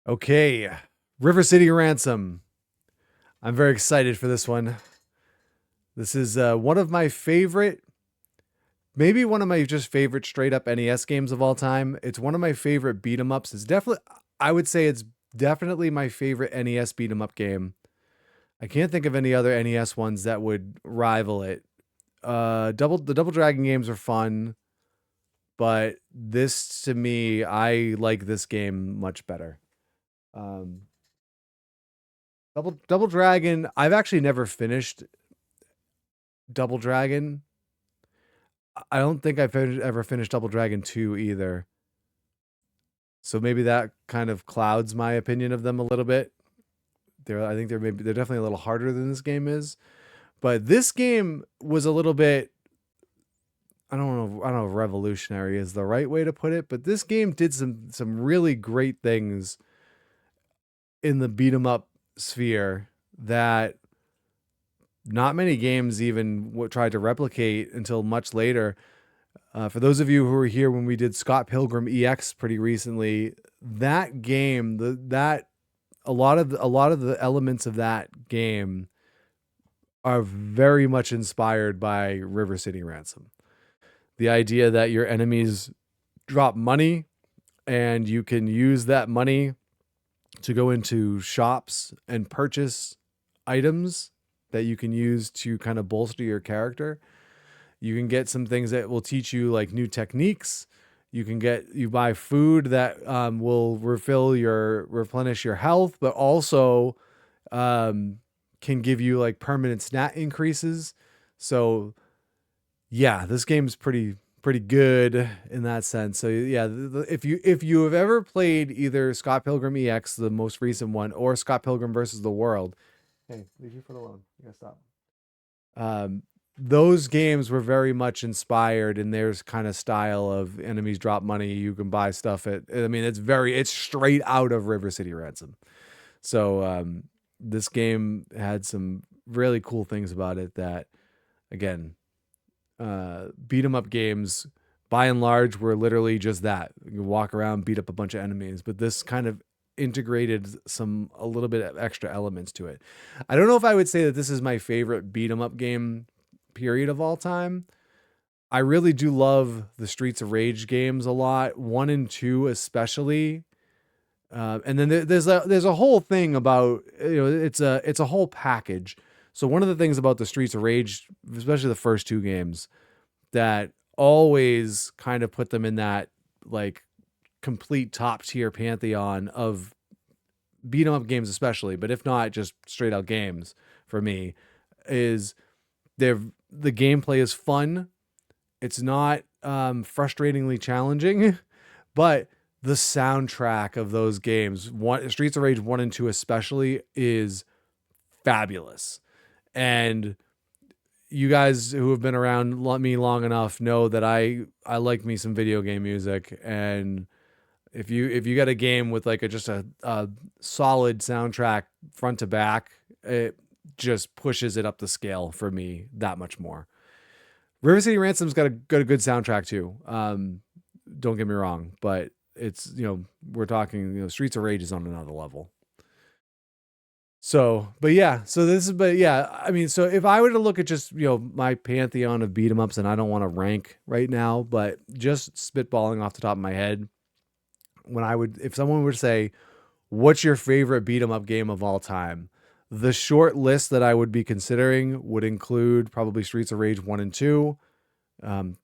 Okay, River City Ransom. I'm very excited for this one. This is one of my favorite, maybe one of my just favorite straight up NES games of all time. It's one of my favorite beat 'em ups. It's definitely, I would say it's definitely my favorite NES beat 'em up game. I can't think of any other NES ones that would rival it. The Double Dragon games are fun, but this to me, I like this game much better. Um, Double Dragon. I've actually never finished Double Dragon. I don't think ever finished Double Dragon 2 either. So maybe that kind of clouds my opinion of them a little bit. I think they're definitely a little harder than this game is. But this game was a little bit, I don't know if revolutionary is the right way to put it, but this game did some really great things in the beat 'em up sphere that not many games even tried to replicate until much later. For those of you who were here when we did Scott Pilgrim EX pretty recently, that game, that a lot of the elements of that game are very much inspired by River City Ransom. The idea that your enemies drop money and you can use that money to go into shops and purchase items that you can use to kind of bolster your character. You can get some things that will teach you like new techniques. You buy food that will replenish your health, but also can give you like permanent stat increases. So yeah, this game's pretty good in that sense. So yeah, if you have ever played either Scott Pilgrim EX, the most recent one, or Scott Pilgrim versus the World, hey, leave your foot alone. You gotta stop. Um, those games were very much inspired in their kind of style of enemies drop money. You can buy stuff at. I mean, it's straight out of River City Ransom. So this game had some really cool things about it that, again, beat 'em up games by and large were literally just that. You walk around, beat up a bunch of enemies, but this kind of integrated a little bit of extra elements to it. I don't know if I would say that this is my favorite beat 'em up game period of all time. I really do love the Streets of Rage games a lot, 1 and 2 especially. And then there's a whole thing about, it's a whole package. So one of the things about the Streets of Rage, especially the first two games, that always kind of put them in that like complete top tier pantheon of beat 'em up games, especially, but if not just straight out games for me, is the gameplay is fun. It's not frustratingly challenging, but the soundtrack of those games, Streets of Rage 1 and 2 especially, is fabulous. And you guys who have been around me long enough know that I like me some video game music. And if you got a game with like a solid soundtrack front to back, it just pushes it up the scale for me that much more. River City Ransom's got a good soundtrack too. Don't get me wrong, but it's, we're talking, Streets of Rage is on another level. So, but yeah, I mean, so if I were to look at just, my pantheon of beat 'em ups, and I don't want to rank right now, but just spitballing off the top of my head, if someone would say, what's your favorite beat 'em up game of all time? The short list that I would be considering would include probably Streets of Rage 1 and 2.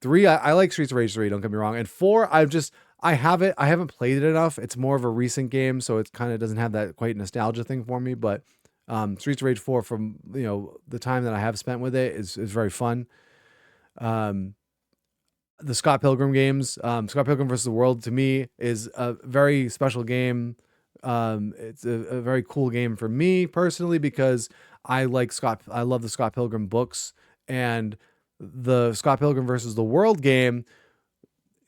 3, I like Streets of Rage 3, don't get me wrong. And 4, I haven't played it enough. It's more of a recent game, so it kind of doesn't have that quite nostalgia thing for me. But Streets of Rage 4, from the time that I have spent with it, is very fun. The Scott Pilgrim games, Scott Pilgrim versus the World, to me is a very special game. It's a very cool game for me personally because I love the Scott Pilgrim books, and the Scott Pilgrim versus the World game,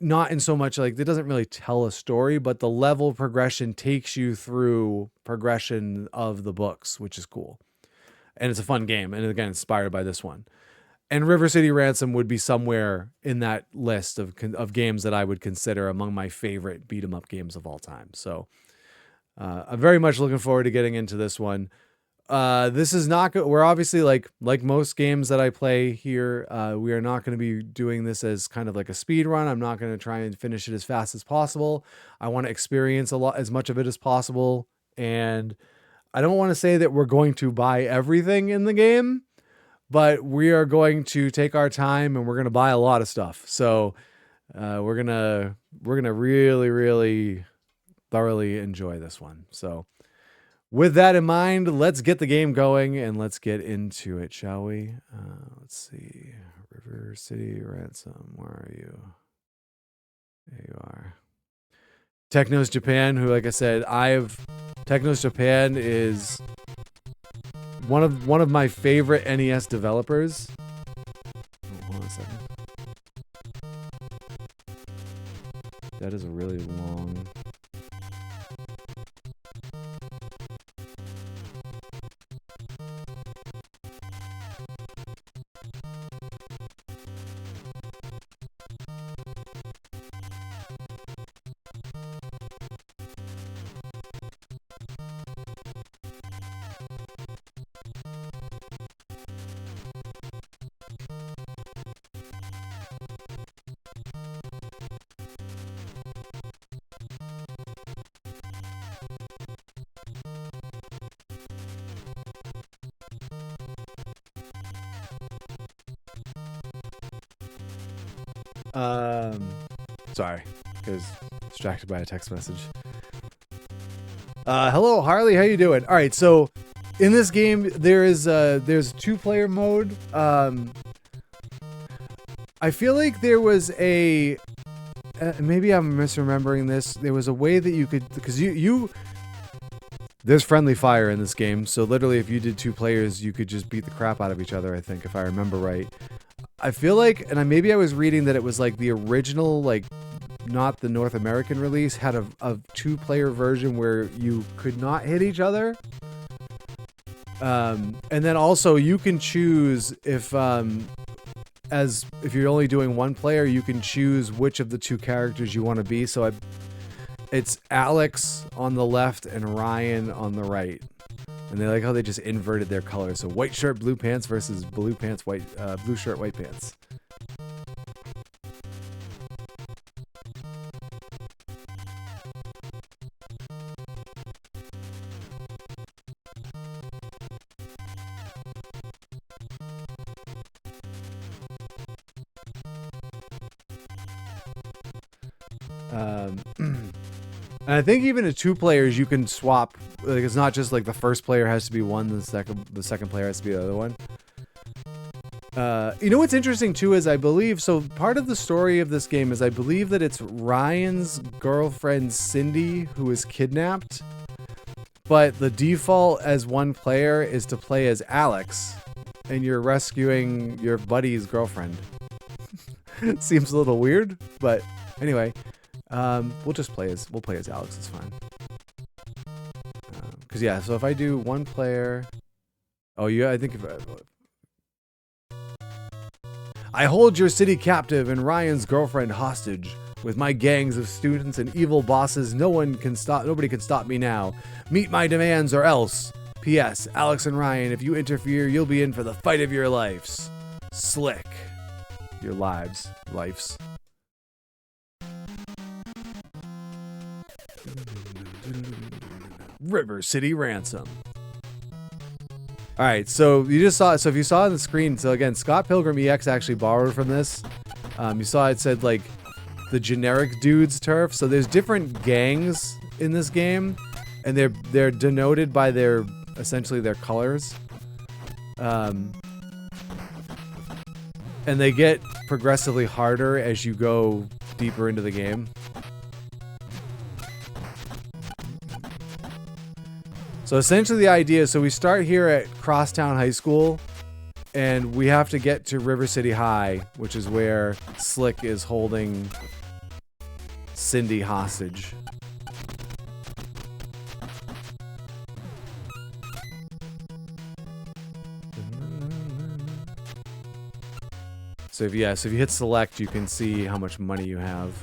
not in so much like it doesn't really tell a story, but the level progression takes you through progression of the books, which is cool. And it's a fun game. And again, inspired by this one. And River City Ransom would be somewhere in that list of games that I would consider among my favorite beat 'em up games of all time. So I'm very much looking forward to getting into this one. This is not good. We're obviously like most games that I play here. We are not going to be doing this as kind of like a speed run. I'm not going to try and finish it as fast as possible. I want to experience as much of it as possible. And I don't want to say that we're going to buy everything in the game, but we are going to take our time and we're going to buy a lot of stuff. So, we're going to really, really thoroughly enjoy this one. So with that in mind, let's get the game going and let's get into it, shall we? Let's see. River City Ransom. Where are you? There you are. Technos Japan, who, like I said, Technos Japan is one of my favorite NES developers. Oh, hold on a second. That is a really long. Sorry, because distracted by a text message. Hello, Harley. How you doing? All right, so in this game, there's 2-player mode. I feel like there was a maybe I'm misremembering this. There was a way that you could, because there's friendly fire in this game, so literally if you did 2 players, you could just beat the crap out of each other. I think, if I remember right. I feel like, and maybe I was reading that it was like the original, like not the North American release, had a 2-player version where you could not hit each other. And then also you can choose if you're only doing 1 player, you can choose which of the 2 characters you want to be. So it's Alex on the left and Ryan on the right. And they like how they just inverted their colors. So white shirt, blue pants versus blue pants, blue shirt, white pants. And I think even at 2 players, you can swap. Like, it's not just like the first player has to be one, the second player has to be the other one. You know what's interesting too is I believe, so part of the story of this game is I believe that it's Ryan's girlfriend Cindy who is kidnapped, but the default as 1 player is to play as Alex, and you're rescuing your buddy's girlfriend. It seems a little weird, but anyway. We'll play as Alex. It's fine. Cause yeah. So if I do 1 player, oh yeah, I think if I hold your city captive and Ryan's girlfriend hostage with my gangs of students and evil bosses. Nobody can stop me now. Meet my demands or else. P.S. Alex and Ryan, if you interfere, you'll be in for the fight of your lives. Slick. Your lives. River City Ransom. All right, so you just saw. So if you saw on the screen, so again, Scott Pilgrim EX actually borrowed from this. You saw it said like the generic dudes turf. So there's different gangs in this game, and they're denoted by essentially their colors. And they get progressively harder as you go deeper into the game. So essentially the idea, so we start here at Crosstown High School, and we have to get to River City High, which is where Slick is holding Cindy hostage. So if you hit select, you can see how much money you have.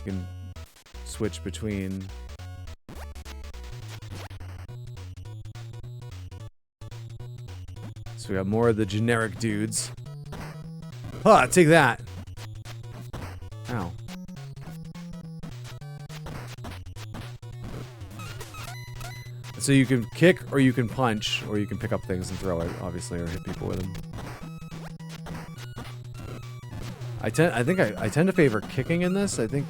You can switch between So we got more of the generic dudes. Huh, take that. Ow. So you can kick, or you can punch, or you can pick up things and throw it, obviously, or hit people with them. I tend to favor kicking in this. I think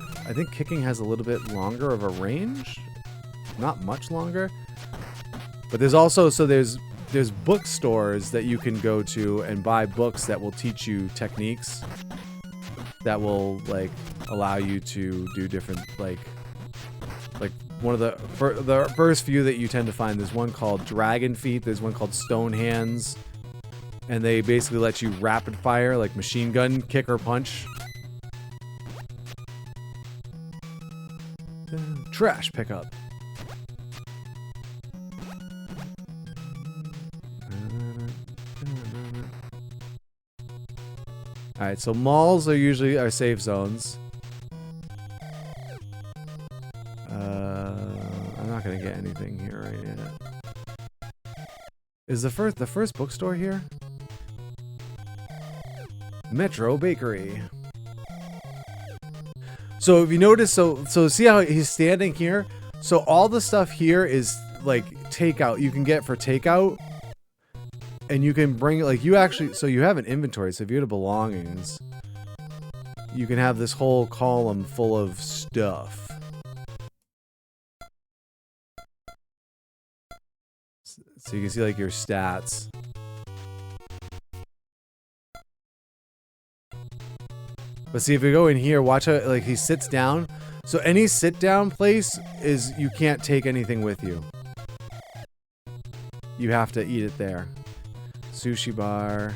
kicking has a little bit longer of a range, not much longer. But there's also there's bookstores that you can go to and buy books that will teach you techniques that will like allow you to do different like one of the first few that you tend to find. There's one called Dragon Feet. There's one called Stone Hands. And they basically let you rapid fire, like machine gun, kick or punch. Trash pickup. Alright, so malls are usually our safe zones. I'm not gonna get anything here right yet. Is the first bookstore here? Metro Bakery. So if you notice, so see how he's standing here? So all the stuff here is like takeout. You can get for takeout. And you can bring, like, you actually, so you have an inventory. So if you go to belongings, you can have this whole column full of stuff. So you can see like your stats. But see, if we go in here, watch how, like, he sits down. So any sit down place is, you can't take anything with you. You have to eat it there. Sushi bar.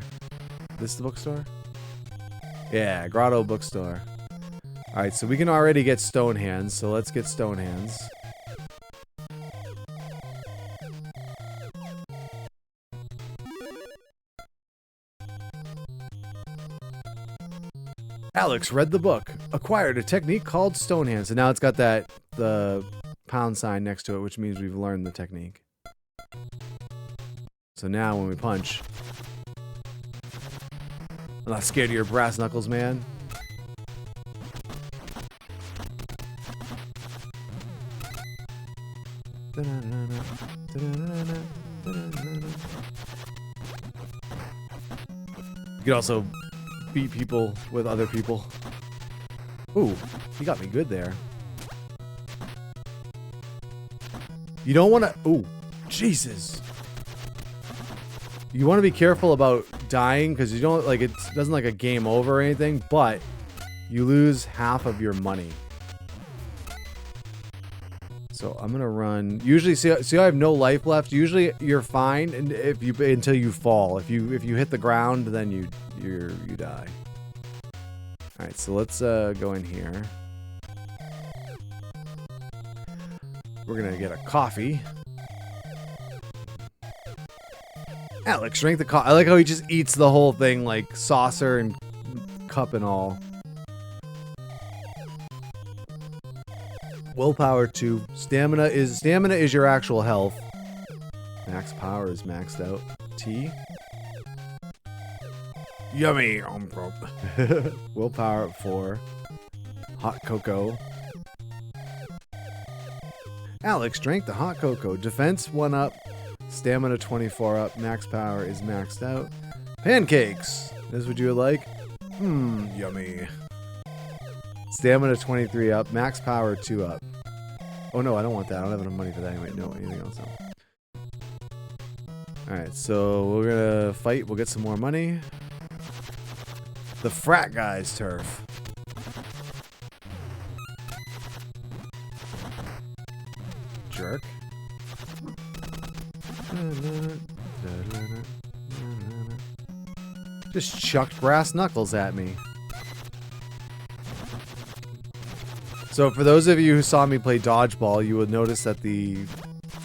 This is the bookstore? Yeah, Grotto bookstore. Alright, so we can already get stone hands, so let's get stone hands. Alex read the book, acquired a technique called stone hands, and now it's got the pound sign next to it, which means we've learned the technique. So now when we punch, I'm not scared of your brass knuckles, man. You can also beat people with other people. Ooh, he got me good there. You don't want to... Ooh, Jesus. You want to be careful about dying because you don't, like, it doesn't like a game over or anything, but you lose half of your money. So I'm gonna run. Usually, see I have no life left. Usually you're fine, and until you fall. If you hit the ground, then you die. All right, so let's go in here. We're gonna get a coffee. Alex drank the coffee. I like how he just eats the whole thing, like saucer and cup and all. Willpower 2. Stamina is your actual health. Max power is maxed out. Tea. Yummy. Willpower 4. Hot cocoa. Alex drank the hot cocoa. Defense 1 up. Stamina 24 up. Max power is maxed out. Pancakes. This what you would like? Yummy. Stamina 23 up. Max power 2 up. Oh no, I don't want that. I don't have enough money for that anyway. No, anything else? No. Alright, so we're gonna fight. We'll get some more money. The frat guy's turf. Jerk. Just chucked brass knuckles at me. So for those of you who saw me play Dodgeball, you would notice that the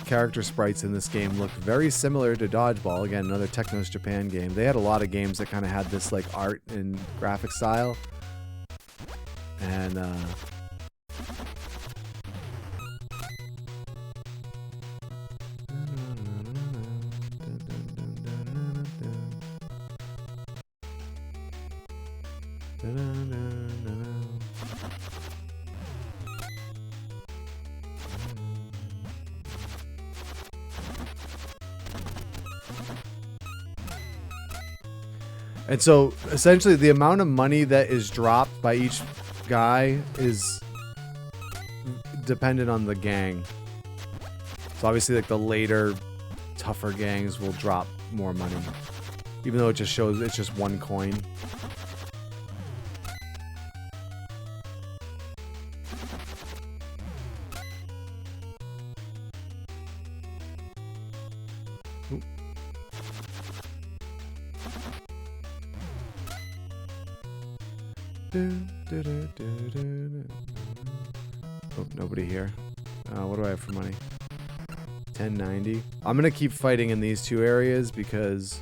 character sprites in this game look very similar to Dodgeball. Again, another Technos Japan game. They had a lot of games that kind of had this like art and graphic style. And And so, essentially, the amount of money that is dropped by each guy is dependent on the gang. So obviously, like, the later, tougher gangs will drop more money. Even though it just shows it's just one coin. Oop. Oh, nobody here. What do I have for money? 1090. I'm gonna keep fighting in these two areas because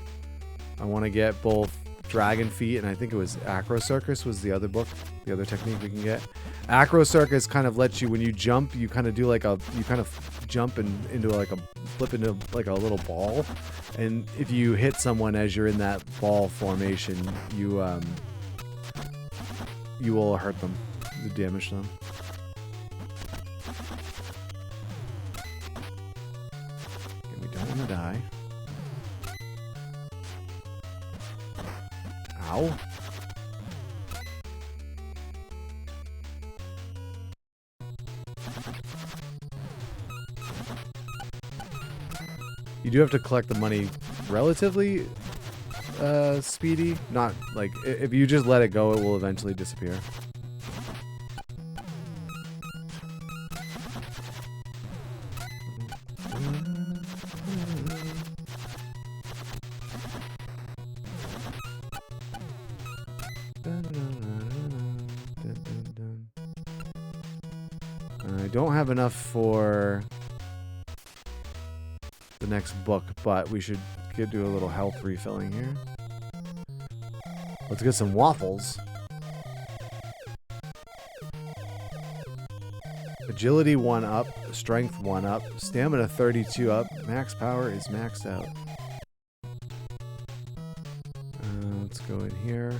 I want to get both Dragon Feet and I think it was Acro Circus was the other book, the other technique we can get. Acro Circus kind of lets you, when you jump, you kind of do like a, you kind of jump into like a, flip into like a little ball. And if you hit someone as you're in that ball formation, you will hurt them, you damage them. Okay, we don't want to die. Ow. You do have to collect the money relatively speedy. Not like, if you just let it go, it will eventually disappear. I don't have enough for the next book, but we should do a little health refilling here. Let's get some waffles. Agility 1 up, strength 1 up, stamina 32 up, max power is maxed out. Let's go in here.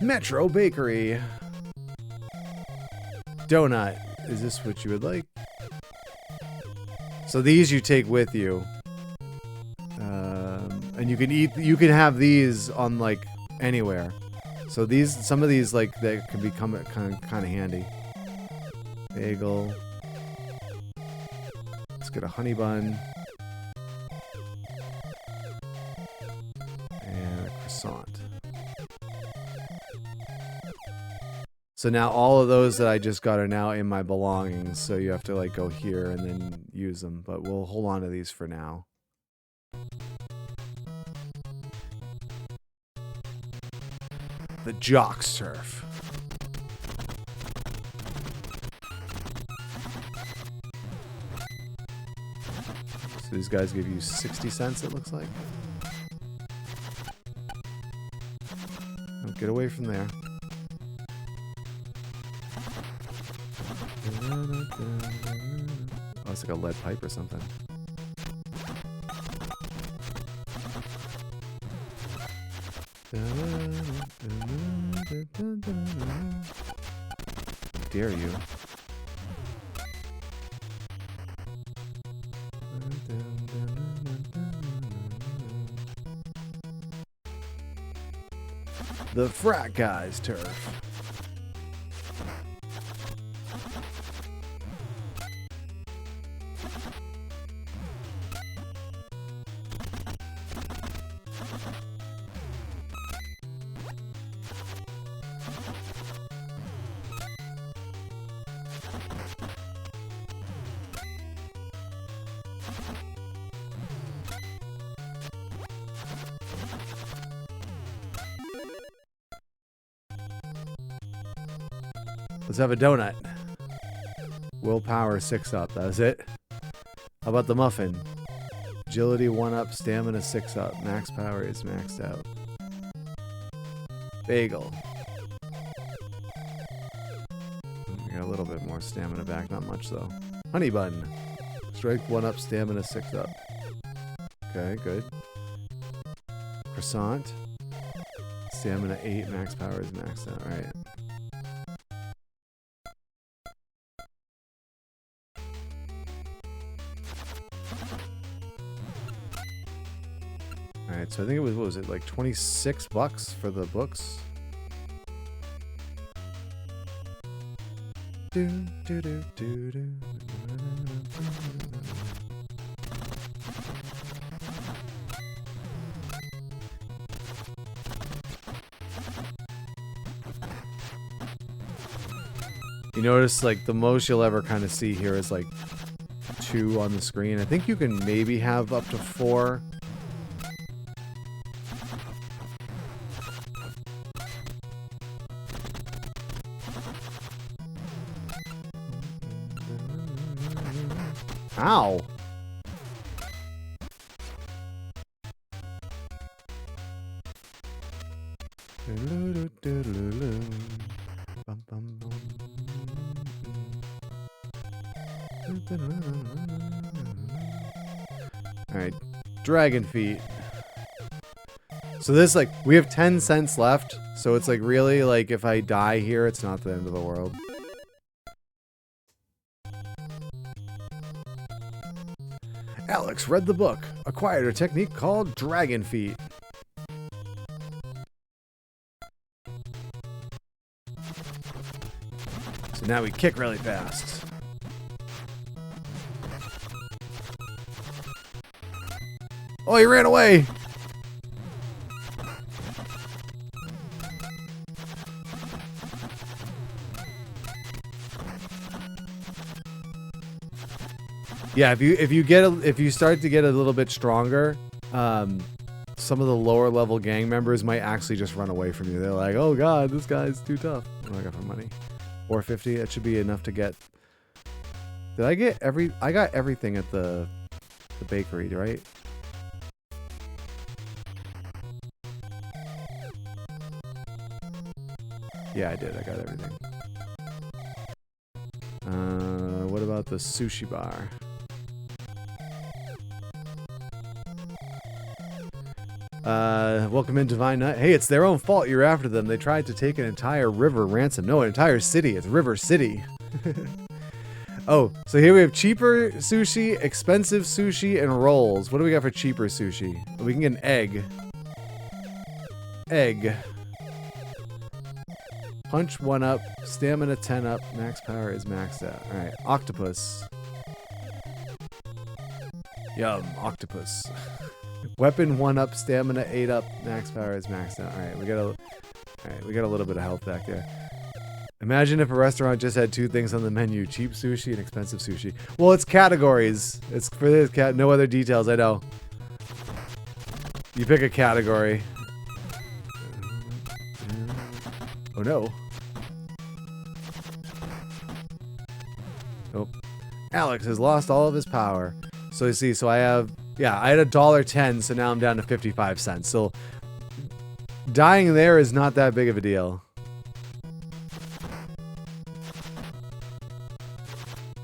Metro Bakery. Donut. Is this what you would like? So these you take with you. And you can eat, you can have these on like anywhere. So these, some of these like that can become kind of handy. Bagel. Let's get a honey bun. And a croissant. So now all of those that I just got are now in my belongings. So you have to like go here and then use them. But we'll hold on to these for now. The Jock Surf. So these guys give you 60 cents, it looks like. Oh, get away from there. Oh, it's like a lead pipe or something. How dare you? The Frat Guy's Turf. Let's have a donut. Willpower 6 up. That was it. How about the muffin? Agility 1 up. Stamina 6 up. Max power is maxed out. Bagel. We got a little bit more stamina back. Not much though. Honey bun. Strength 1 up. Stamina 6 up. Okay, good. Croissant. Stamina 8, max power is maxed out. Alright. Alright, so I think it was, what was it, like 26 bucks for the books? You notice, like, the most you'll ever kind of see here is, like, 2 on the screen. I think you can maybe have up to 4. Ow! Alright, dragon feet. So this, like, we have 10 cents left, so it's like really, like, if I die here, it's not the end of the world. Alex read the book, acquired a technique called dragon feet. So now we kick really fast. Oh, he ran away! Yeah, if you start to get a little bit stronger, some of the lower level gang members might actually just run away from you. They're like, "Oh God, this guy's too tough." What do I got for money? 450. That should be enough to get. Did I get I got everything at the bakery, right? Yeah, I did. I got everything. What about the sushi bar? Welcome in, Divine Nut. Hey, it's their own fault you're after them. They tried to take an entire river ransom. No, an entire city. It's River City. Oh, so here we have cheaper sushi, expensive sushi, and rolls. What do we got for cheaper sushi? We can get an egg. Egg. Punch 1 up, stamina 10 up, max power is maxed out. Alright, octopus. Yum, octopus. Weapon 1 up, stamina 8 up, max power is maxed out. Alright, we got a little bit of health back there. Imagine if a restaurant just had 2 things on the menu, cheap sushi and expensive sushi. Well, it's categories. It's for this no other details, I know. You pick a category. Oh no. Oh. Alex has lost all of his power. So you see, so I have, yeah, I had $1.10, so now I'm down to 55 cents. So dying there is not that big of a deal.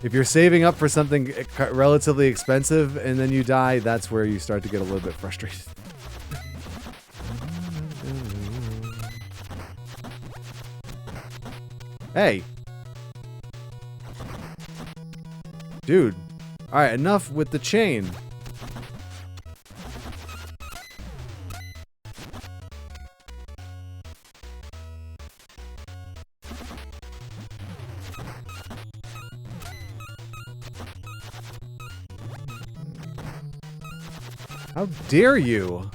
If you're saving up for something relatively expensive and then you die, that's where you start to get a little bit frustrated. Hey. Dude. Alright, enough with the chain. How dare you?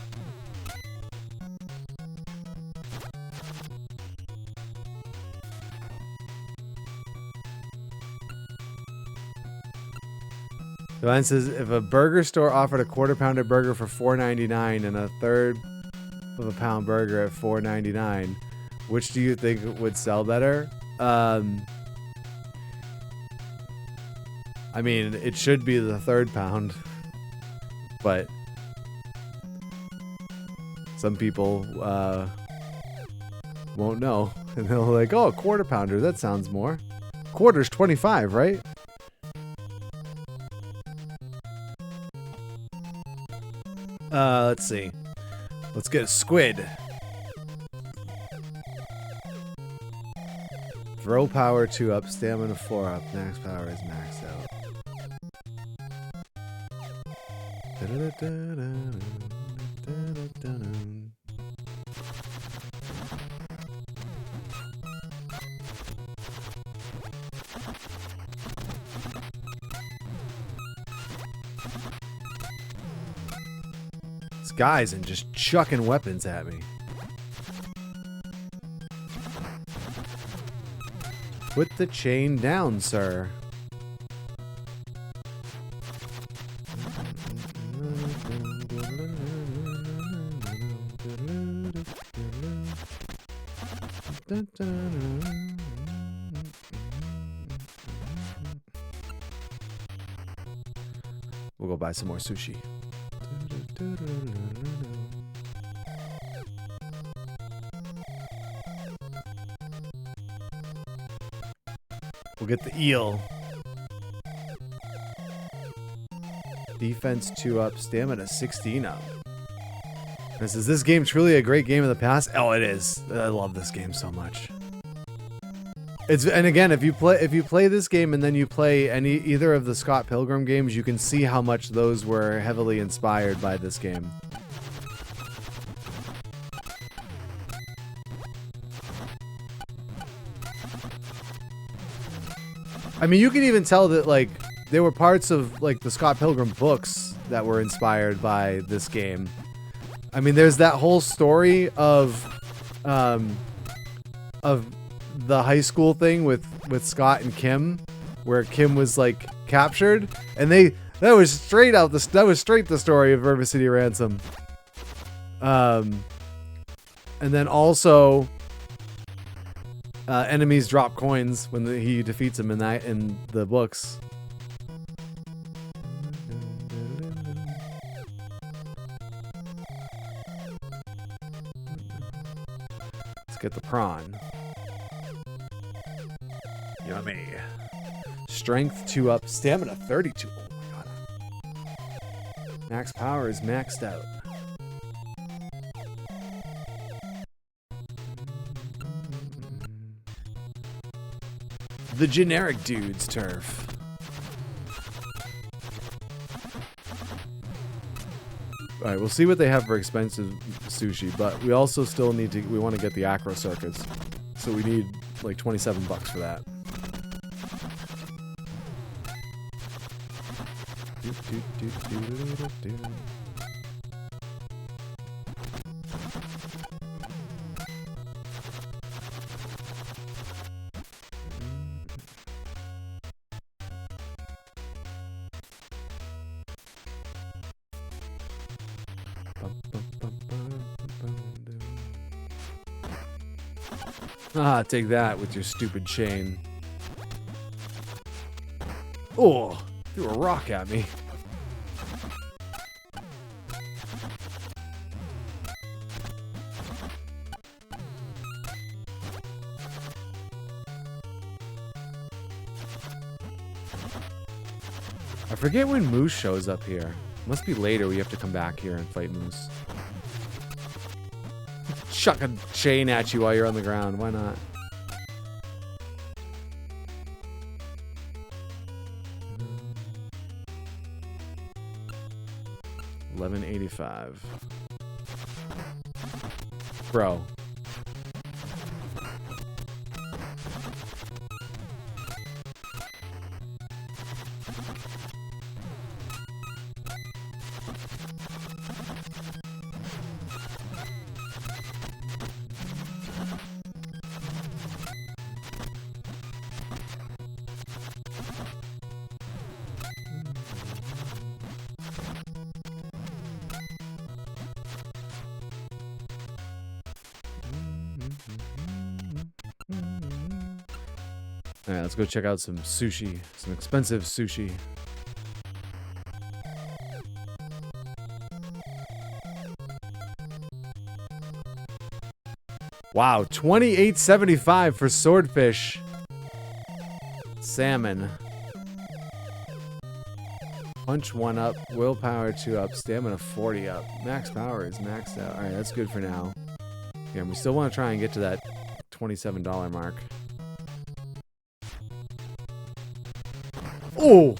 Divine says, if a burger store offered a quarter-pounder burger for $4.99 and a third of a pound burger at $4.99, which do you think would sell better? I mean, it should be the third pound, but some people won't know, and they'll like, oh, a quarter-pounder, that sounds more. Quarter's 25, right? Let's see. Let's get a squid. Throw power 2 up, stamina 4 up, max power is maxed out. This guy's and just chucking weapons at me. Put the chain down, sir. We'll go buy some more sushi. We'll get the eel. Defense 2 up, stamina 16 up. Is this game truly a great game of the past? Oh, it is. I love this game so much. And again, if you play this game and then you play either of the Scott Pilgrim games, you can see how much those were heavily inspired by this game. I mean, you can even tell that, like, there were parts of, like, the Scott Pilgrim books that were inspired by this game. I mean, there's that whole story of the high school thing with Scott and Kim, where Kim was, like, captured, and that was straight the story of River City Ransom. And then also, enemies drop coins when he defeats them in the books. Let's get the prawn. Yummy. Strength 2 up, stamina 32. Oh my god. Max power is maxed out. The generic dude's turf. Alright, we'll see what they have for expensive sushi, but we also still need to, we want to get the acro circuits. So we need like $27 for that. Ah, take that with your stupid chain. Oh, threw a rock at me. I forget when Moose shows up here. Must be later. We have to come back here and fight Moose. Chuck a chain at you while you're on the ground. Why not? $11.85. Bro. Alright, let's go check out some sushi. Some expensive sushi. Wow, $28.75 for swordfish. Salmon. Punch 1 up, willpower 2 up, stamina 40 up. Max power is maxed out. Alright, that's good for now. Yeah, we still want to try and get to that $27 mark. Oh!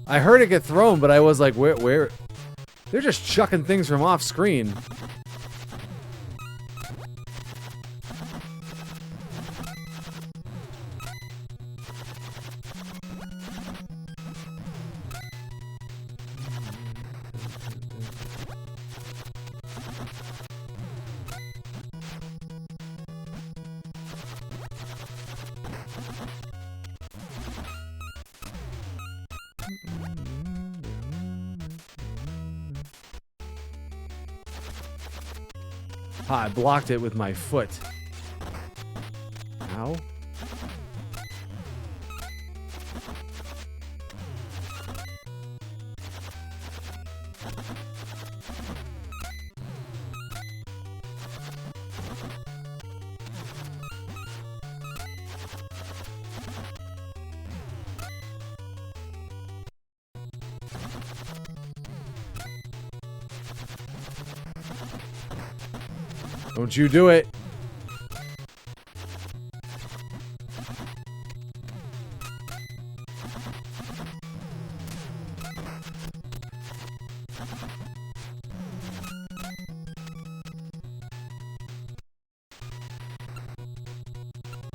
I heard it get thrown, but I was like, where? They're just chucking things from off screen. I blocked it with my foot. Ow. Don't you do it.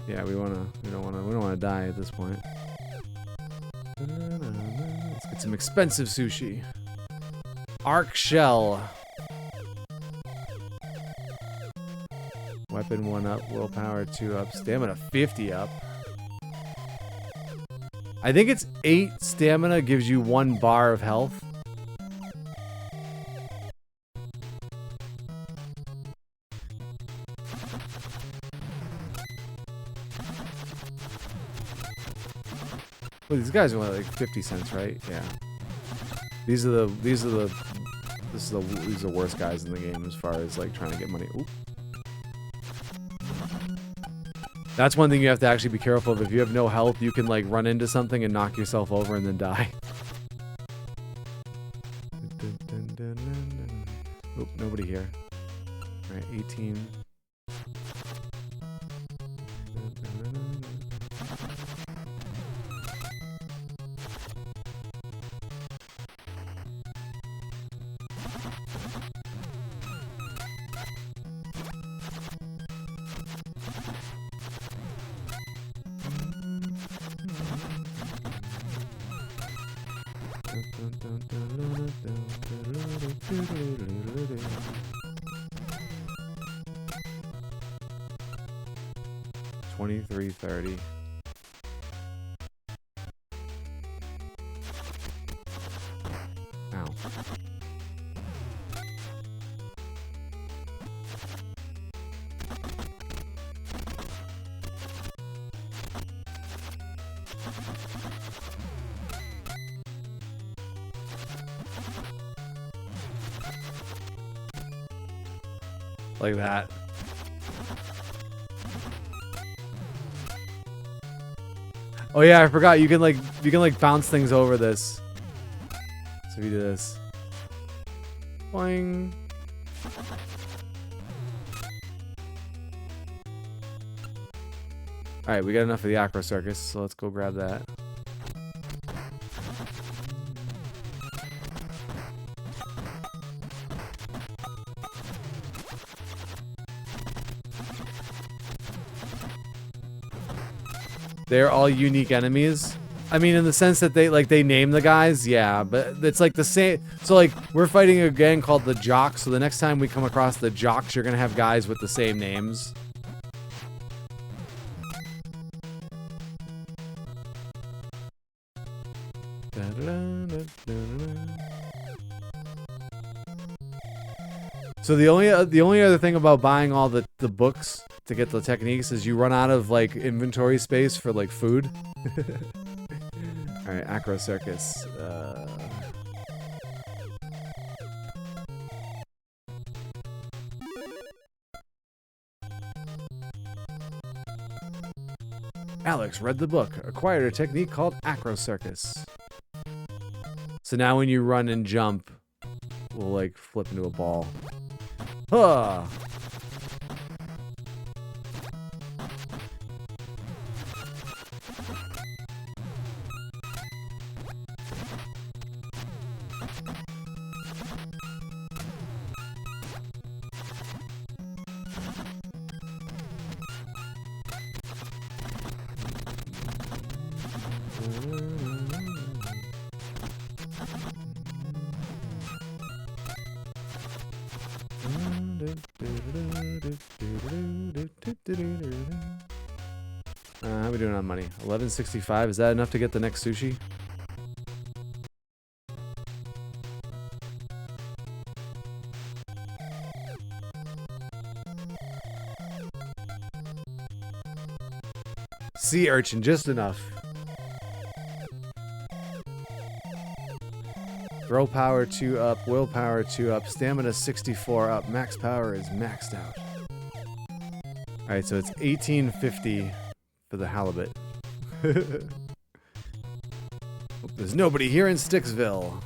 Yeah, we don't wanna die at this point. Let's get some expensive sushi. Arc shell. Weapon 1 up, willpower 2 up, stamina 50 up. I think it's 8 stamina gives you 1 bar of health. Well, these guys are only like 50 cents, right? Yeah. These are the worst guys in the game as far as like trying to get money. Oop. That's one thing you have to actually be careful of. If you have no health, you can like run into something and knock yourself over and then die. Oop, nobody here. All right, 18. $23.30. Ow. Like that. Oh yeah, I forgot you can like bounce things over this. So if you do this. Boing. Alright, we got enough of the Acro Circus, so let's go grab that. They're all unique enemies. I mean, in the sense that they name the guys, yeah, but it's like the same. So like we're fighting a gang called the Jocks. So the next time we come across the Jocks, you're gonna have guys with the same names. So the only other thing about buying all the books to get the techniques is you run out of like inventory space for like food. All right, Acro Circus. Alex read the book, acquired a technique called Acro Circus. So now when you run and jump, we'll like flip into a ball. Huh. How are we doing on money? 1165. Is that enough to get the next sushi? Sea urchin, just enough. Throw power 2 up, willpower 2 up, stamina 64 up, max power is maxed out. Alright, so it's 1850 for the halibut. There's nobody here in Sticksville.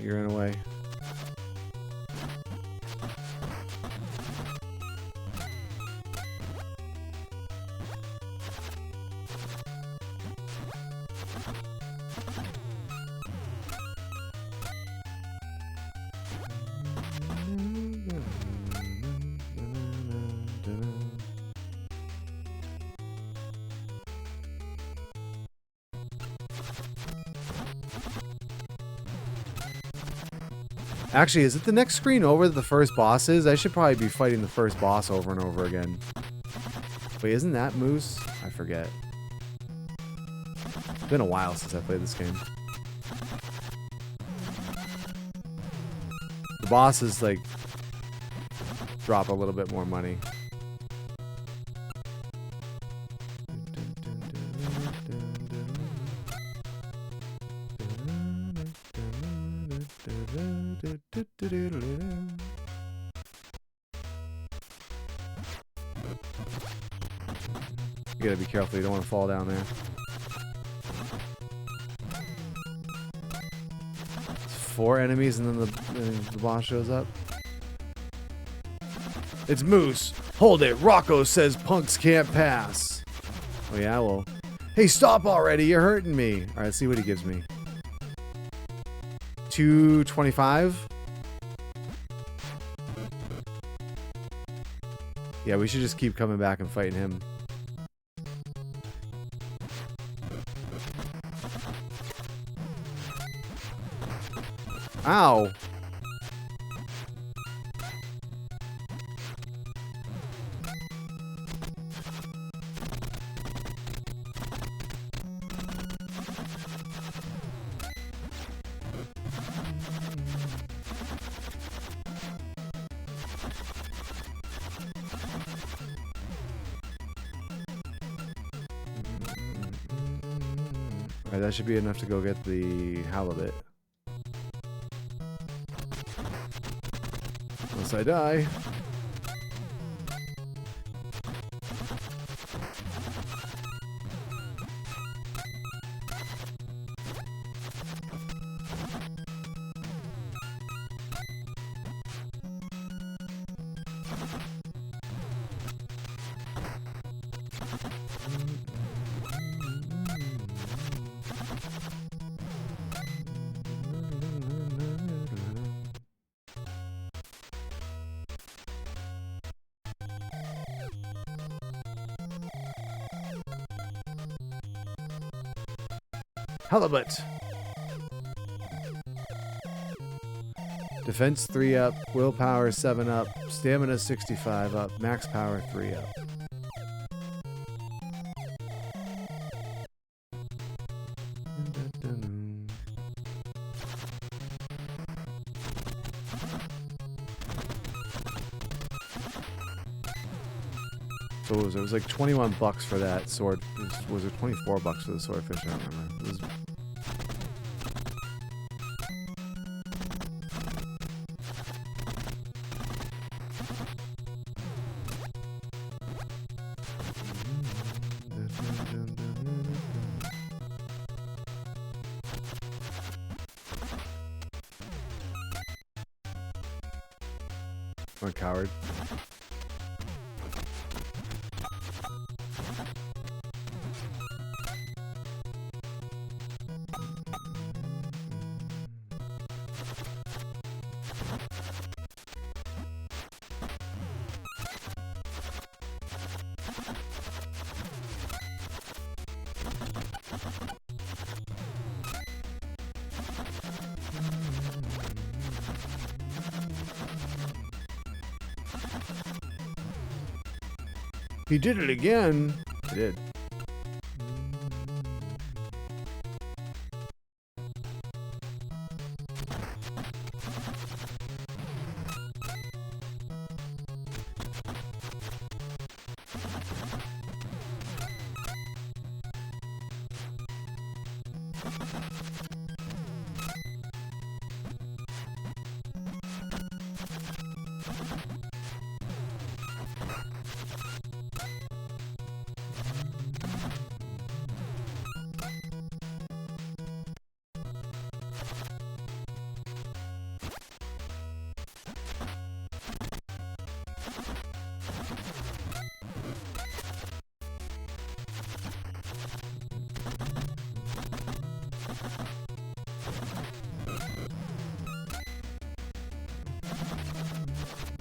You're in a way. Actually, is it the next screen over that the first boss is? I should probably be fighting the first boss over and over again. Wait, isn't that Moose? I forget. It's been a while since I played this game. The bosses, like, drop a little bit more money. You gotta be careful, you don't want to fall down there. It's 4 enemies and then the boss shows up. It's Moose! Hold it! Rocko says punks can't pass! Oh yeah, well... Hey, stop already! You're hurting me! Alright, let's see what he gives me. 225? Yeah, we should just keep coming back and fighting him. Ow! Alright, that should be enough to go get the halibut. Unless I die. Halibut. Defense 3 up, willpower 7 up, stamina 65 up, max power 3 up. So it was like 21 bucks for that sword. Was it 24 bucks for the swordfish? I don't remember. It was... I'm a coward. He did it again. He did.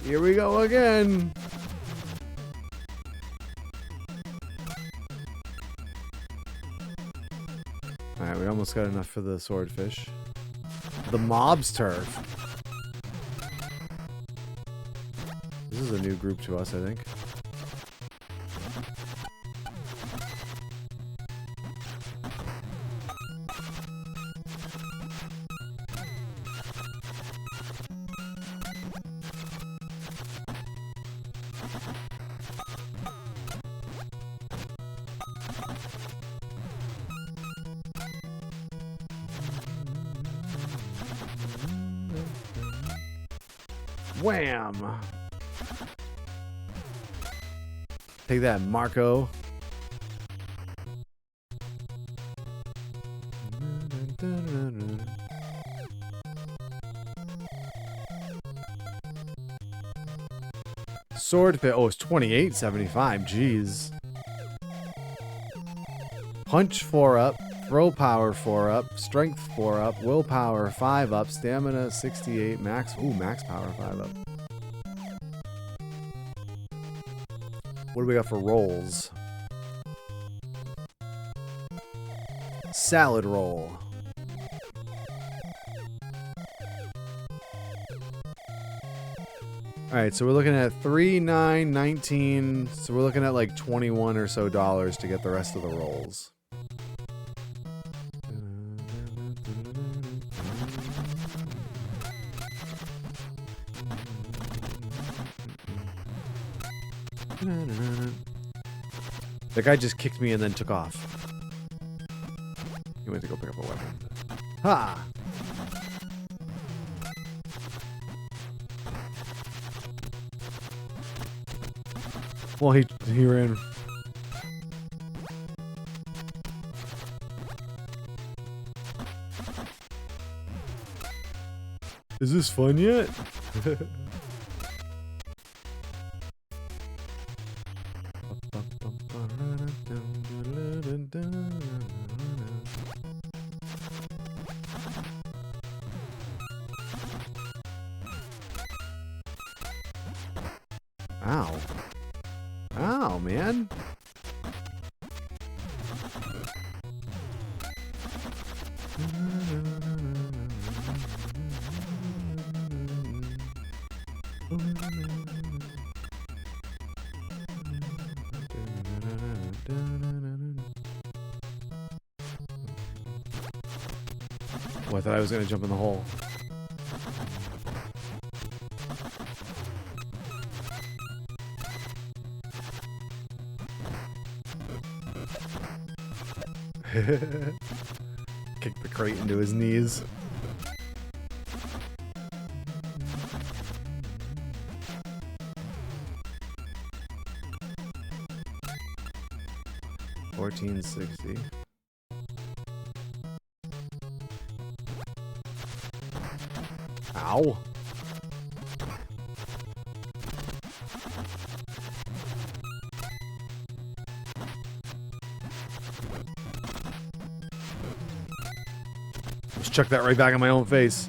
Here we go again. Alright, we almost got enough for the swordfish. The mob's turf. This is a new group to us, I think. Wham! Take that, Marco. Sword fit. Oh, it's 28.75. Jeez. Punch 4 up. Throw power 4 up. Strength 4 up. Willpower 5 up. Stamina 68. Max. Ooh, max power 5 up. What do we got for rolls? Salad roll. Alright, so we're looking at 3, 9, 19. So we're looking at like 21 or so dollars to get the rest of the rolls. The guy just kicked me and then took off. He went to go pick up a weapon. Ha! Well, he ran. Is this fun yet? Ow. Ow, man. Oh, I thought I was gonna jump in the hole. Kick the crate into his knees. $14.60. Ow. Just chuck that right back in my own face.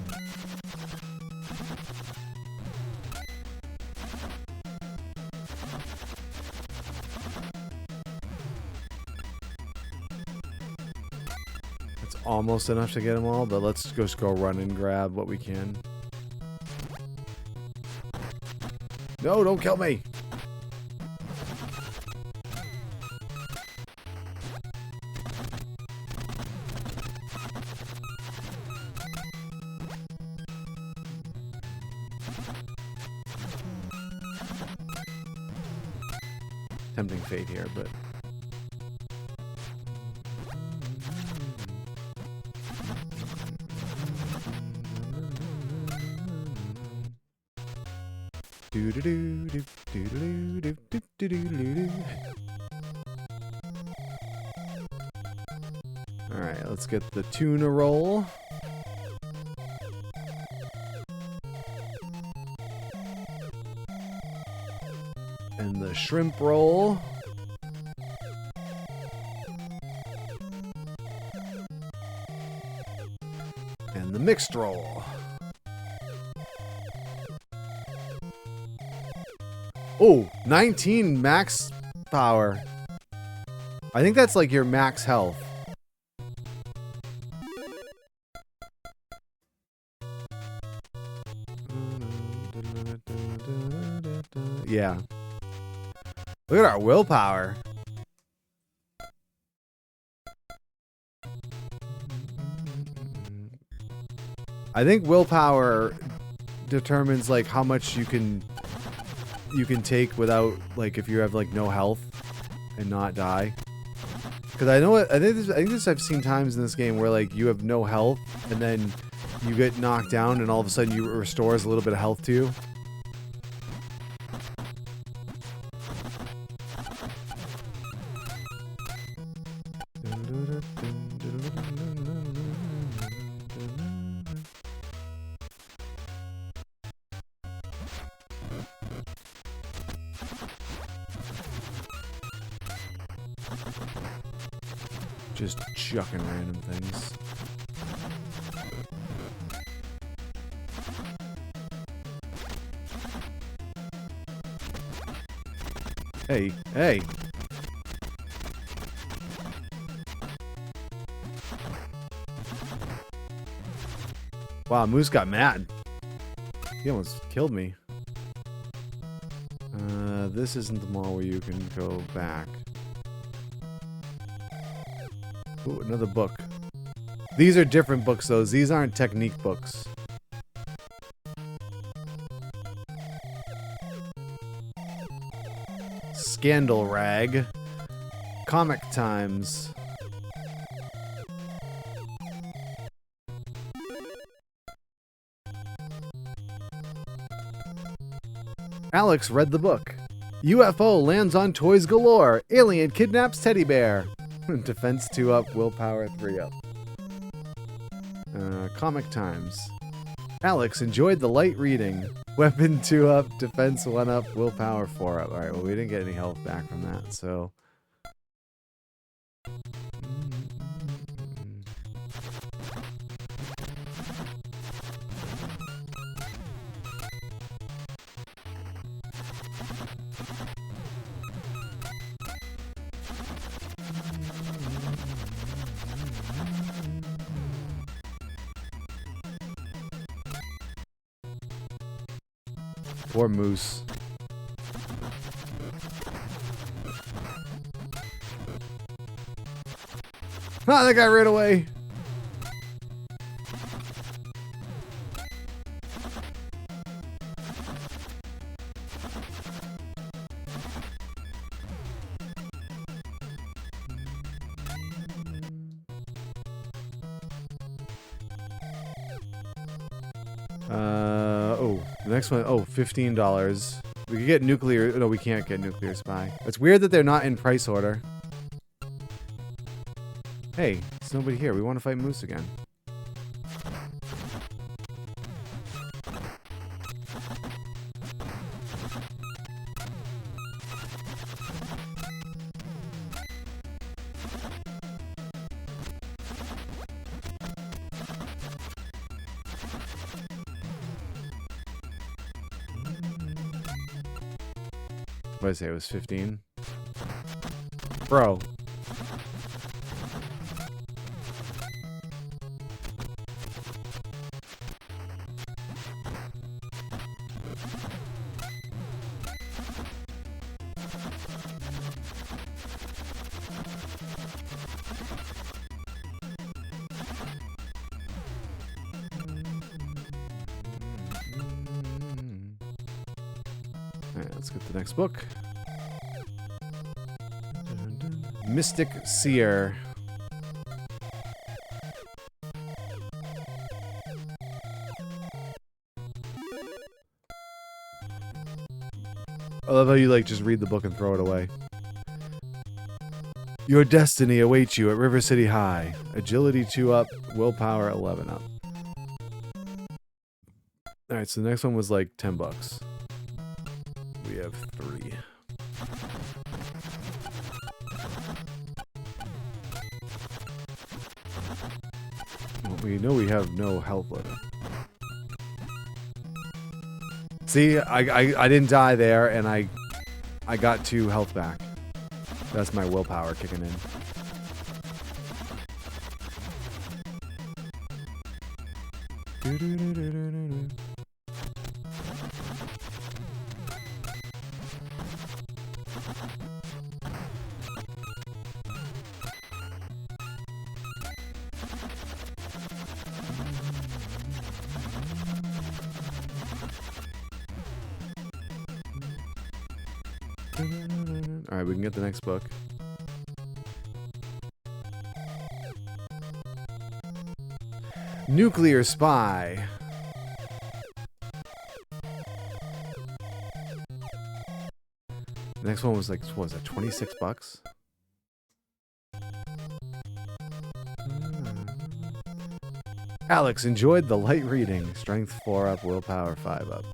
That's almost enough to get them all, but let's just go run and grab what we can. No, don't kill me. tempting fate here, but... Alright, let's get the tuna roll. And the shrimp roll. And the mixed roll. Oh, 19 max power. I think that's like your max health. Yeah. Look at our willpower. I think willpower determines like how much you can take without, like, if you have like no health and not die. Because I know I think this I've seen times in this game where like you have no health and then you get knocked down and all of a sudden you restores a little bit of health to you. Just chucking random things. Hey, hey! Wow, Moose got mad. He almost killed me. This isn't the mall where you can go back. Ooh, another book. These are different books, though. These aren't technique books. Scandal Rag. Comic Times. Alex read the book. UFO lands on toys galore. Alien kidnaps teddy bear. Defense 2 up, willpower 3 up. Comic Times. Alex enjoyed the light reading. Weapon 2 up, defense 1 up, willpower 4 up. Alright, well, we didn't get any health back from that, so... Poor Moose. Ah, that guy ran away. Oh, the next one, oh, $15. We could get nuclear, no, we can't get nuclear spy. It's weird that they're not in price order. Hey, there's nobody here. We want to fight Moose again. What did I say? It was 15? Bro. Alright, let's get the next book. Mystic Seer. I love how you like just read the book and throw it away. Your destiny awaits you at River City High. Agility 2 up, willpower 11 up. Alright, so the next one was like 10 bucks. We have 3. Well, we know we have no health left. See, I didn't die there, and I got 2 health back. That's my willpower kicking in. Alright, we can get the next book. Nuclear Spy. The next one was like, what was that, 26 bucks? Alex enjoyed the light reading. Strength 4 up, willpower 5 up.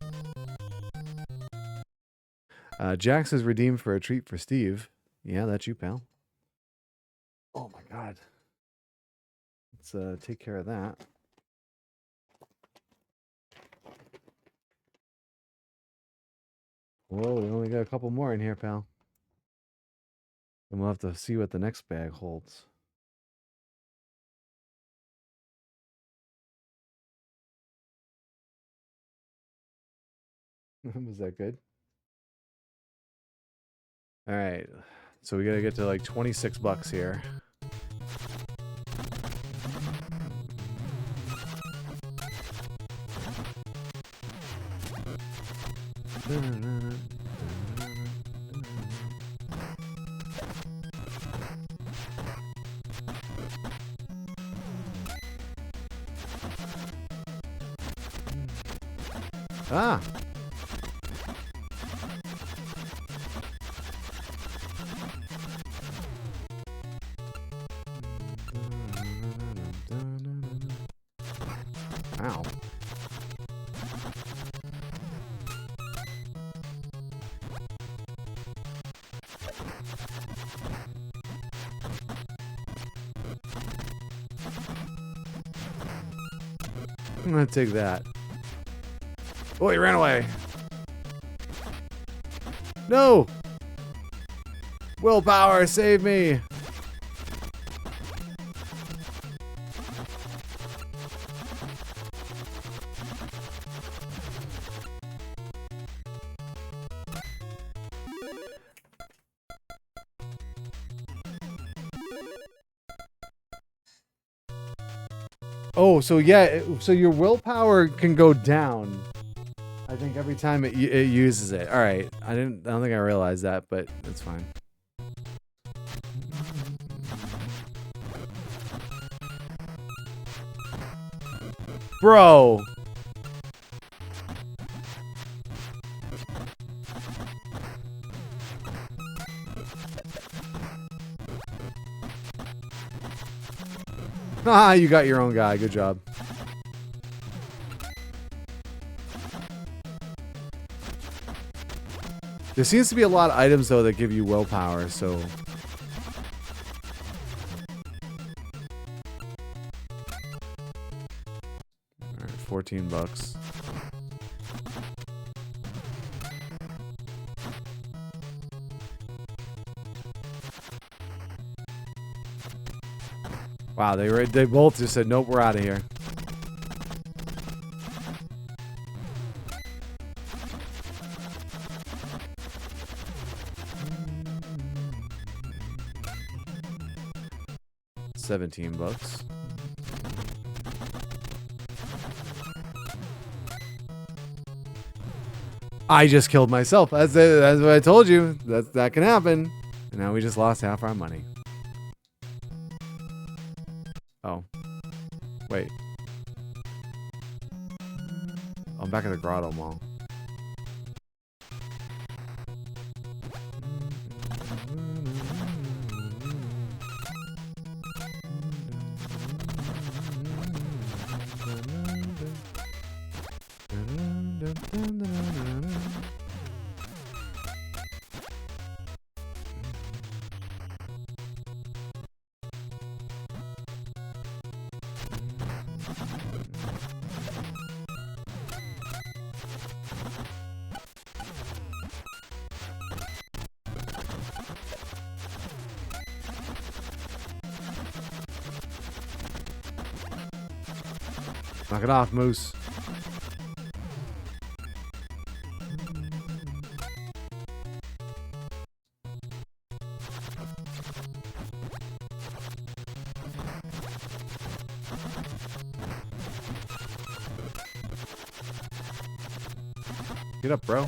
Jax is redeemed for a treat for Steve. Yeah, that's you, pal. Oh my god. Let's take care of that. Whoa, we only got a couple more in here, pal. And we'll have to see what the next bag holds. Was that good? Alright, so we gotta get to like 26 bucks here. Ah! Ow. I'm gonna take that. Oh, he ran away. No! Willpower, save me! Oh, so yeah, so your willpower can go down. I think every time it uses it. All right, I don't think I realized that, but it's fine. Bro. Ah, you got your own guy. Good job. There seems to be a lot of items, though, that give you willpower, so... Alright, 14 bucks. Wow, they both just said, nope, we're out of here. $17. I just killed myself. That's what I told you. That can happen. And now we just lost half our money. Oh. Wait. I'm back at the Grotto Mall. Knock it off, Moose. Get up, bro.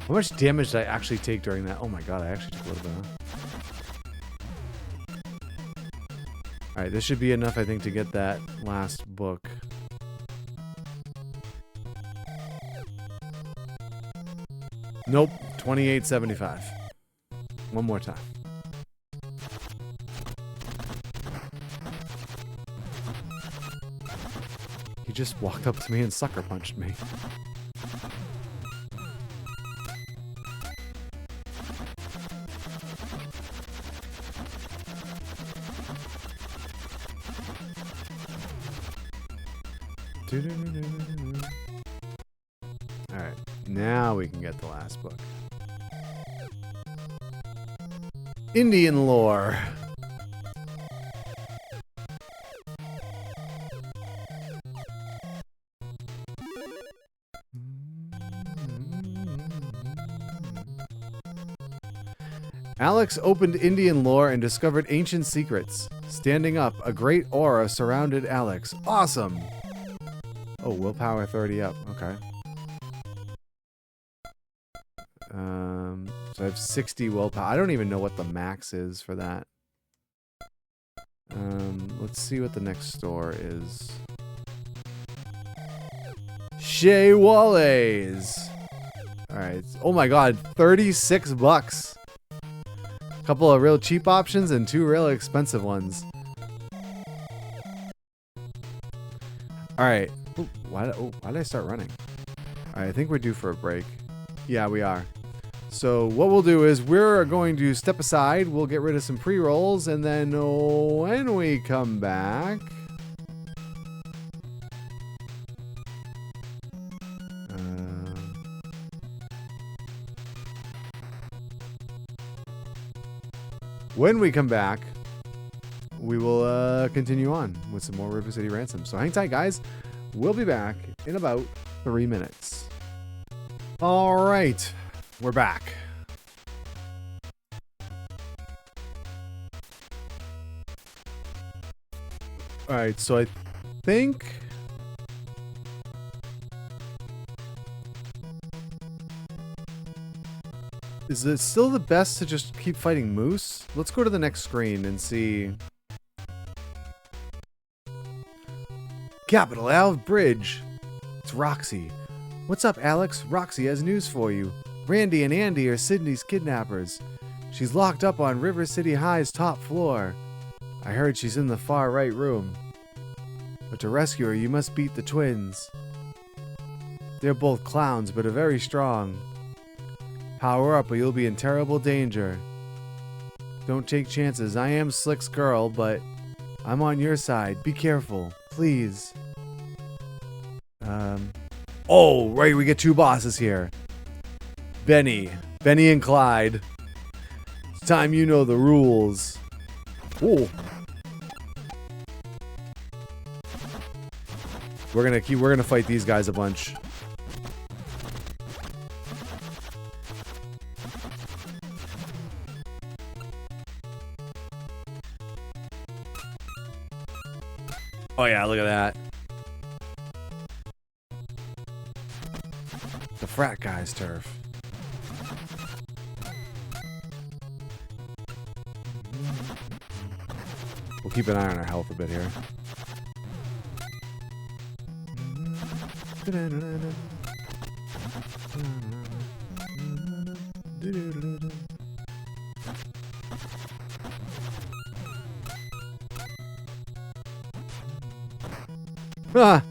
How much damage did I actually take during that? Oh my god, I actually took a little bit, huh? Alright, this should be enough, I think, to get that last book. Nope, 28.75. One more time. He just walked up to me and sucker punched me. Alright, now we can get the last book. Indian lore. Alex opened Indian lore and discovered ancient secrets. Standing up, a great aura surrounded Alex. Awesome! Oh, willpower 30 up. Okay. So I have 60 willpower. I don't even know what the max is for that. Let's see what the next store is. Shea Walleys. Alright. Oh my god, 36 bucks. Couple of real cheap options and two real expensive ones. Alright. Why did I start running? Alright, I think we're due for a break. Yeah, we are. So what we'll do is we're going to step aside. We'll get rid of some pre-rolls, and then when we come back... when we come back, we will continue on with some more River City Ransom. So hang tight, guys. We'll be back in about 3 minutes. All right, we're back. All right, so I think... is it still the best to just keep fighting Moose? Let's go to the next screen and see... Capital Ave Bridge. It's Roxy. What's up, Alex? Roxy has news for you. Randy and Andy are Sydney's kidnappers. She's locked up on River City High's top floor. I heard she's in the far right room. But to rescue her, you must beat the twins. They're both clowns, but are very strong. Power up or you'll be in terrible danger. Don't take chances. I am Slick's girl, but I'm on your side. Be careful. Please. Oh, right. We get two bosses here. Benny and Clyde. It's time you know the rules. Oh. We're gonna fight these guys a bunch. Oh yeah, look at that. The frat guy's turf. We'll keep an eye on our health a bit here. Ah!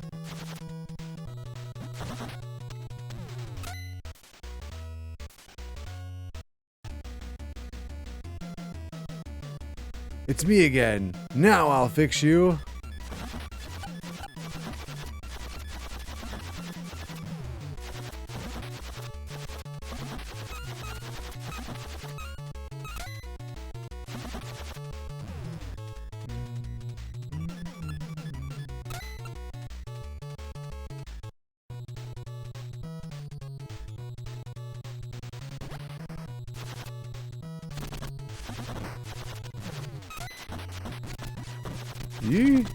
It's me again. Now I'll fix you. Yee.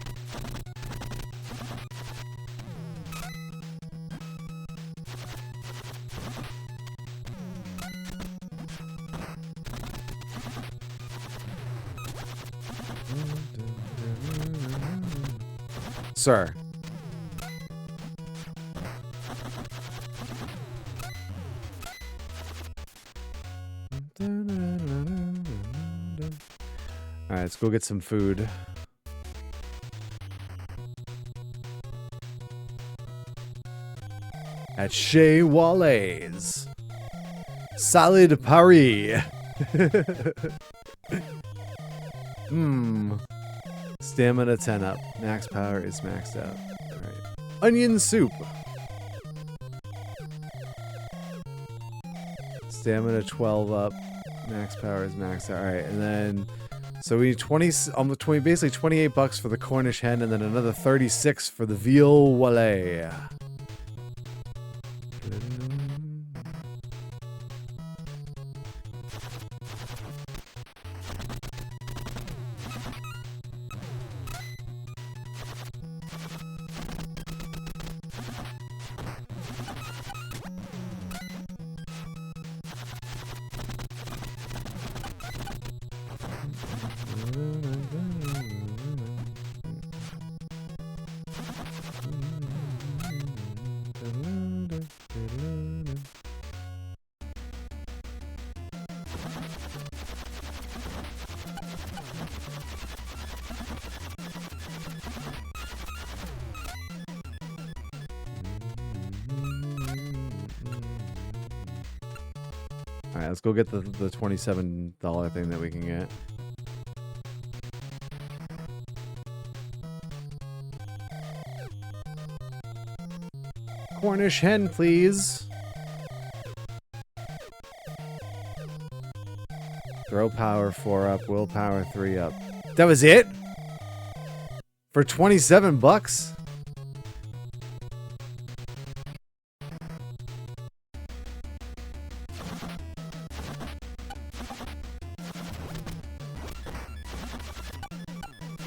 Sir. Alright, let's go get some food. At Chez Wallet's. Salad Paris. Stamina 10 up. Max power is maxed out. Alright. Onion soup. Stamina 12 up. Max power is maxed out. Alright, and then so we need basically 28 bucks for the Cornish hen and then another 36 for the veal wallet. Alright, let's go get the $27 thing that we can get. Cornish hen, please. Throw power 4 up, willpower 3 up. That was it? For 27 bucks?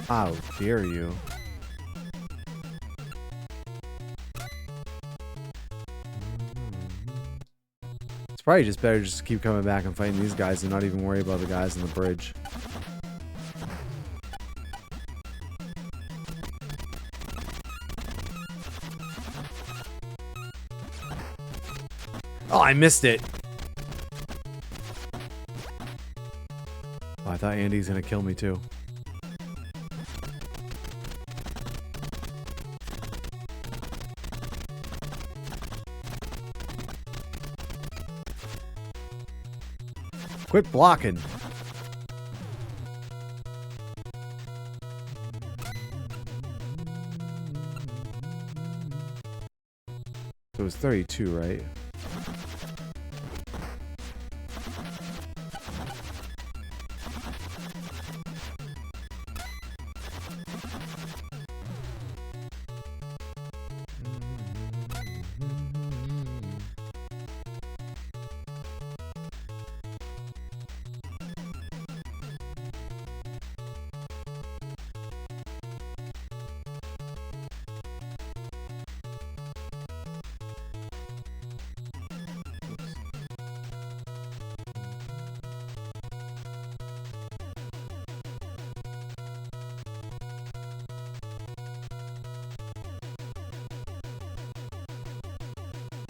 How dare you? It's probably just better just to keep coming back and fighting these guys and not even worry about the guys on the bridge. Oh, I missed it. Oh, I thought Andy's gonna kill me too. Quit blocking. So it was 32, right?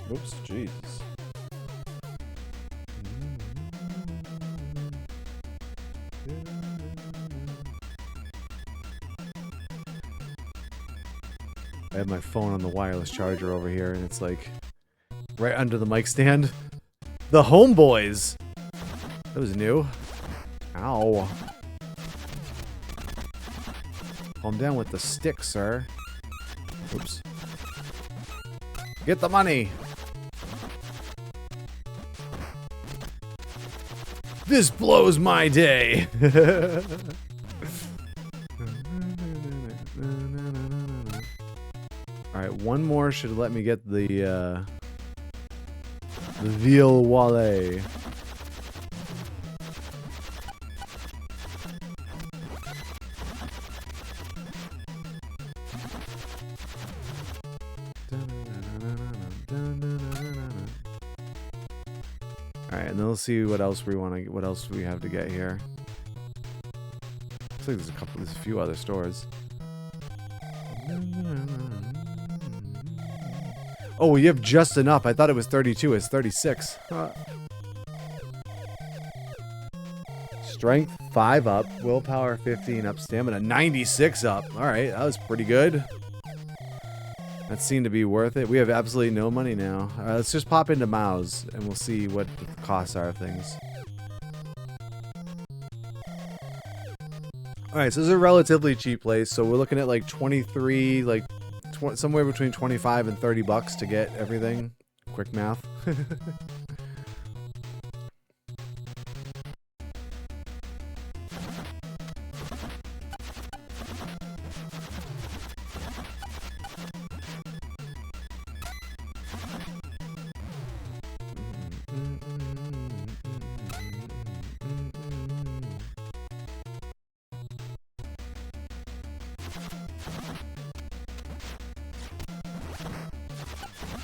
Whoops, jeez. I have my phone on the wireless charger over here, and it's like right under the mic stand. The Homeboys! That was new. Ow. Calm down with the stick, sir. Oops. Get the money! This blows my day! Alright, one more should let me get the veal wale. Alright, and then let's see what else we want to, what else we have to get here. Looks like there's a few other stores. Oh, you have just enough. I thought it was 32. It's 36. Strength 5 up, willpower 15 up, stamina 96 up. All right, that was pretty good. That seemed to be worth it. We have absolutely no money now. Let's just pop into Mao's and we'll see what the costs are of things. Alright, so this is a relatively cheap place. So we're looking at like 23, like somewhere between 25 and 30 bucks to get everything. Quick math.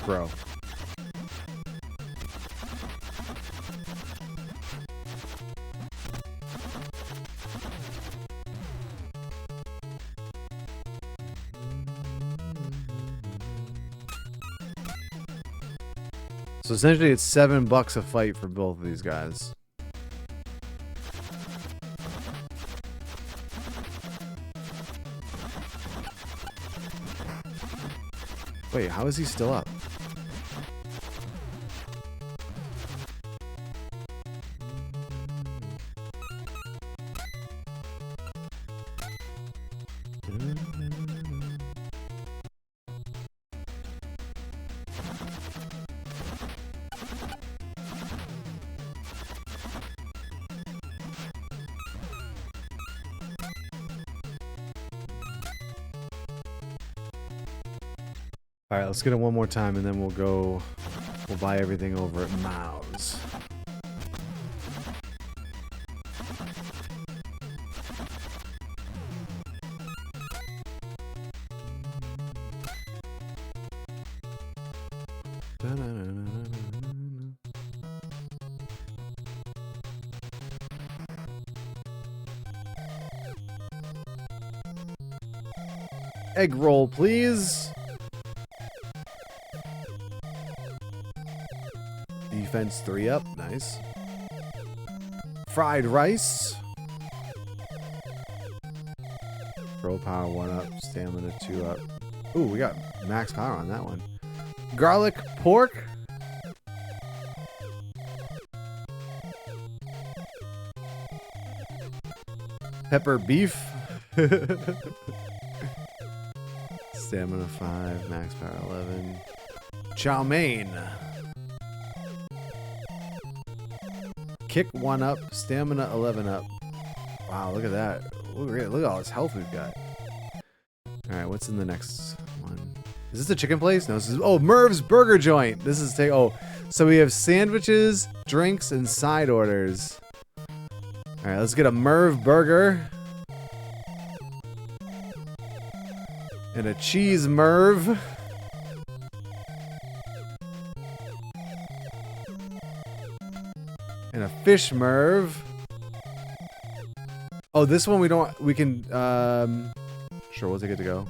Bro. So essentially it's $7 a fight for both of these guys. Wait, how is he still up? Alright, let's get it one more time and then we'll buy everything over at Mao's. Egg roll, please. Defense 3 up, nice. Fried rice. Throw power 1 up, stamina 2 up. Ooh, we got max power on that one. Garlic pork. Pepper beef. Stamina 5, max power 11. Chow mein. Kick 1 up. Stamina 11 up. Wow, look at that. Look at all this health we've got. Alright, what's in the next one? Is this a chicken place? No, this is... Oh, Merv's Burger Joint. This is... Oh, so we have sandwiches, drinks, and side orders. Alright, let's get a Merv Burger. And a cheese Merv. And a fish Merv. Oh, this one we can, sure, we'll take it to go.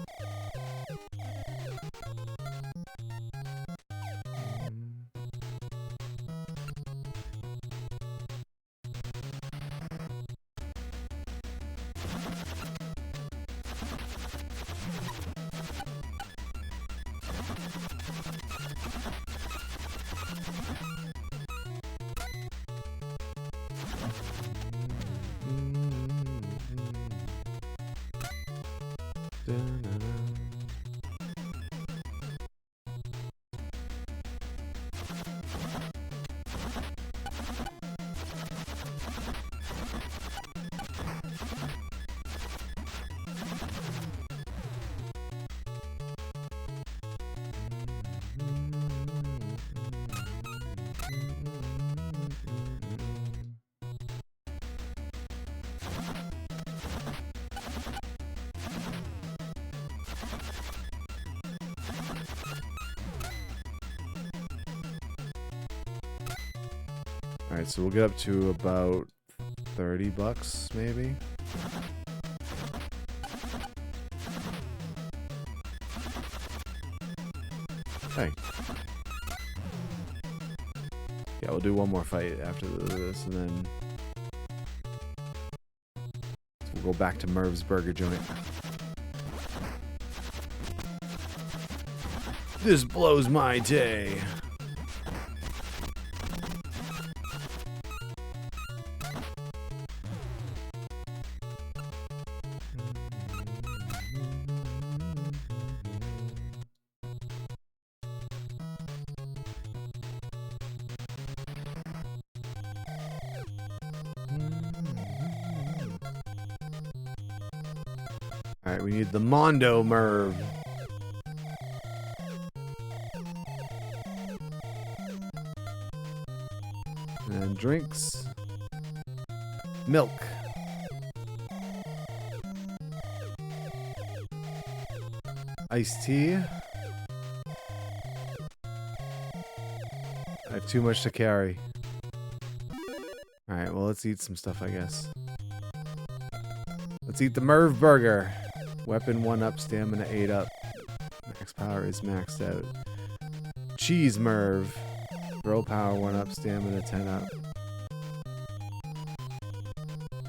Alright, so we'll get up to about $30 maybe. Hey. Yeah, we'll do one more fight after this, and then we'll go back to Merv's Burger Joint. This blows my day. Alright, we need the Mondo Merv. And drinks. Milk. Iced tea. I have too much to carry. Alright, well, let's eat some stuff, I guess. Let's eat the Merv Burger. Weapon 1 up, stamina 8 up. Max power is maxed out. Cheese Merv. Throw power 1 up, stamina 10 up.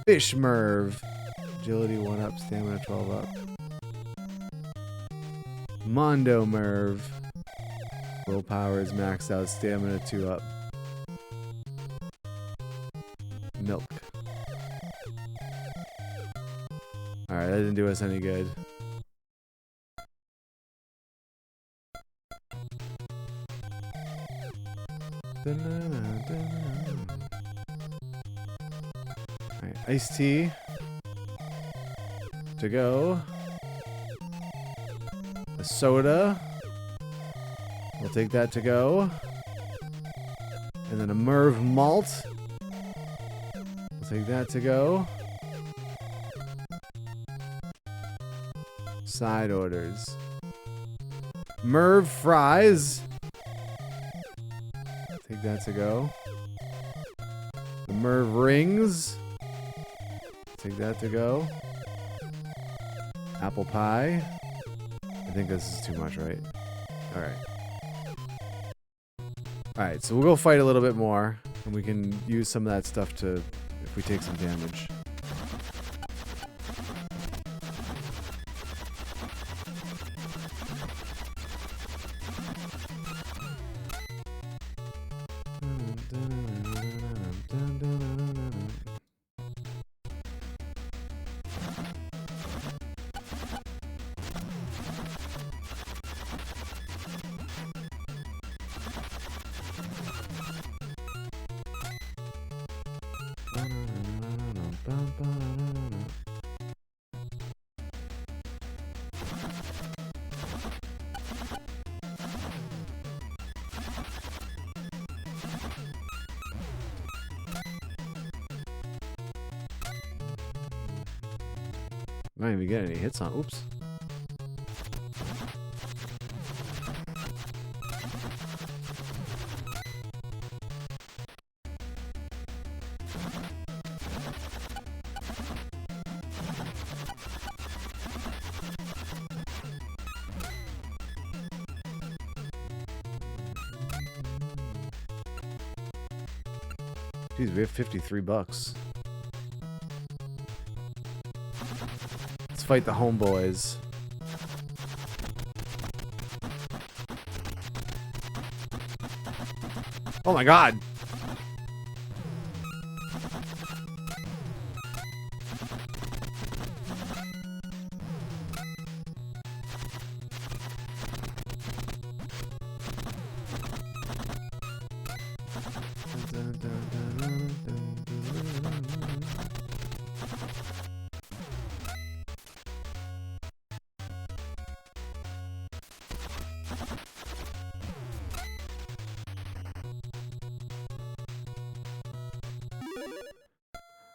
Fish Merv. Agility 1 up, stamina 12 up. Mondo Merv. Willpower is maxed out, stamina 2 up. Milk. Alright, that didn't do us any good. Alright, iced tea. To go. A soda. We'll take that to go. And then a Merv malt. We'll take that to go. Side orders. Merv fries. Take that to go. The Merv rings. Take that to go. Apple pie. I think this is too much, right? Alright. Alright, so we'll go fight a little bit more. And we can use some of that stuff to, if we take some damage. Not even get any hits on. Oops. Jeez, we have 53 bucks. Let's fight the homeboys. Oh my god!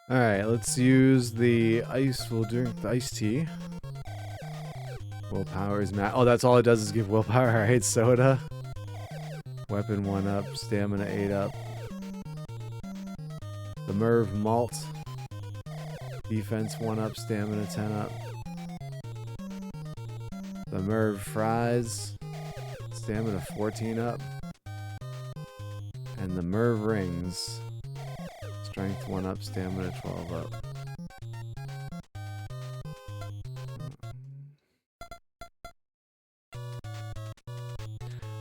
Alright, let's use the ice. We'll drink the iced tea. Willpower is oh, that's all it does is give willpower. Alright, soda. Weapon 1 up, stamina 8 up. The Merv malt. Defense 1 up, stamina 10 up. The Merv fries. Stamina 14 up. And the Merv rings. Strength 1 up, stamina 12 up.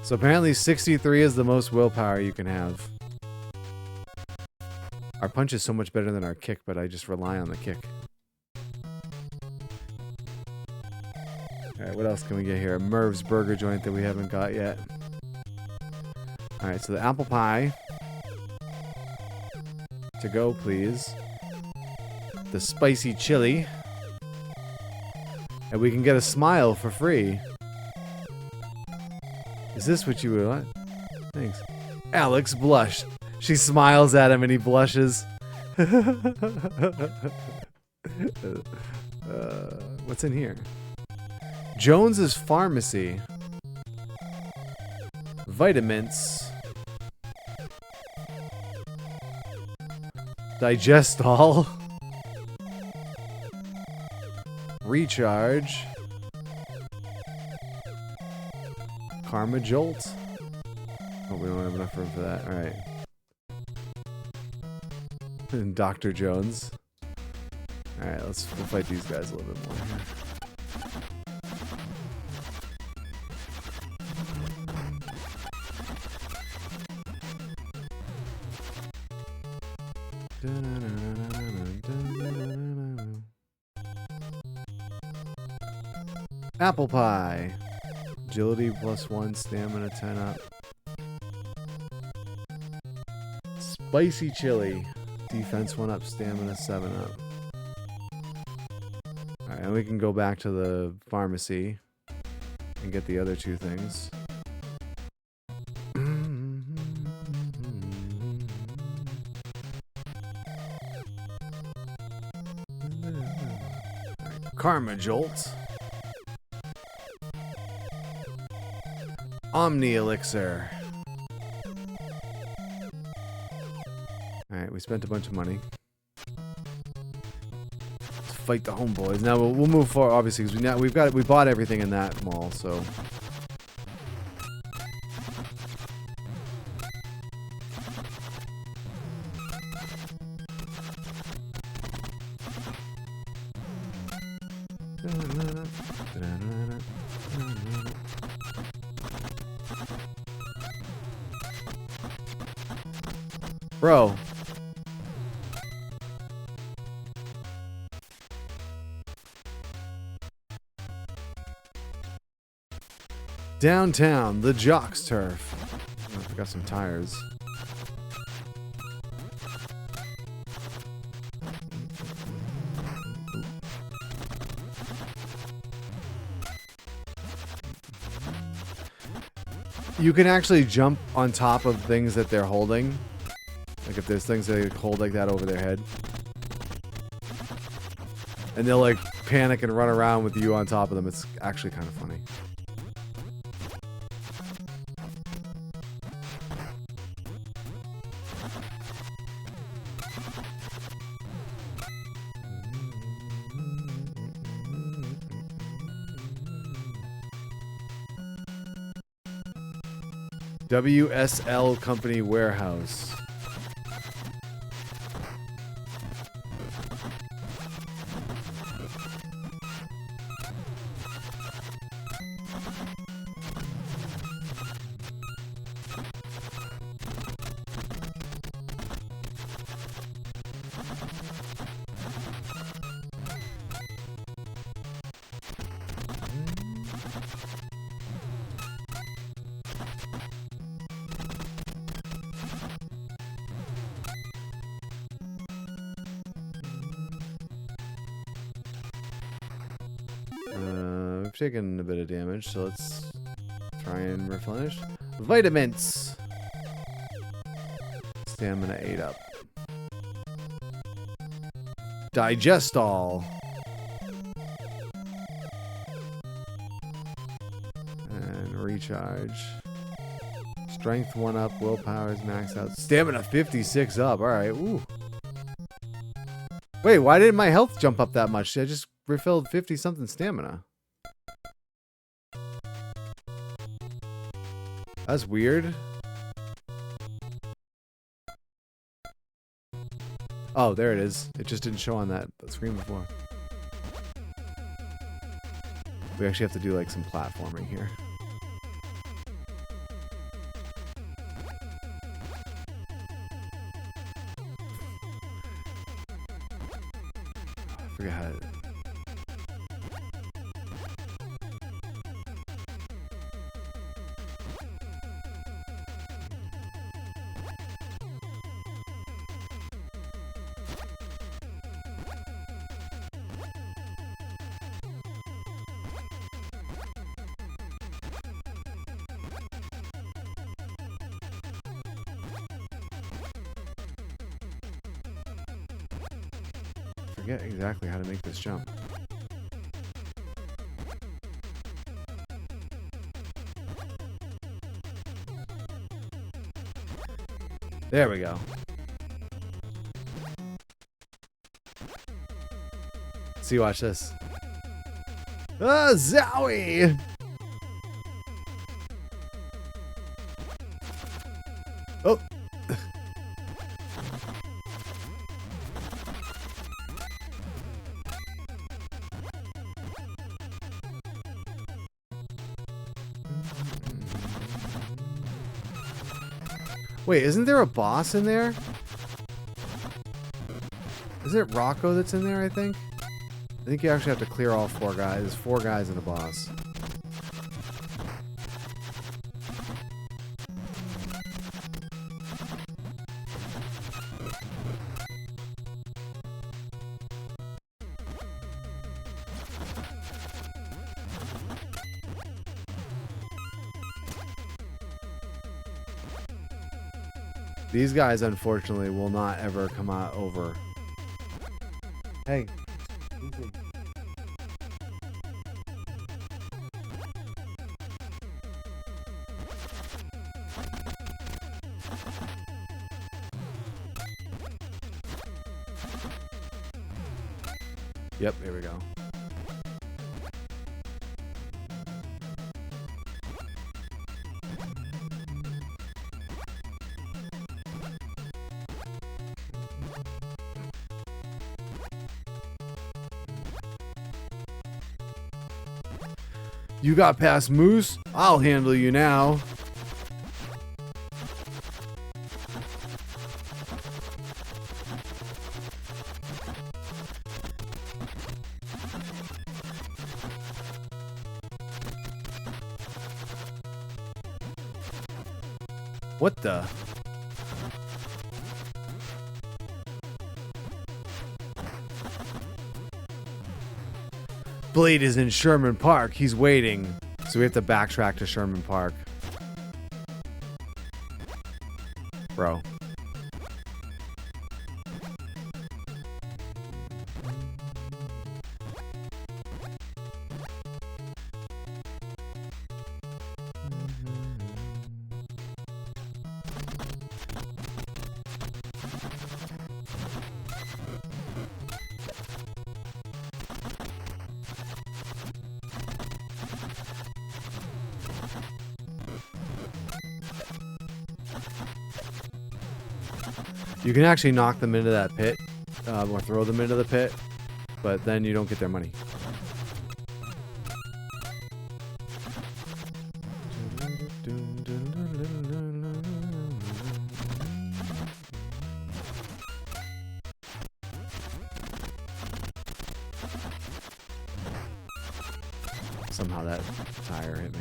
So apparently 63 is the most willpower you can have. Our punch is so much better than our kick, but I just rely on the kick. Alright, what else can we get here? Merv's burger joint that we haven't got yet. Alright, so the apple pie. To go, please. The spicy chili. And we can get a smile for free. Is this what you would want? Thanks. Alex blushed. She smiles at him and he blushes. What's in here? Jones's Pharmacy. Vitamins. Digestol. Recharge. Karma Jolt. Oh, we don't have enough room for that. Alright. And Dr. Jones. Alright, we'll fight these guys a little bit more here. Apple pie. Agility +1, stamina 10 up. Spicy chili. Defense 1 up, stamina 7 up. Alright, and we can go back to the pharmacy and get the other two things. Karma Jolt. Omni Elixir. Alright, we spent a bunch of money. Let's fight the homeboys. Now we'll move forward, obviously, because we bought everything in that mall, so. Bro. Downtown, the Jock's Turf. Oh, I got some tires. You can actually jump on top of things that they're holding. Like if there's things they hold like that over their head. And they'll like panic and run around with you on top of them. It's actually kind of funny. WSL Company Warehouse. We've taken a bit of damage, so let's try and replenish. Vitamins. Stamina 8 up. Digestol. And recharge. Strength 1 up. Willpower is maxed out. Stamina 56 up. Alright. Ooh. Wait, why didn't my health jump up that much? I just refilled 50 something stamina. That's weird. Oh, there it is. It just didn't show on that screen before. We actually have to do like some platforming here. I forget how to... forget exactly how to make this jump. There we go. See, watch this. Ah, Zowie! Oh! Wait, isn't there a boss in there? Is it Rocko that's in there, I think? I think you actually have to clear all 4 guys. There's 4 guys and a boss. These guys, unfortunately, will not ever come out over. Hey. Easy. Yep, here we go. You got past Moose? I'll handle you now. What the? Blade is in Sherman Park. He's waiting. So we have to backtrack to Sherman Park. You can actually knock them into that pit, or throw them into the pit, but then you don't get their money. Somehow that tire hit me.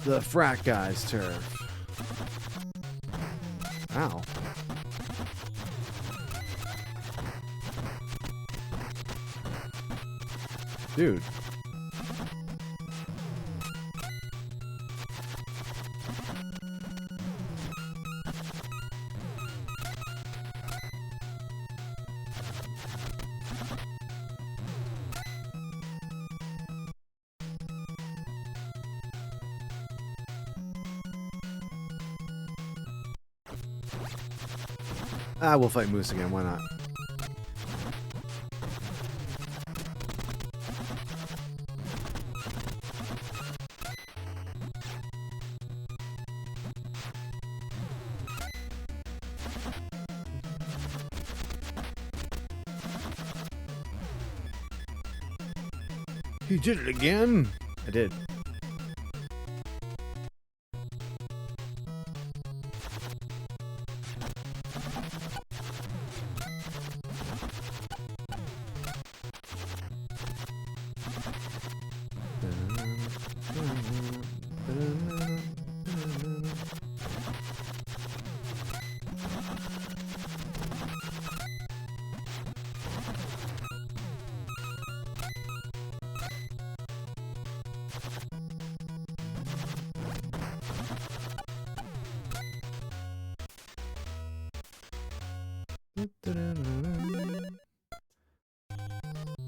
The frat guy's turf. Ow. Dude. Ah, we'll fight Moose again, why not? You did it again? I did.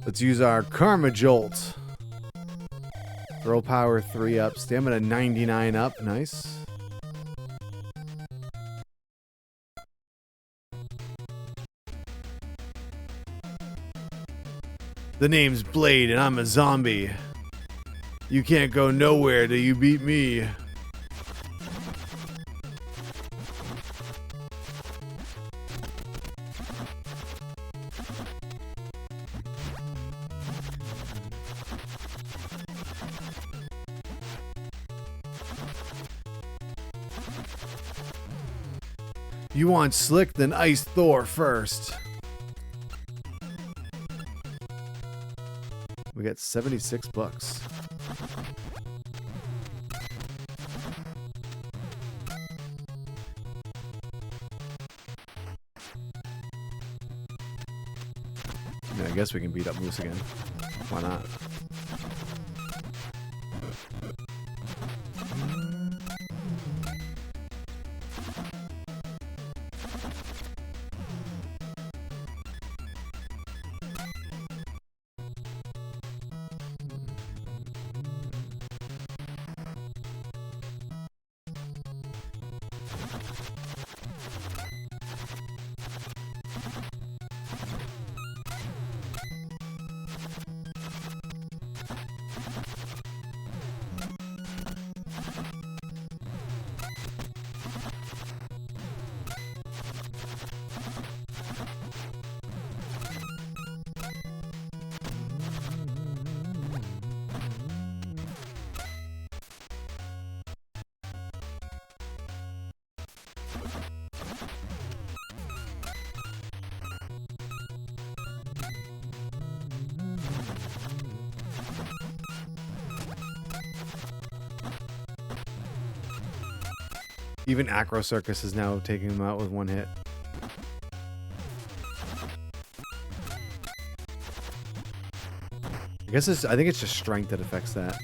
Let's use our Karma Jolt. Throw power 3 up, stamina 99 up. Nice. The name's Blade and I'm a zombie. You can't go nowhere till you beat me. You want slick, then ice Thor first. We got 76 bucks. I mean, I guess we can beat up Moose again. Why not? Even Acro Circus is now taking him out with one hit. I think it's just strength that affects that.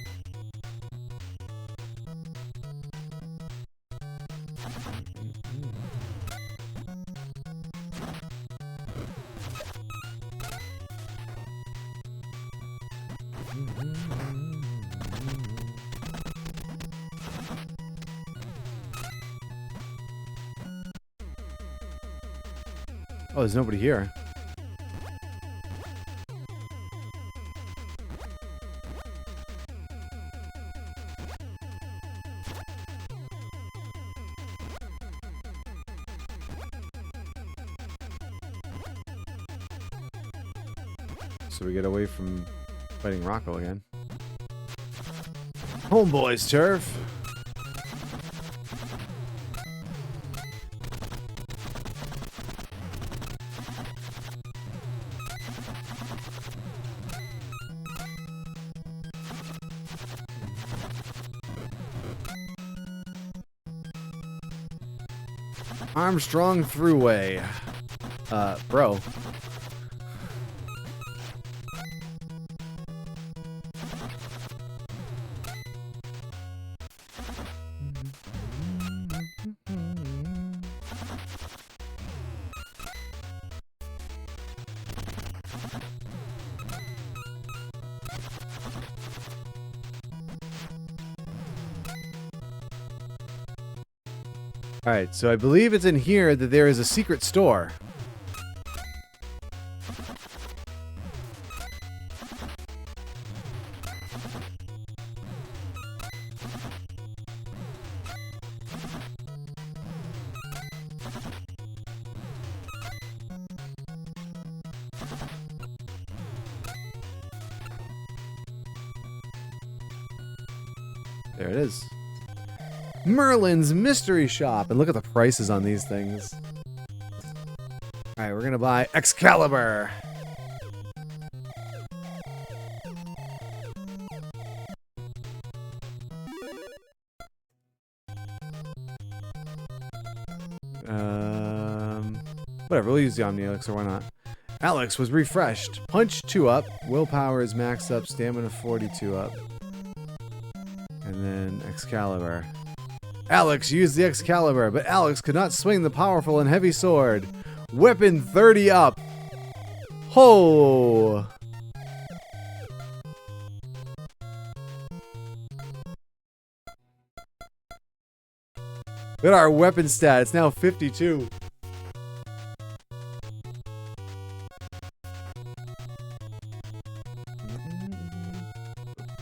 Oh, there's nobody here. So we get away from fighting Rocko again. Homeboys, turf. Armstrong Thruway. Bro. Alright, so I believe it's in here that there is a secret store. There it is. Merlin's Mystery Shop. And look at the prices on these things. Alright, we're gonna buy Excalibur. Whatever, we'll use the Omni Elixir, why not? Alex was refreshed. Punch 2 up. Willpower is maxed up. Stamina 42 up. And then Excalibur. Alex used the Excalibur, but Alex could not swing the powerful and heavy sword. Weapon 30 up. Ho! Look at our weapon stat. It's now 52.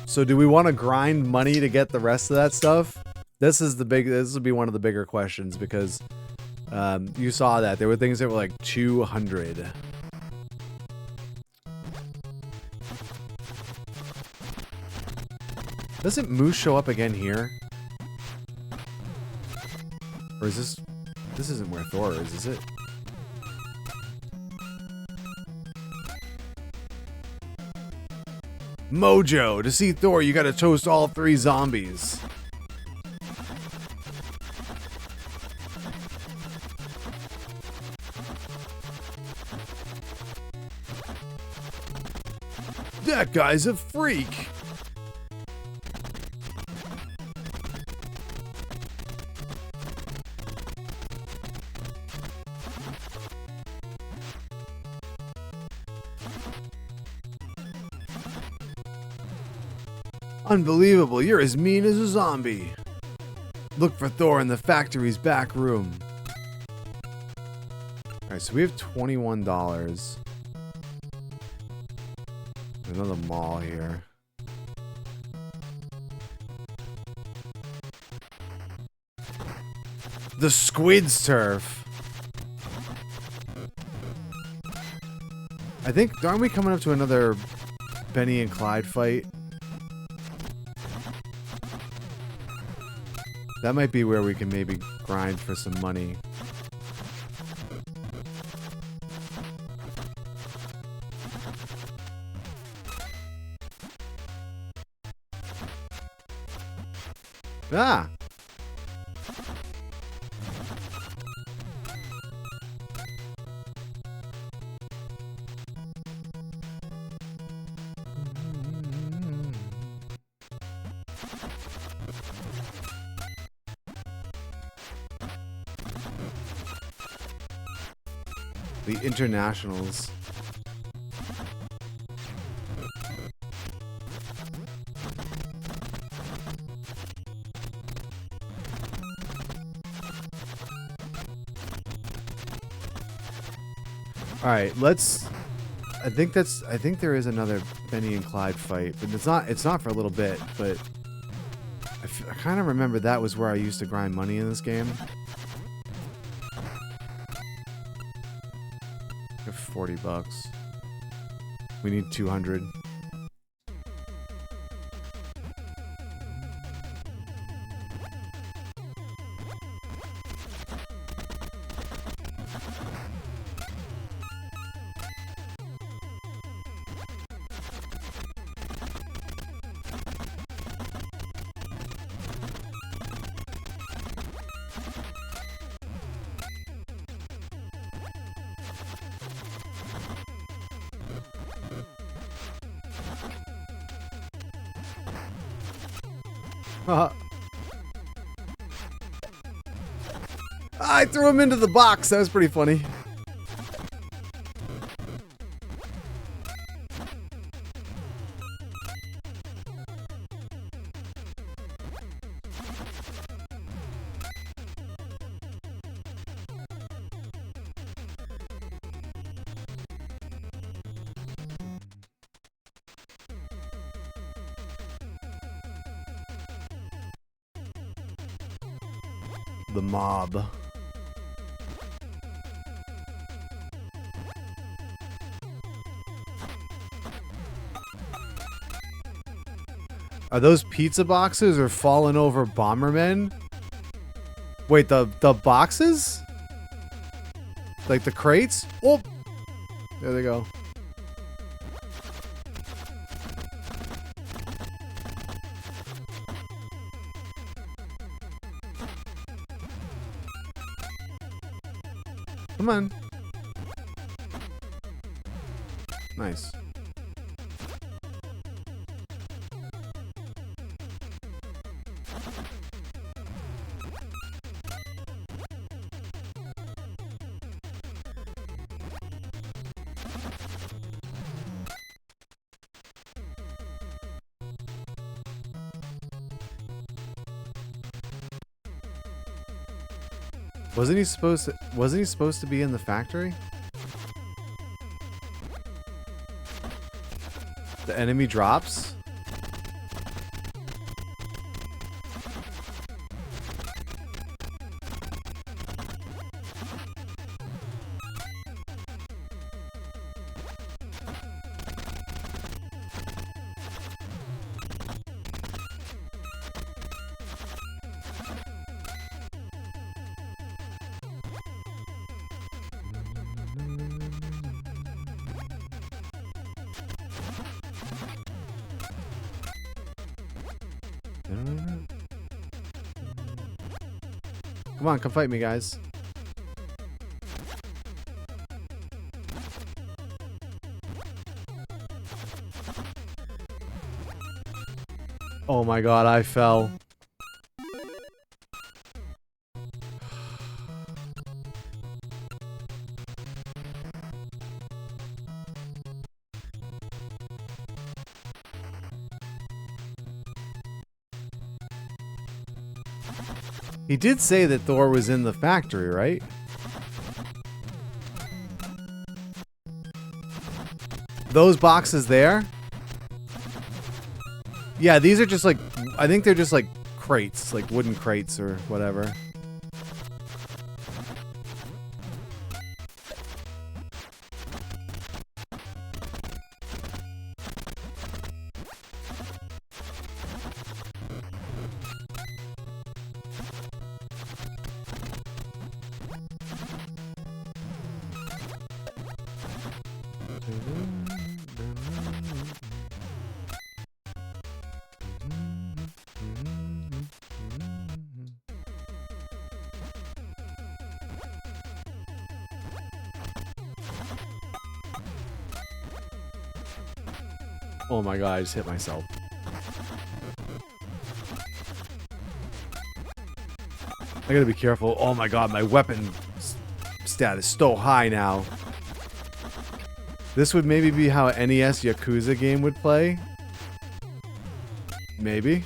So do we want to grind money to get the rest of that stuff? This will be one of the bigger questions because you saw that there were things that were like 200. Doesn't Moose show up again here? Or is this isn't where Thor is it? Mojo, to see Thor, you gotta toast all 3 zombies. That guy's a freak. Unbelievable, you're as mean as a zombie. Look for Thor in the factory's back room. Alright, so we have $21. Another mall here. The Squid's Turf. I think, aren't we coming up to another Benny and Clyde fight? That might be where we can maybe grind for some money. Ah! The internationals. Alright, let's... I think there is another Benny and Clyde fight, but it's not for a little bit, but I kind of remember that was where I used to grind money in this game. 40 bucks. We need 200. I threw him into the box. That was pretty funny. The mob. Are those pizza boxes or fallen over Bombermen? Wait, the boxes? Like the crates? Oh! There they go. Come on. Nice. Wasn't he supposed to be in the factory? The enemy drops? Come on, come fight me, guys. Oh my god, I fell. He did say that Thor was in the factory, right? Those boxes there? Yeah, these are just like... I think they're just like crates, like wooden crates or whatever. Oh my god, I just hit myself. I gotta be careful. Oh my god, my weapon stat is so high now. This would maybe be how an NES Yakuza game would play. Maybe.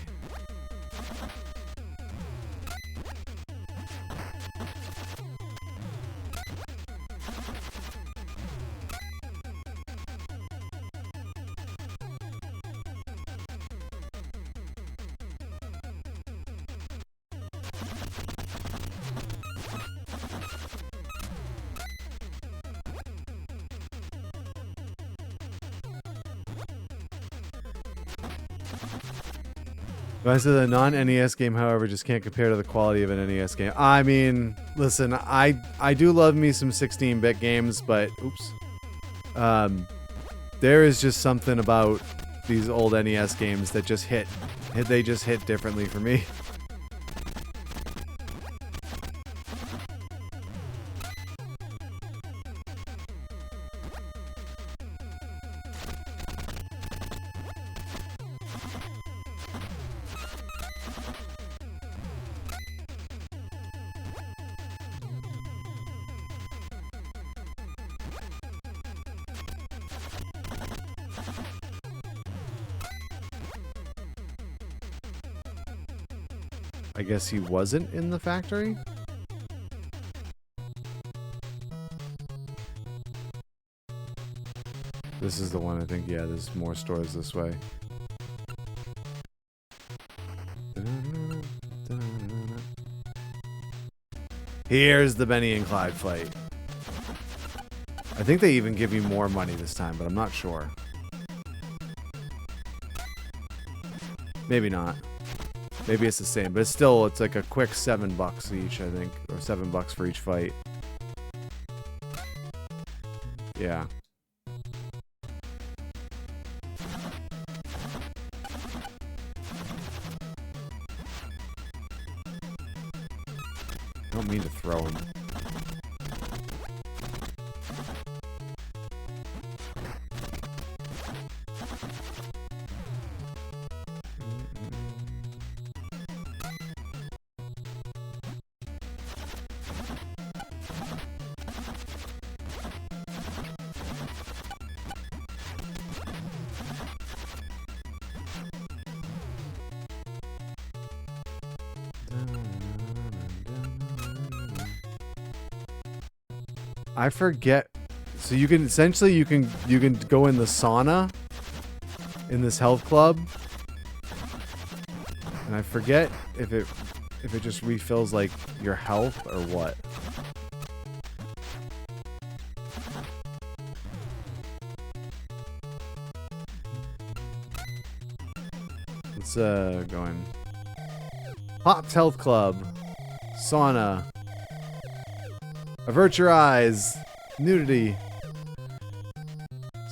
When I said the non-NES game, however, just can't compare to the quality of an NES game. I mean, listen, I do love me some 16-bit games, but oops. There is just something about these old NES games that just hit. They just hit differently for me. I guess he wasn't in the factory? This is the one, I think. Yeah, there's more stores this way. Here's the Benny and Clyde fight. I think they even give you more money this time, but I'm not sure. Maybe not. Maybe it's the same, but it's still, it's like a quick $7 each, I think, or $7 for each fight. Yeah. I don't mean to throw him. I forget. So you can essentially you can go in the sauna in this health club, and I forget if it just refills like your health or what. Let's go in. Pops Health Club, sauna. Avert your eyes. Nudity.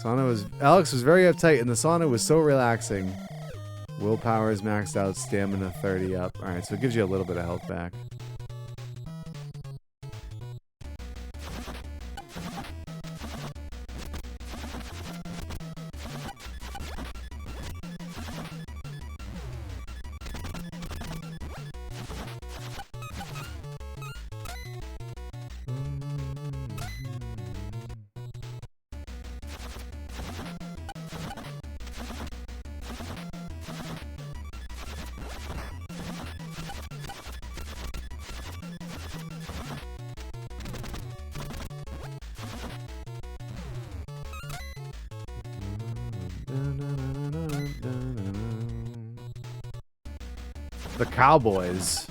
Alex was very uptight and the sauna was so relaxing. Willpower is maxed out, stamina 30 up. Alright, so it gives you a little bit of health back. The Cowboys.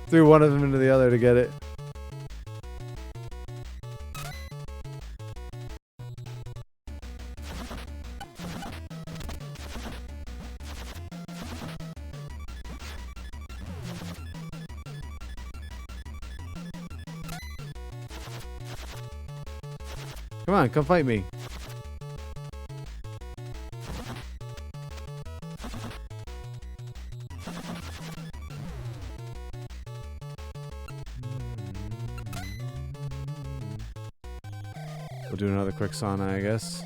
Threw one of them into the other to get it. Come on, come fight me. We'll do another quick sauna, I guess.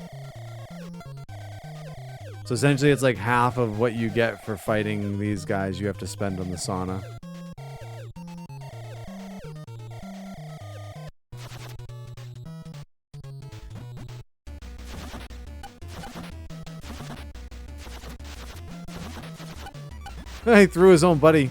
So essentially it's like half of what you get for fighting these guys you have to spend on the sauna. He threw his own buddy.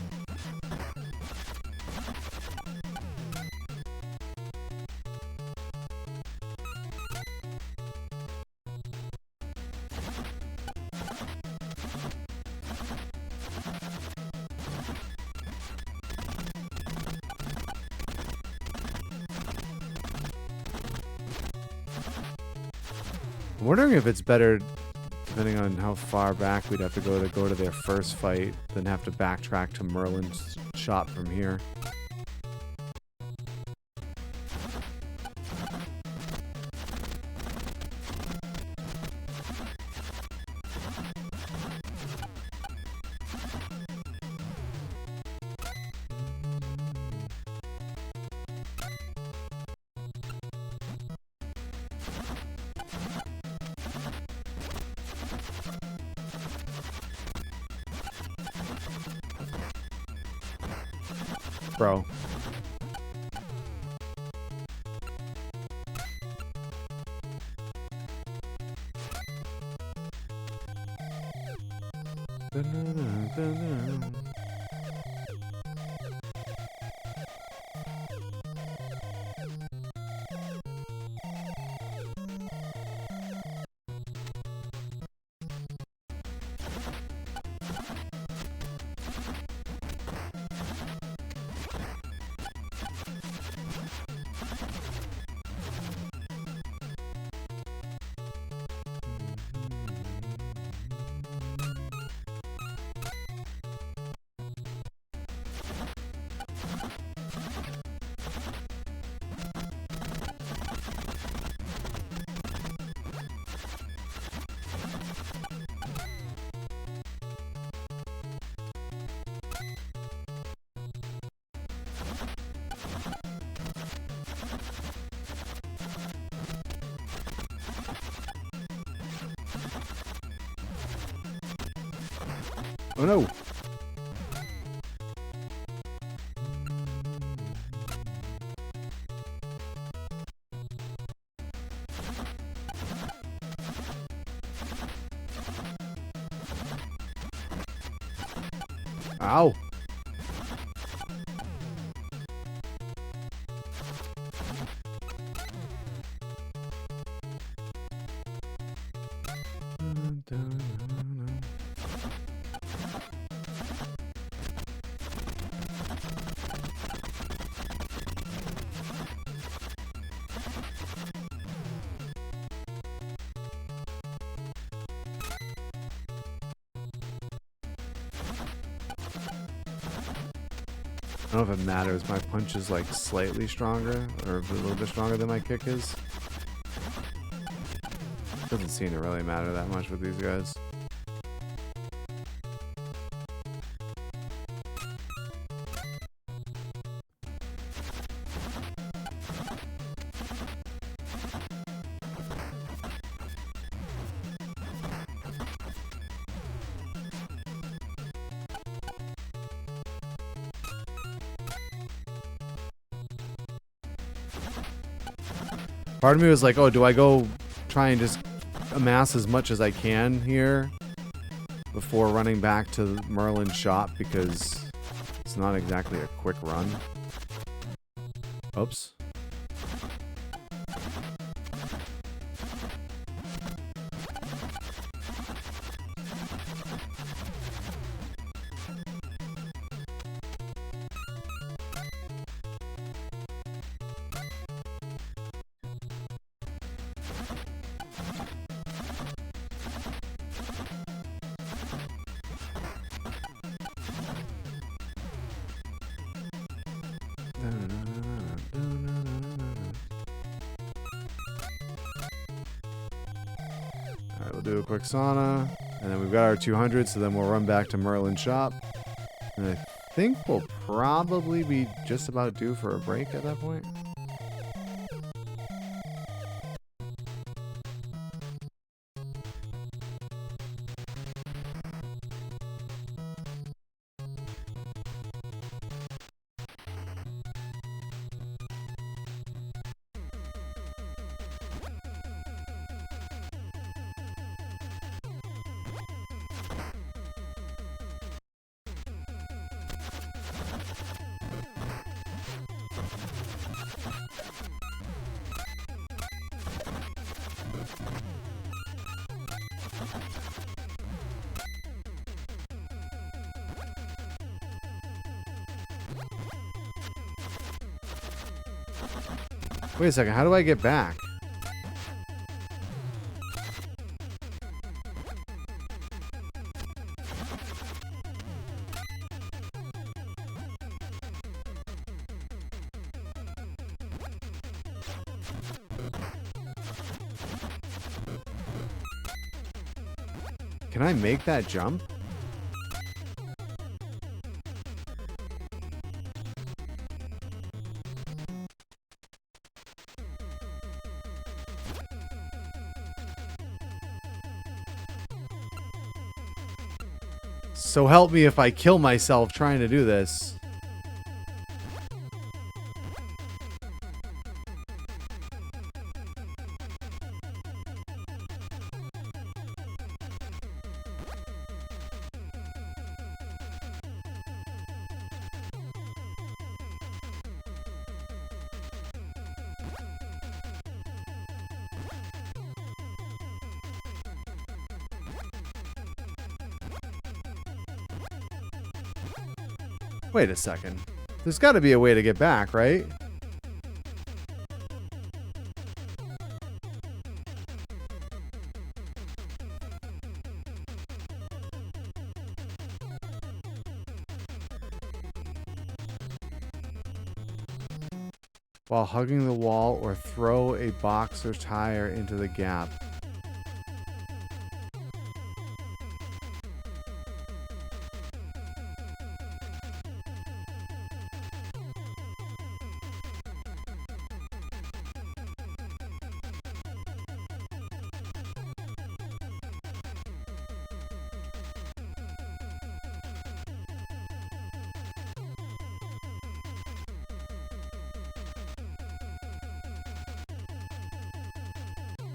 I'm wondering if it's better, depending on how far back we'd have to go to their first fight, than have to backtrack to Merlin's shop from here. Bro. Oh no! Ow! I don't know if it matters. My punch is like slightly stronger, or a little bit stronger than my kick is. Doesn't seem to really matter that much with these guys. Part of me was like, oh, do I go try and just amass as much as I can here before running back to Merlin's shop, because it's not exactly a quick run. Oops. Alright, we'll do a quick sauna, and then we've got our 200, so then we'll run back to Merlin's shop. And I think we'll probably be just about due for a break at that point. Wait a second, how do I get back? Can I make that jump? So help me if I kill myself trying to do this. Wait a second. There's got to be a way to get back, right? While hugging the wall or throw a box or tire into the gap.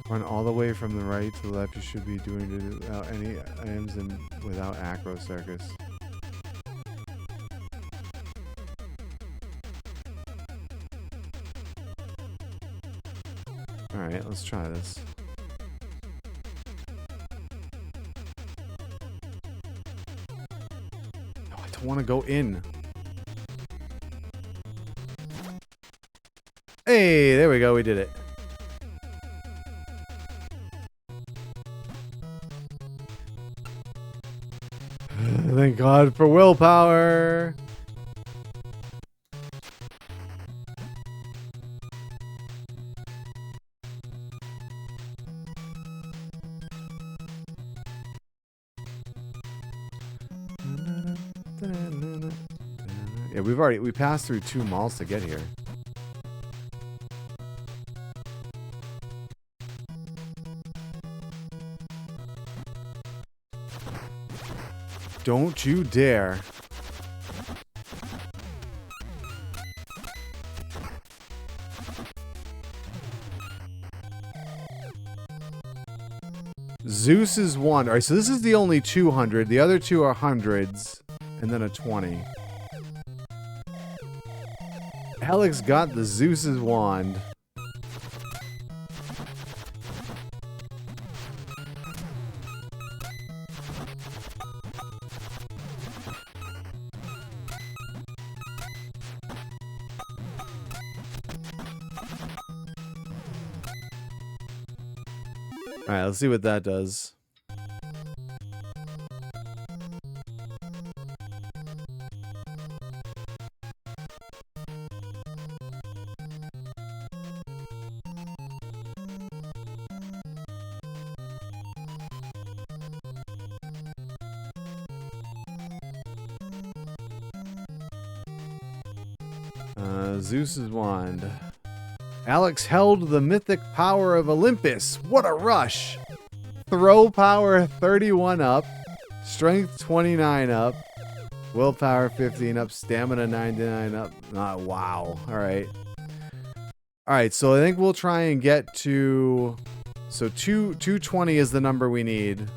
Run all the way from the right to the left. You should be doing it without any items and without acro circus. Alright, let's try this. No, I don't want to go in. Hey, there we go. We did it. Thank God for willpower. Yeah, we passed through 2 malls to get here. Don't you dare. Zeus is 1. Alright, so this is the only 200. The other 2 are hundreds. And then a 20. Alex got the Zeus's wand. Alright, let's see what that does. Zeus's wand. Alex held the mythic power of Olympus. What a rush! Throw power 31 up. Strength 29 up. Willpower 15 up. Stamina 99 up. Wow. Alright. Alright, so I think we'll try and get to... So 220 is the number we need.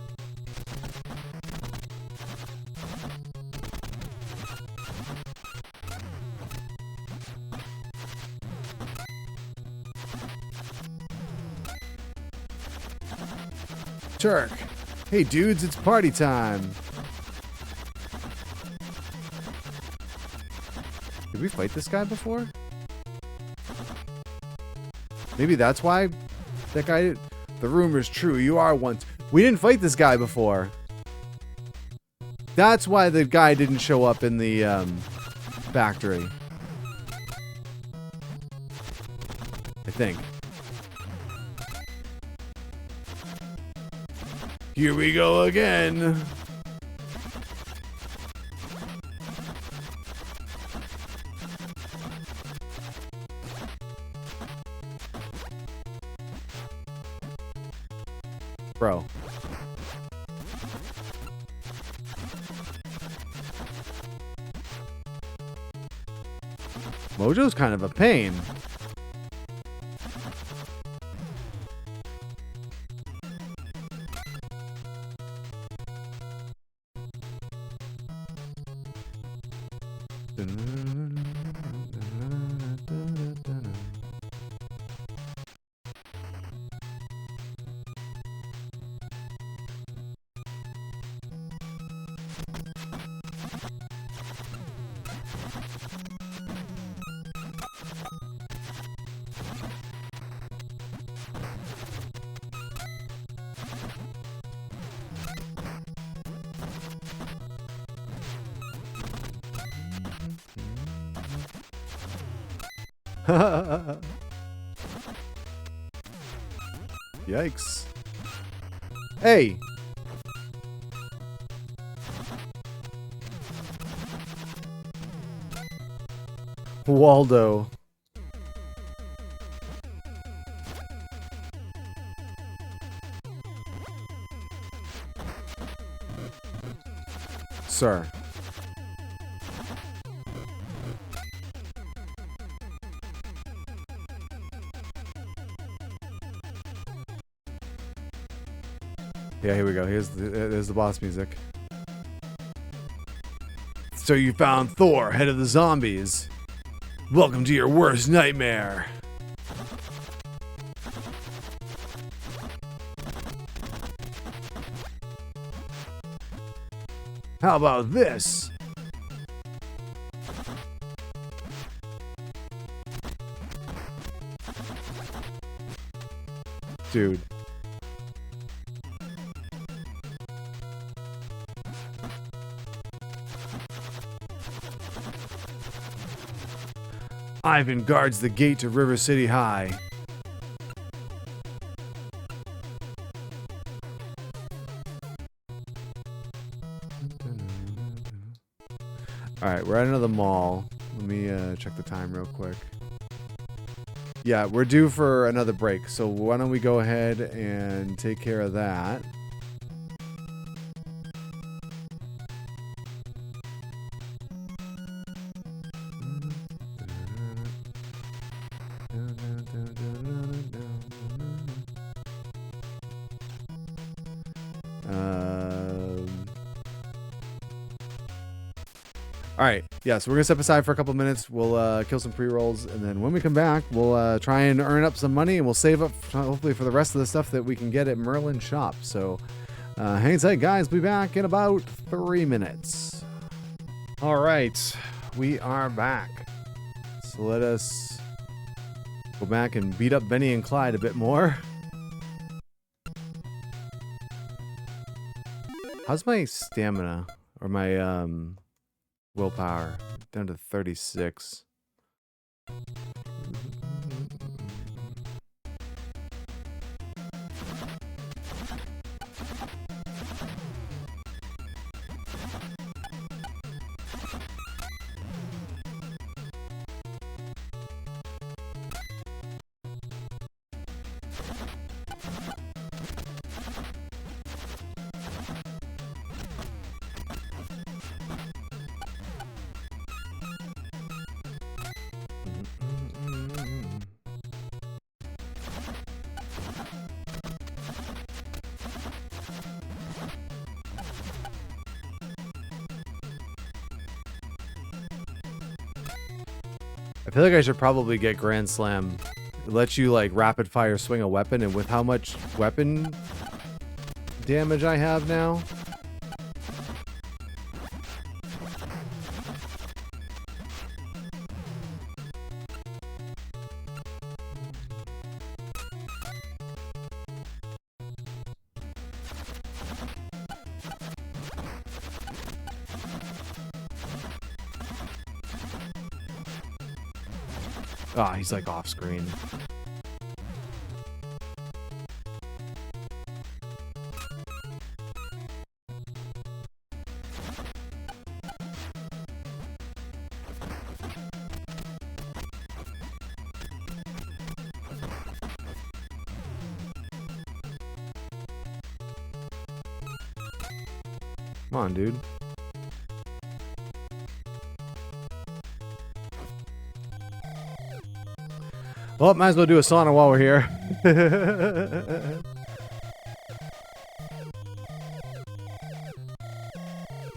Turk. Hey dudes, it's party time. Did we fight this guy before? Maybe that's why that guy... The rumor's true. You are once... We didn't fight this guy before. That's why the guy didn't show up in the factory. I think. Here we go again. Bro. Mojo's kind of a pain. Yikes. Hey. Waldo. Sir. Yeah, here we go. Here's the boss music. So you found Thor, head of the zombies. Welcome to your worst nightmare. How about this? Dude. Ivan guards the gate to River City High. Alright, we're at another mall. Let me check the time real quick. Yeah, we're due for another break, so why don't we go ahead and take care of that. Alright, yeah, so we're going to step aside for a couple minutes. We'll kill some pre-rolls, and then when we come back, we'll try and earn up some money, and we'll save up, hopefully, for the rest of the stuff that we can get at Merlin's shop. So, hang tight, guys. We'll be back in about 3 minutes. Alright, we are back. So let us go back and beat up Benny and Clyde a bit more. How's my stamina? Or my, willpower? Down to 36. I feel like I should probably get Grand Slam. It lets you like rapid fire swing a weapon, and with how much weapon damage I have now. Ah, he's like off screen. Come on, dude. Well, might as well do a sauna while we're here.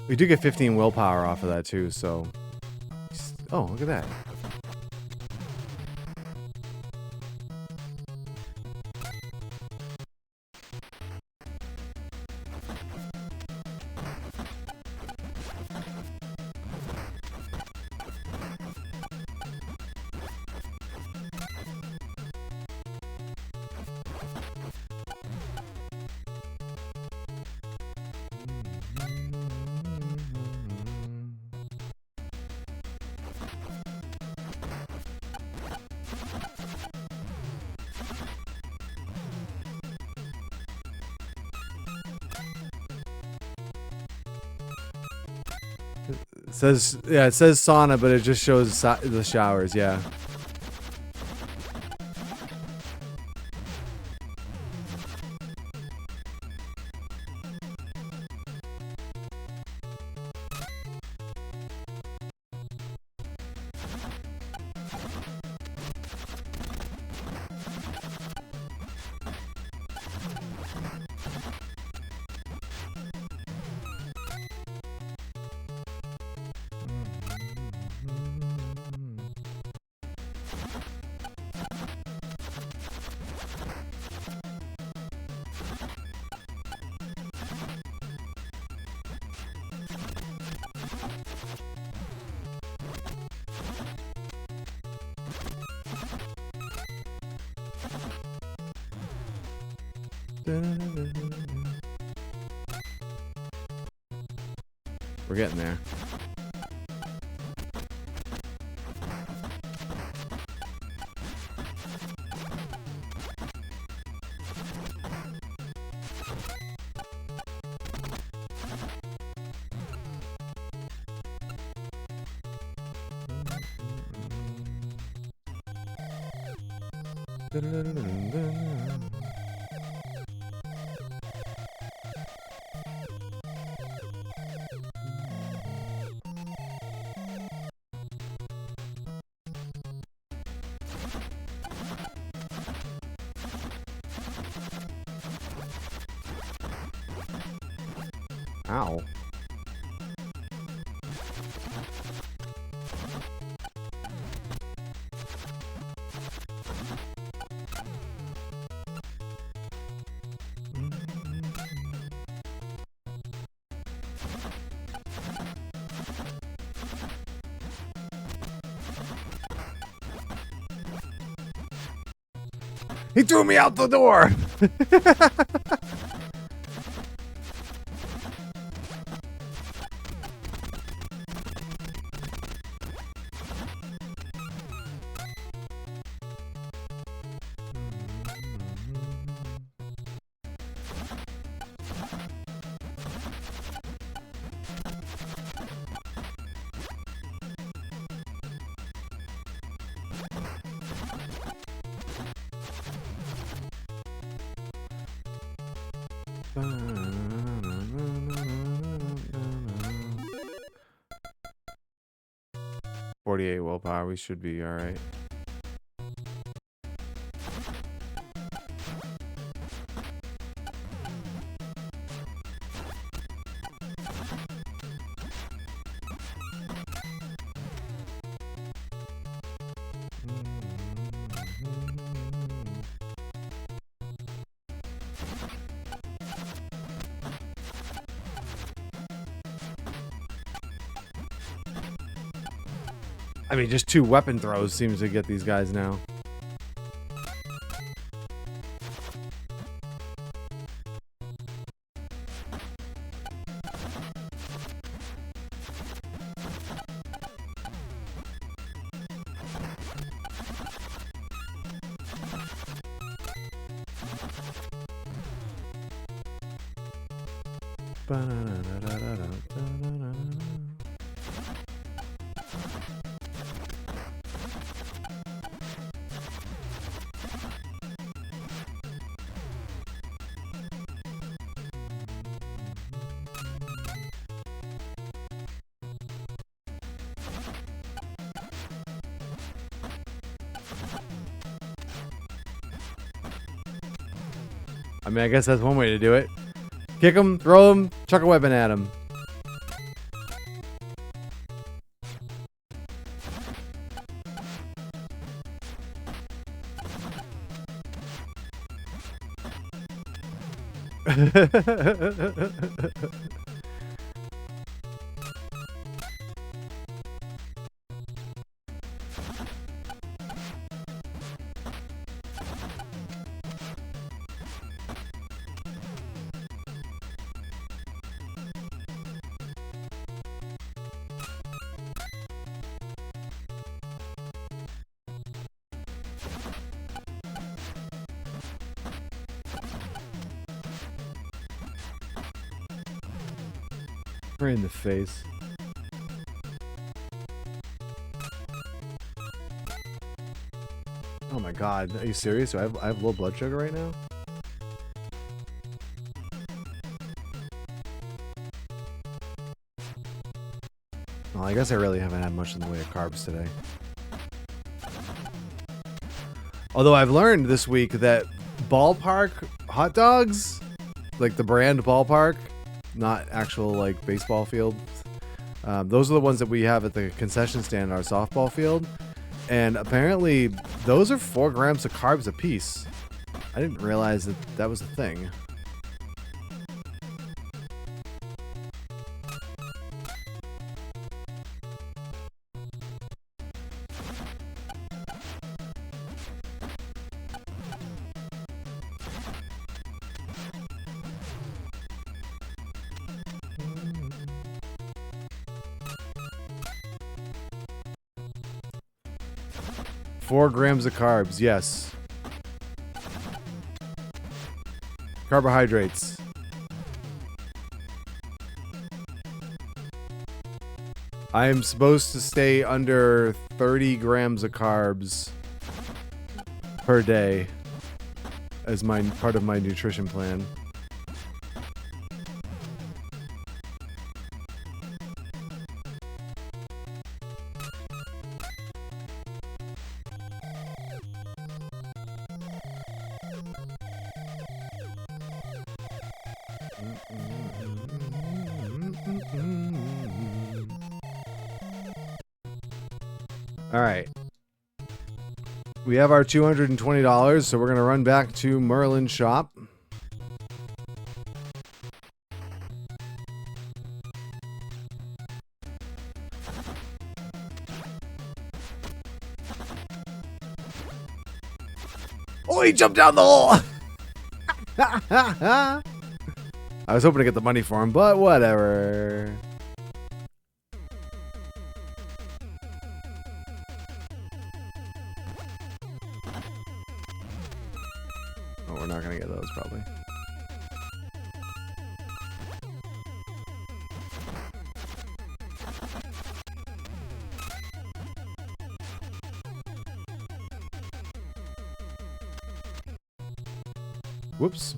We do get 15 willpower off of that too, so... Oh, look at that. It says, yeah, it says sauna, but it just shows the showers, yeah. We're getting there. Ow. He threw me out the door! .48 willpower, we should be alright. I mean, just 2 weapon throws seems to get these guys now. I mean, I guess that's one way to do it. Kick him, throw him, chuck a weapon at him. Right in the face. Oh my god, are you serious? I have low blood sugar right now? Well, I guess I really haven't had much in the way of carbs today. Although I've learned this week that ballpark hot dogs, like the brand Ballpark, not actual like baseball field. Those are the ones that we have at the concession stand at our softball field. And apparently those are 4 grams of carbs a piece. I didn't realize that that was a thing. Four grams of carbs, yes. Carbohydrates. I am supposed to stay under 30 grams of carbs per day as my part of my nutrition plan. All right. We have our $220, so we're going to run back to Merlin's shop. Oh, he jumped down the hole! I was hoping to get the money for him, but whatever. Oh, we're not gonna get those, probably. Whoops.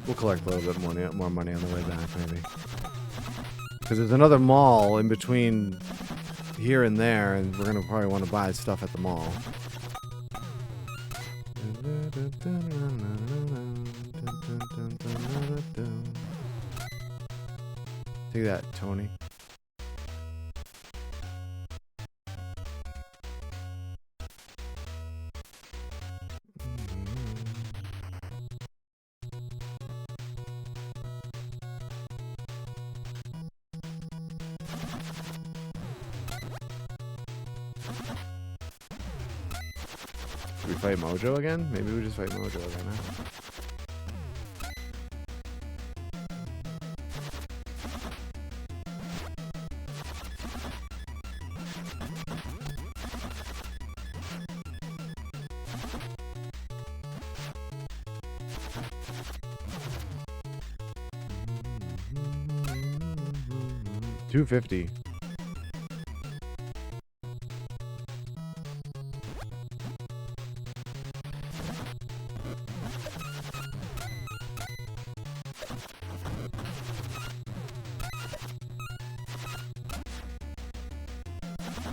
We'll collect a little bit more money on the way back, maybe. Because there's another mall in between here and there, and we're gonna probably want to buy stuff at the mall. Take that, Tony. Should we fight Mojo again? Maybe we just fight Mojo again, huh? $250.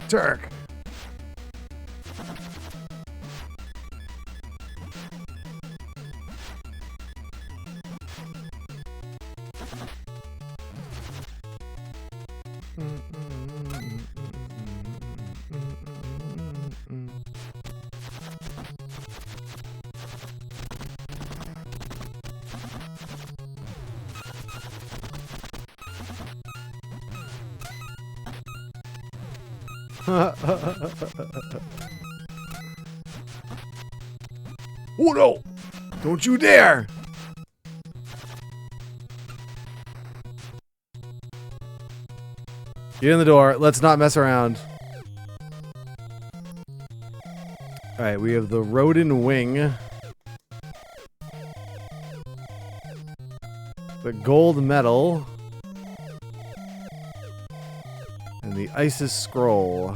Turk. Oh no! Don't you dare! Get in the door. Let's not mess around. Alright, we have the Rodin Wing. The gold medal. And the Isis scroll.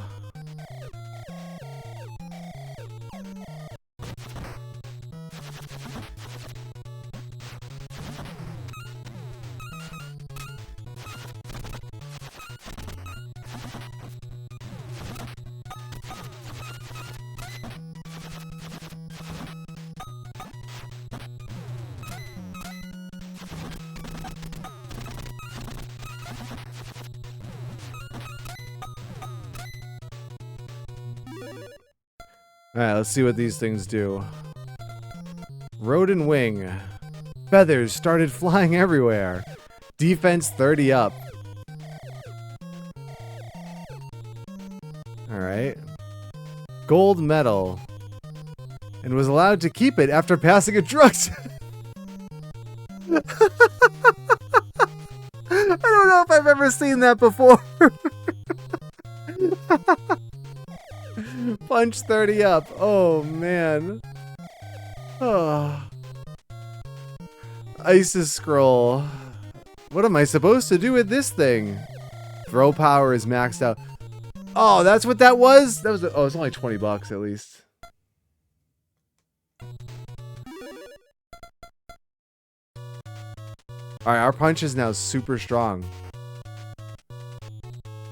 Alright, let's see what these things do. Rodin Wing. Feathers started flying everywhere. Defense 30 up. Alright. Gold medal. And was allowed to keep it after passing a drug test. I don't know if I've ever seen that before. Punch 30 up. Oh, man. Oh. Isis scroll. What am I supposed to do with this thing? Throw power is maxed out. Oh, that's what that was? That was. Oh, it's only 20 bucks at least. All right, our punch is now super strong.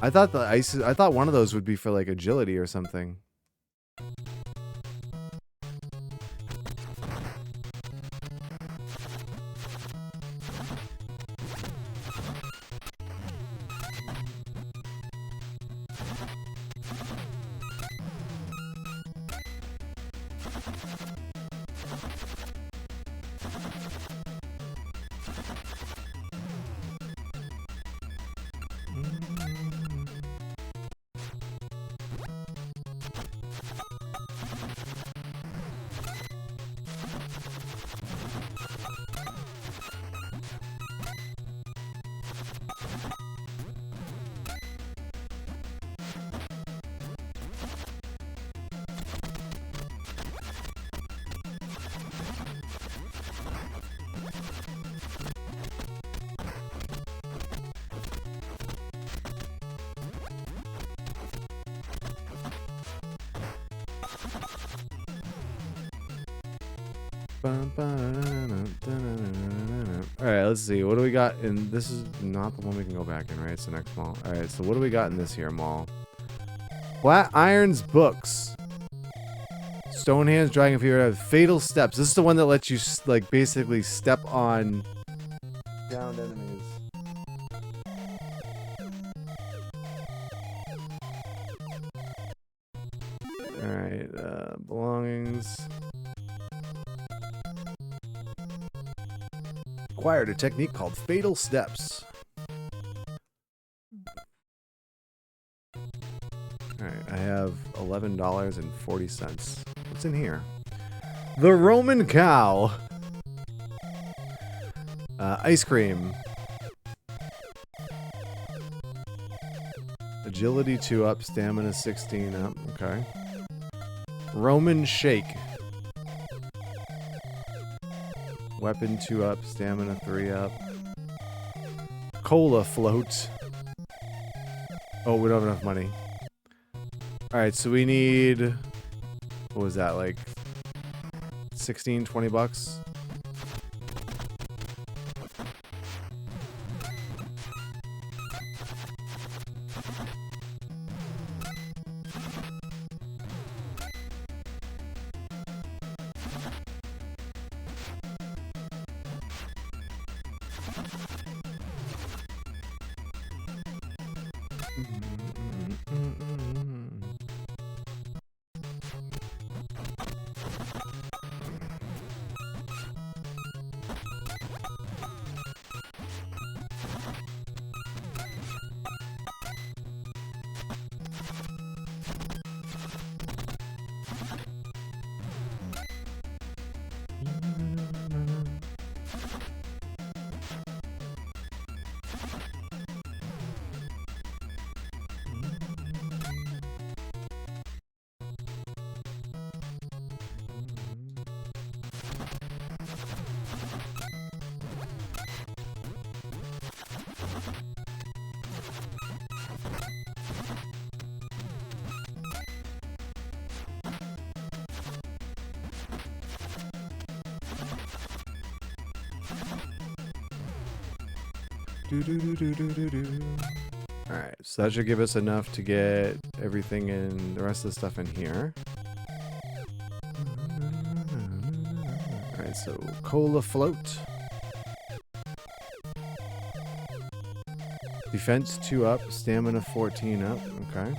I thought I thought one of those would be for like agility or something. Alright, let's see. What do we got in... This is not the one we can go back in, right? It's the next mall. Alright, so what do we got in this here mall? Flat Irons Books. Stonehands, Dragon Fever, Fatal Steps. This is the one that lets you, like, basically step on downed enemies. Alright, belongings. Acquired a technique called Fatal Steps. Alright, I have $11.40. What's in here? The Roman Cow. Ice cream. Agility 2 up, stamina 16 up. Okay. Roman Shake. Weapon 2 up, stamina 3 up. Cola Float. Oh, we don't have enough money. Alright, so we need... What was that, like... 16, 20 bucks? Alright, so that should give us enough to get everything in the rest of the stuff in here. Alright, so cola float. Defense 2 up, stamina 14 up. Okay.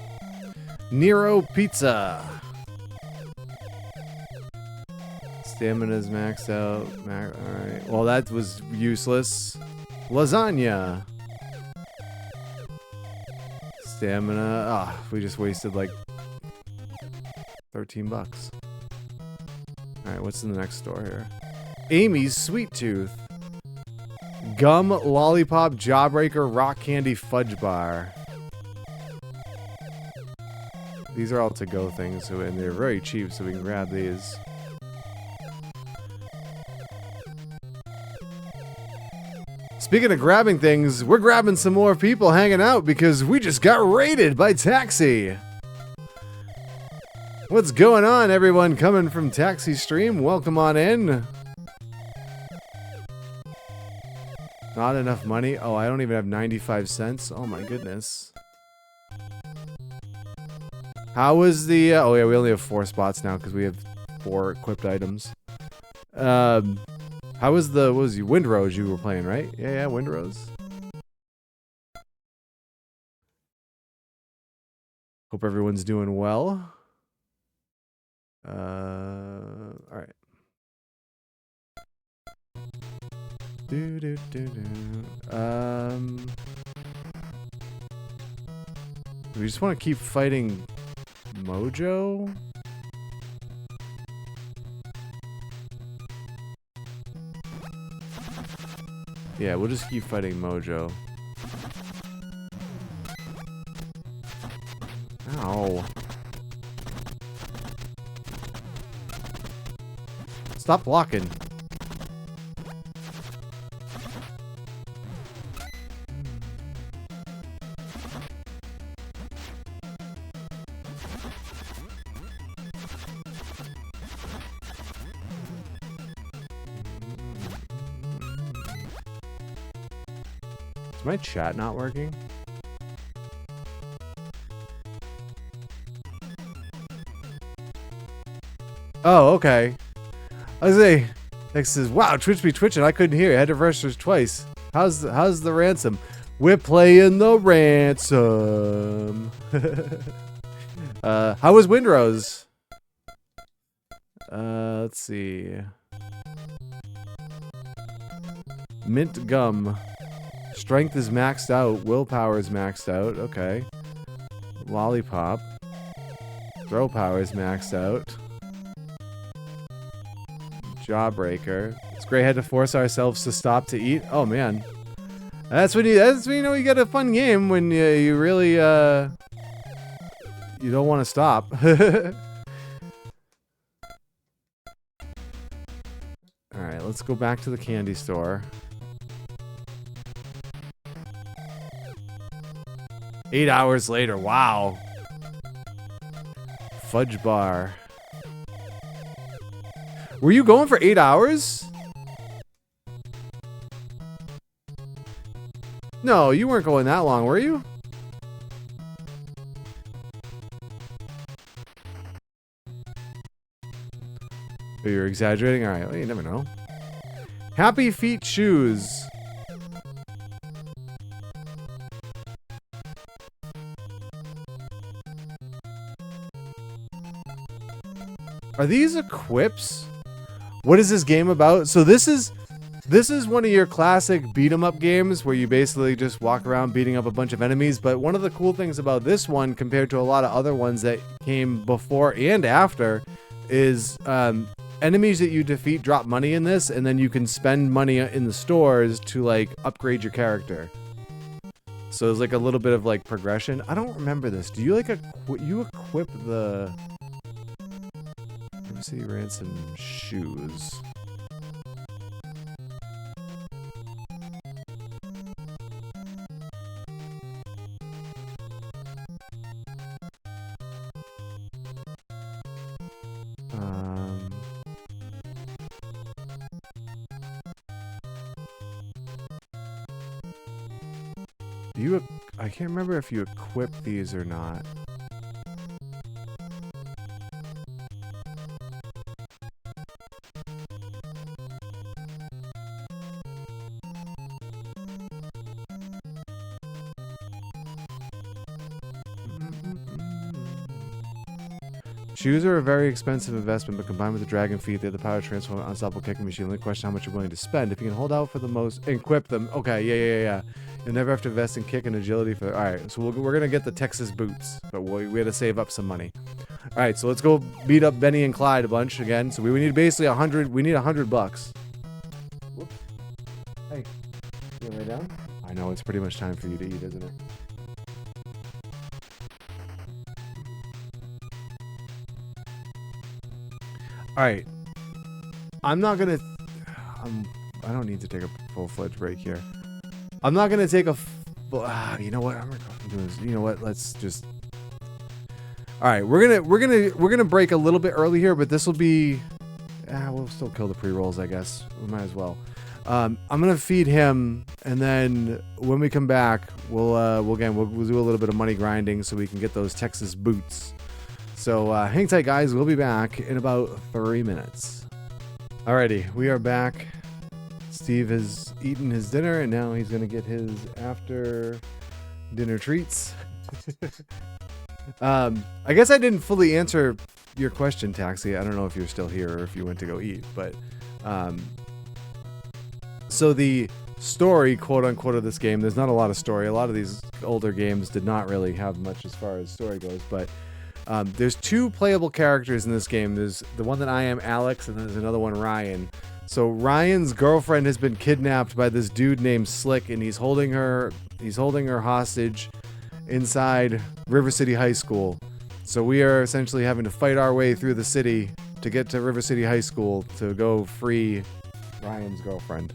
Nero pizza. Stamina's maxed out. Alright. Well, that was useless. Lasagna. Stamina. Ah, we just wasted like 13 bucks. Alright, what's in the next store here? Amy's Sweet Tooth. Gum, lollipop, jawbreaker, rock candy, fudge bar. These are all to-go things, so, and they're very cheap, so we can grab these. Speaking of grabbing things, we're grabbing some more people hanging out because we just got raided by Taxi. What's going on, everyone coming from Taxi Stream? Welcome on in. Not enough money? Oh, I don't even have 95 cents. Oh my goodness. How is the... oh yeah, we only have 4 spots now because we have 4 equipped items. How was the... what was the Windrose you were playing, right? Yeah, Windrose. Hope everyone's doing well. Alright. We just want to keep fighting Mojo? Yeah, we'll just keep fighting Mojo. Ow. Stop blocking. Is my chat not working? Oh, okay. I was saying, Next says, "Wow, Twitch be twitching. I couldn't hear. I had to refresh twice. How's the ransom? We're playing the ransom." How was Windrose? Let's see. Mint gum. Strength is maxed out. Willpower is maxed out. Okay. Lollipop. Throw power is maxed out. Jawbreaker. It's great. Had to force ourselves to stop to eat. Oh man, that's when you know you get a fun game when you really you don't want to stop. All right, let's go back to the candy store. 8 hours later. Wow. Fudge bar. Were you going for 8 hours? No, you weren't going that long, were you? Oh, you're exaggerating? Alright, well, you never know. Happy Feet shoes. Are these equips? What is this game about? So this is one of your classic beat 'em up games where you basically just walk around beating up a bunch of enemies. But one of the cool things about this one compared to a lot of other ones that came before and after is enemies that you defeat drop money in this, and then you can spend money in the stores to like upgrade your character. So there's like a little bit of like progression. I don't remember this. Do you like you equip the River City Ransom shoes? I can't remember if you equip these or not. Shoes are a very expensive investment, but combined with the dragon feet, they have the power to transform an unstoppable kicking machine. The only question how much you're willing to spend. If you can hold out for the most, equip them. Okay, yeah. You'll never have to invest in kick and agility for. All right, so we're gonna get the Texas boots, but we had to save up some money. All right, so let's go beat up Benny and Clyde a bunch again. So we need basically 100. We need $100. Whoops. Hey, you lay down? I know it's pretty much time for you to eat, isn't it? All right, I'm not gonna. I don't need to take a full-fledged break here. I'm not gonna take a. You know what? I'm doing this. You know what? Let's just. All right, we're gonna break a little bit early here, but this will be. We'll still kill the pre-rolls, I guess. We might as well. I'm gonna feed him, and then when we come back, we'll do a little bit of money grinding so we can get those Texas boots. So hang tight, guys. We'll be back in about 3 minutes. Alrighty, we are back. Steve has eaten his dinner, and now he's going to get his after dinner treats. I guess I didn't fully answer your question, Taxi. I don't know if you're still here or if you went to go eat, but so the story, quote unquote, of this game, there's not a lot of story. A lot of these older games did not really have much as far as story goes, but there's 2 playable characters in this game. There's the one that I am, Alex, and there's another one, Ryan. So Ryan's girlfriend has been kidnapped by this dude named Slick, and he's holding her hostage inside River City High School. So we are essentially having to fight our way through the city to get to River City High School to go free Ryan's girlfriend.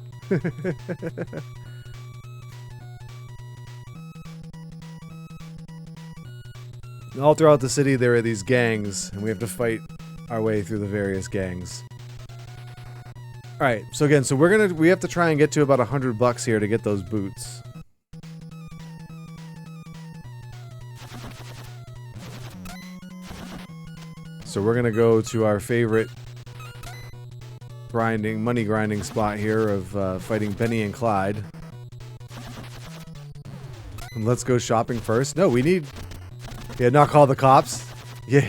All throughout the city there are these gangs, and we have to fight our way through the various gangs. Alright, so again, we have to try and get to about $100 here to get those boots. So we're gonna go to our favorite money grinding spot here of fighting Benny and Clyde. And let's go shopping first. No, we need... Yeah, not call the cops. Yeah.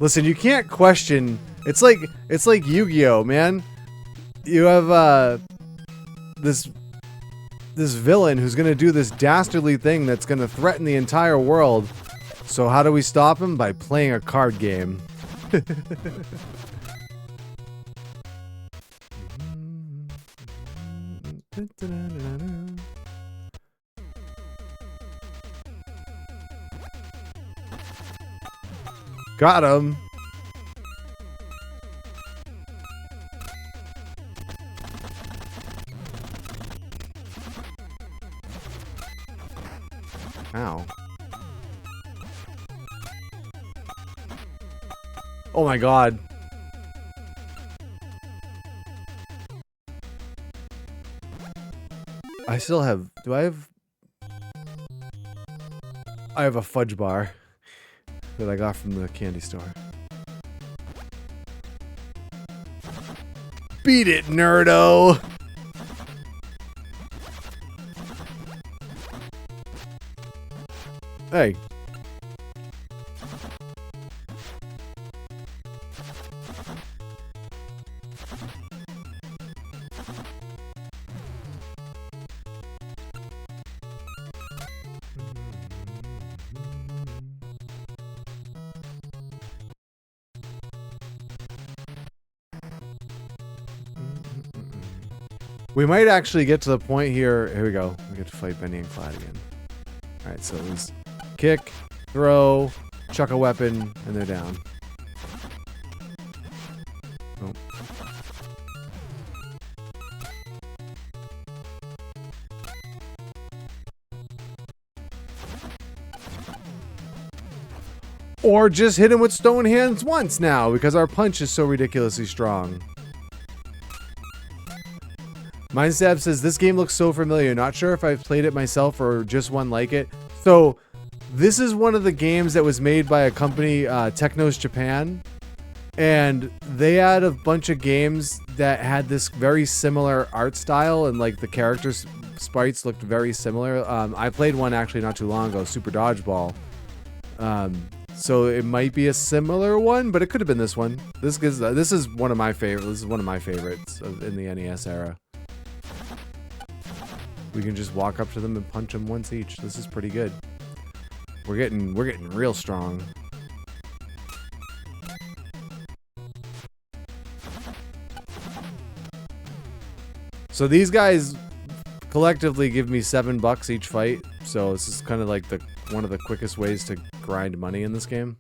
Listen, you can't question... It's like Yu-Gi-Oh, man. You have this villain who's gonna do this dastardly thing that's gonna threaten the entire world. So how do we stop him? By playing a card game. Got him. Ow. Oh my god. I still have... Do I have... I have a fudge bar that I got from the candy store. Beat it, nerdo! Hey. We might actually get to the point here. Here we go. We get to fight Benny and Clyde again. All right, so it was kick, throw, chuck a weapon, and they're down. Oh. Or just hit him with stone hands once now, because our punch is so ridiculously strong. Mindstab says, this game looks so familiar. Not sure if I've played it myself or just one like it. So, this is one of the games that was made by a company, Technos Japan. And they had a bunch of games that had this very similar art style, and like the characters' sprites looked very similar. I played one actually not too long ago, Super Dodgeball. So it might be a similar one, but it could have been this one. This is one of my favorites. This is one of my favorites in the NES era. We can just walk up to them and punch them once each. This is pretty good. We're getting real strong. So these guys collectively give me $7 each fight. So this is kind of like one of the quickest ways to grind money in this game.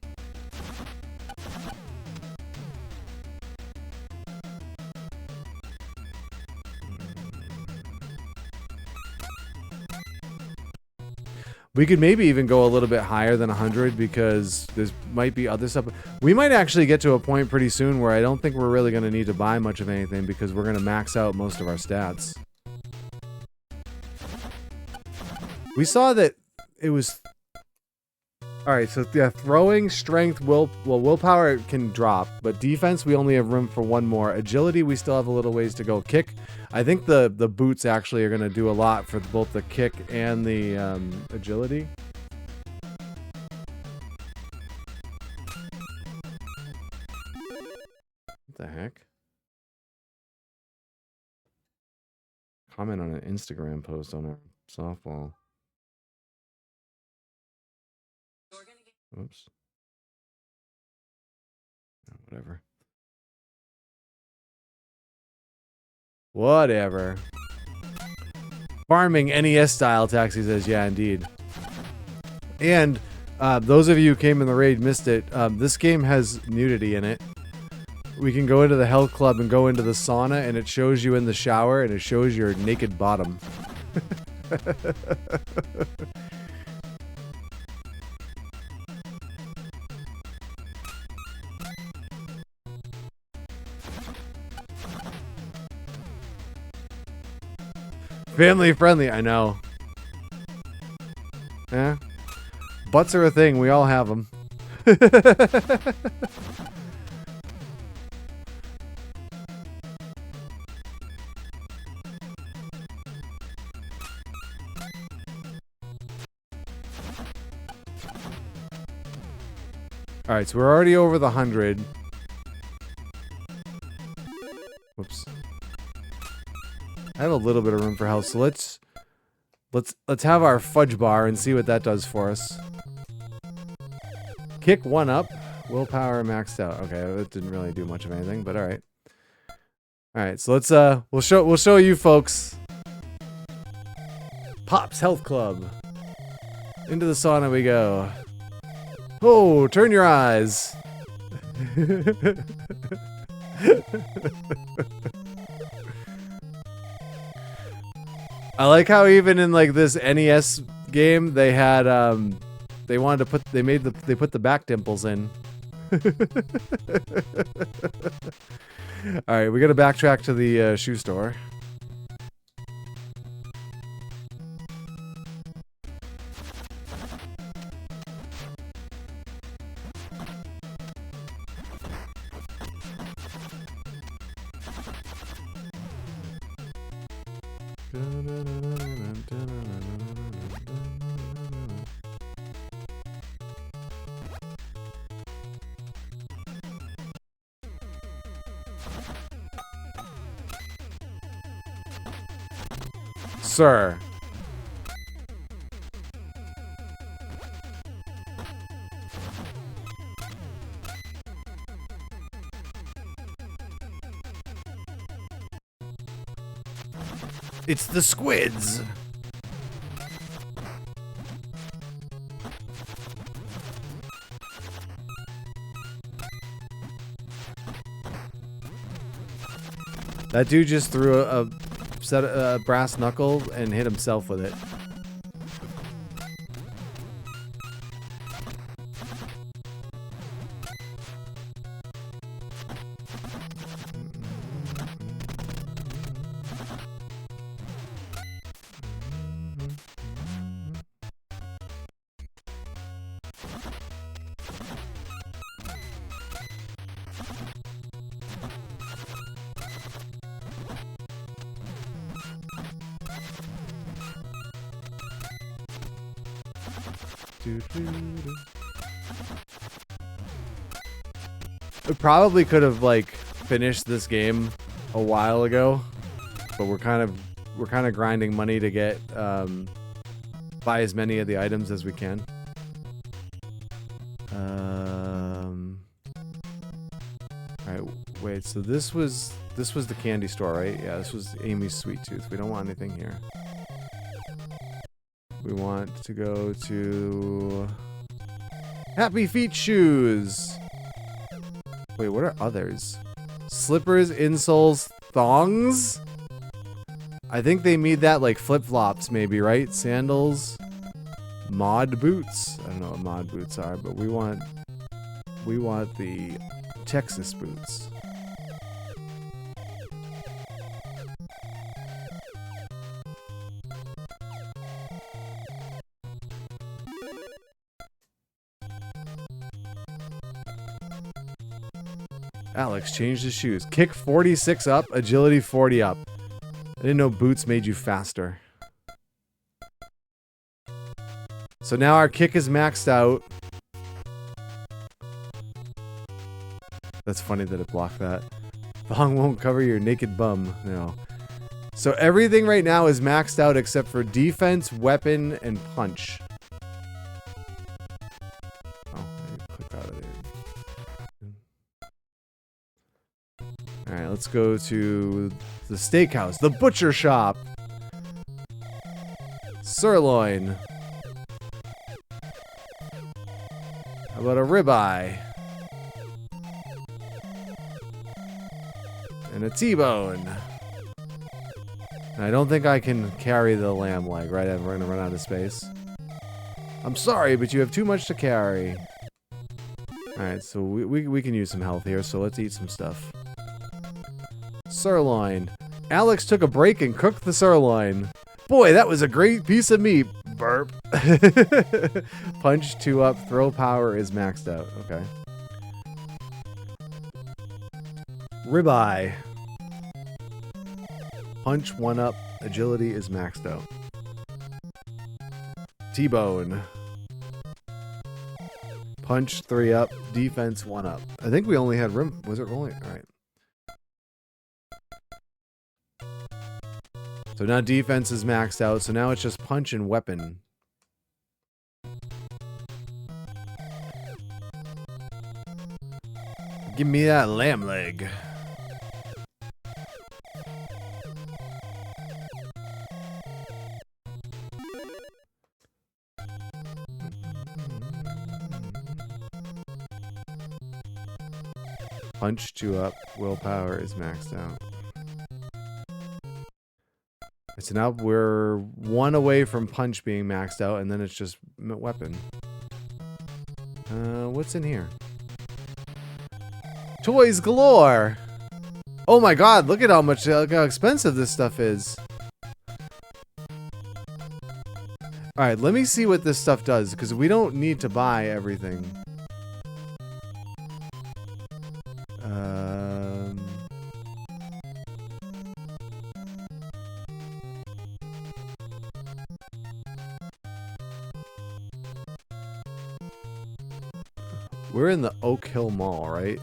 We could maybe even go a little bit higher than 100 because there might be other stuff. We might actually get to a point pretty soon where I don't think we're really going to need to buy much of anything because we're going to max out most of our stats. We saw that it was... Alright, so yeah, throwing, strength, willpower can drop, but defense we only have room for one more. Agility we still have a little ways to go. Kick, I think the boots actually are going to do a lot for both the kick and the agility. What the heck? Comment on an Instagram post on our softball. Oops. Whatever. Whatever. Farming NES style, Taxi says, yeah, indeed. And those of you who came in the raid missed it. This game has nudity in it. We can go into the health club and go into the sauna, and it shows you in the shower, and it shows your naked bottom. Family friendly, I know. Yeah. Butts are a thing, we all have them. Alright, so we're already over the 100. Whoops. I have a little bit of room for health, so let's have our fudge bar and see what that does for us. Kick one up, willpower maxed out. Okay, that didn't really do much of anything, but all right. All right, so let's we'll show you folks. Pop's Health Club. Into the sauna we go. Oh, turn your eyes. I like how even in like this NES game they had they wanted to put they put the back dimples in. All right, we got to backtrack to the shoe store. Sir. It's the squids. That dude just threw a brass knuckle and hit himself with it. We probably could have like finished this game a while ago, but we're kind of grinding money to get buy as many of the items as we can. All right, wait. So this was the candy store, right? Yeah, this was Amy's Sweet Tooth. We don't want anything here. We want to go to Happy Feet Shoes. Wait, what are others? Slippers, insoles, thongs? I think they made that like flip-flops maybe, right? Sandals, mod boots. I don't know what mod boots are, but we want the Texas boots. Alex changed his shoes. Kick 46 up, agility 40 up. I didn't know boots made you faster. So now our kick is maxed out. That's funny that it blocked that. Thong won't cover your naked bum. No. So everything right now is maxed out except for defense, weapon, and punch. Oh, I clicked out of there. Alright, let's go to the steakhouse. The butcher shop. Sirloin. How about a ribeye? And a T-bone. And I don't think I can carry the lamb leg, right? We're gonna run out of space. I'm sorry, but you have too much to carry. Alright, so we can use some health here, so let's eat some stuff. Sirloin. Alex took a break and cooked the sirloin. Boy, that was a great piece of meat. Burp. Punch 2 up. Throw power is maxed out. Okay. Ribeye. Punch 1 up. Agility is maxed out. T-bone. Punch 3 up. Defense 1 up. I think we only had rim. Was it only? All right. So now defense is maxed out, so now it's just punch and weapon. Give me that lamb leg. Punch 2 up, willpower is maxed out. So now we're 1 away from punch being maxed out, and then it's just weapon. What's in here? Toys galore! Oh my god, look at how much, look how expensive this stuff is. Alright, let me see what this stuff does, because we don't need to buy everything. We're in the Oak Hill Mall, right?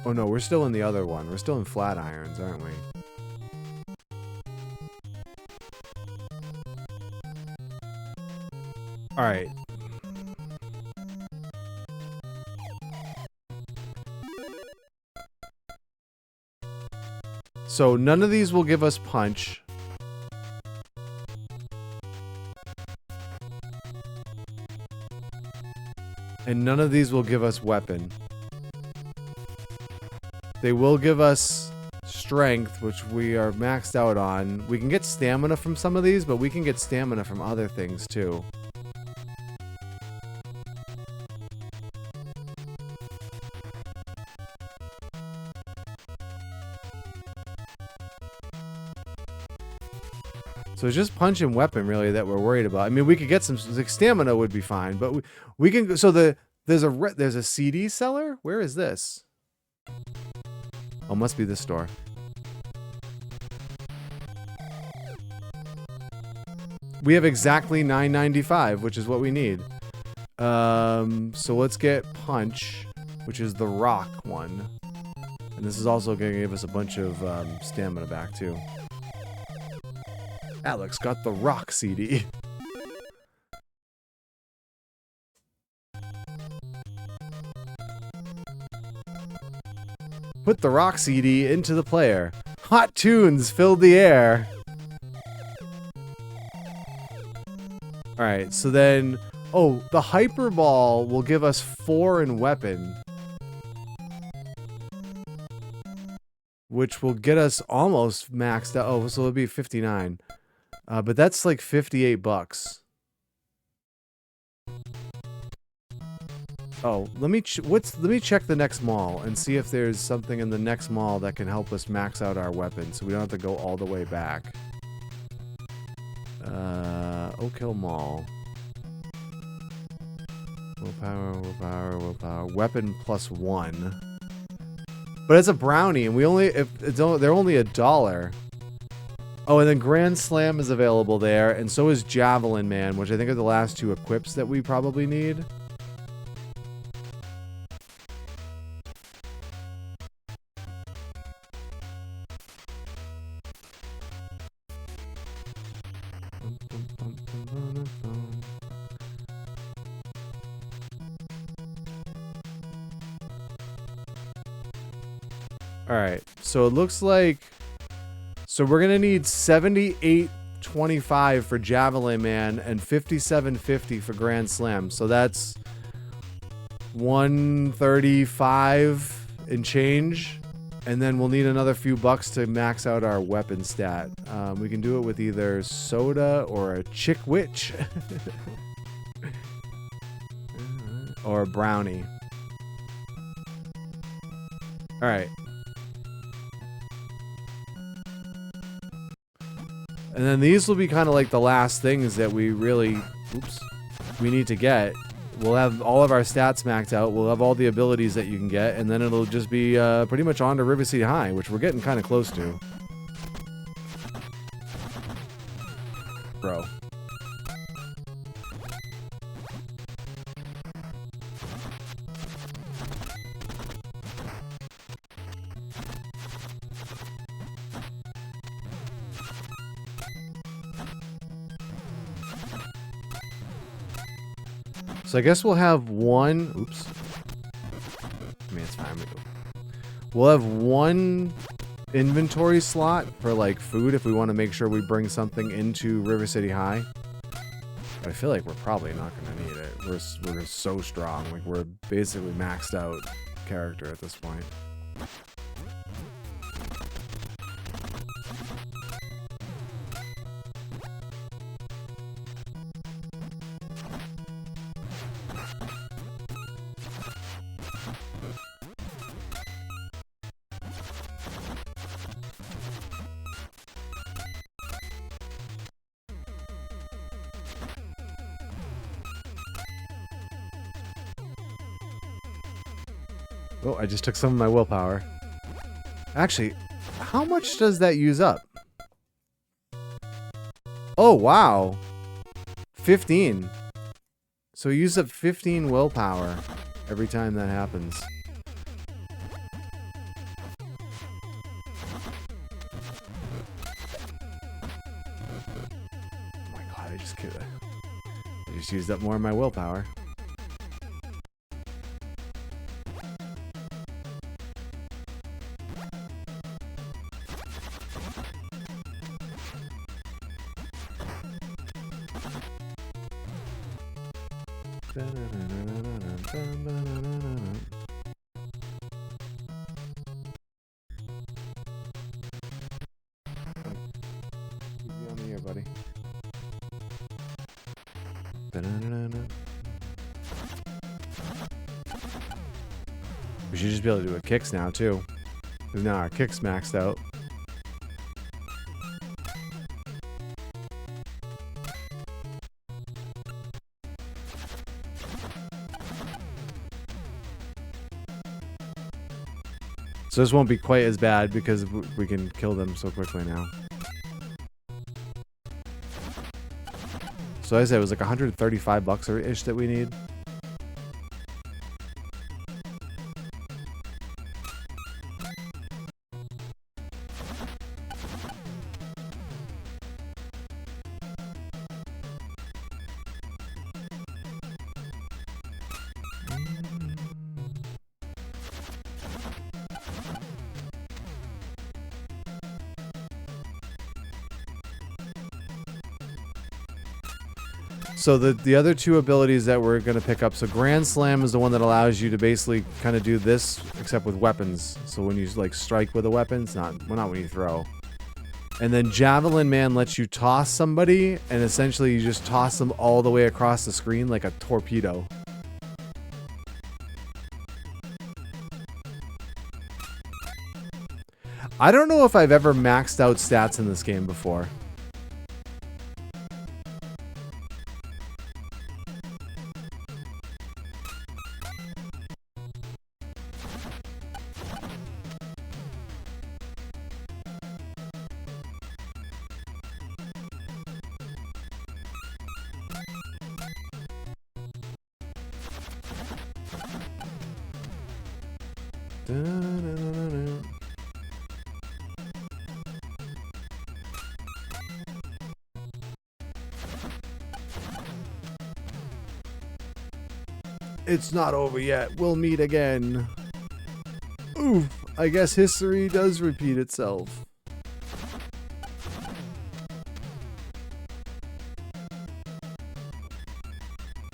Oh no, we're still in the other one. We're still in Flatirons, aren't we? Alright. So none of these will give us punch. And none of these will give us weapon. They will give us strength, which we are maxed out on. We can get stamina from some of these, but we can get stamina from other things too. So it's just punch and weapon really that we're worried about. I mean, we could get some like, stamina would be fine, but we can. So there's a CD seller. Where is this? Oh, must be this store. We have exactly $9.95, which is what we need. So let's get punch, which is the rock one, and this is also going to give us a bunch of stamina back too. Alex got the rock CD. Put the rock CD into the player. Hot tunes filled the air. Alright, so then... Oh, the hyper ball will give us 4 in weapon. Which will get us almost maxed out. Oh, so it'll be 59. But that's like 58 bucks. Oh, let me check the next mall and see if there's something in the next mall that can help us max out our weapon, so we don't have to go all the way back. Oak Hill Mall. Willpower, willpower, willpower. Weapon +1. But it's a brownie, and they're only $1. Oh, and then Grand Slam is available there, and so is Javelin Man, which I think are the last 2 equips that we probably need. Alright, so it looks like... So we're gonna need $78.25 for Javelin Man and $57.50 for Grand Slam. So that's $135 and change. And then we'll need another few bucks to max out our weapon stat. We can do it with either soda or a chick witch. Or a brownie. Alright. And then these will be kind of like the last things that we really, we need to get. We'll have all of our stats maxed out. We'll have all the abilities that you can get, and then it'll just be pretty much on to River City High, which we're getting kind of close to. Bro. So I guess we'll have one... Oops. I mean, it's fine. We'll have one inventory slot for, like, food if we want to make sure we bring something into River City High. But I feel like we're probably not going to need it. We're so strong. Like, we're basically maxed out character at this point. Oh, I just took some of my willpower. Actually, how much does that use up? Oh, wow. 15. So we use up 15 willpower every time that happens. Oh my god, I just used up more of my willpower. Easy on the ear, buddy. We should just be able to do a kicks now, too. Because now our kick's maxed out. So this won't be quite as bad because we can kill them so quickly now. So I said it was like $135-ish that we need. So the other two abilities that we're going to pick up, so Grand Slam is the one that allows you to basically kind of do this, except with weapons. So when you like strike with a weapon, it's not when you throw. And then Javelin Man lets you toss somebody, and essentially you just toss them all the way across the screen like a torpedo. I don't know if I've ever maxed out stats in this game before. It's not over yet. We'll meet again. Oof. I guess history does repeat itself.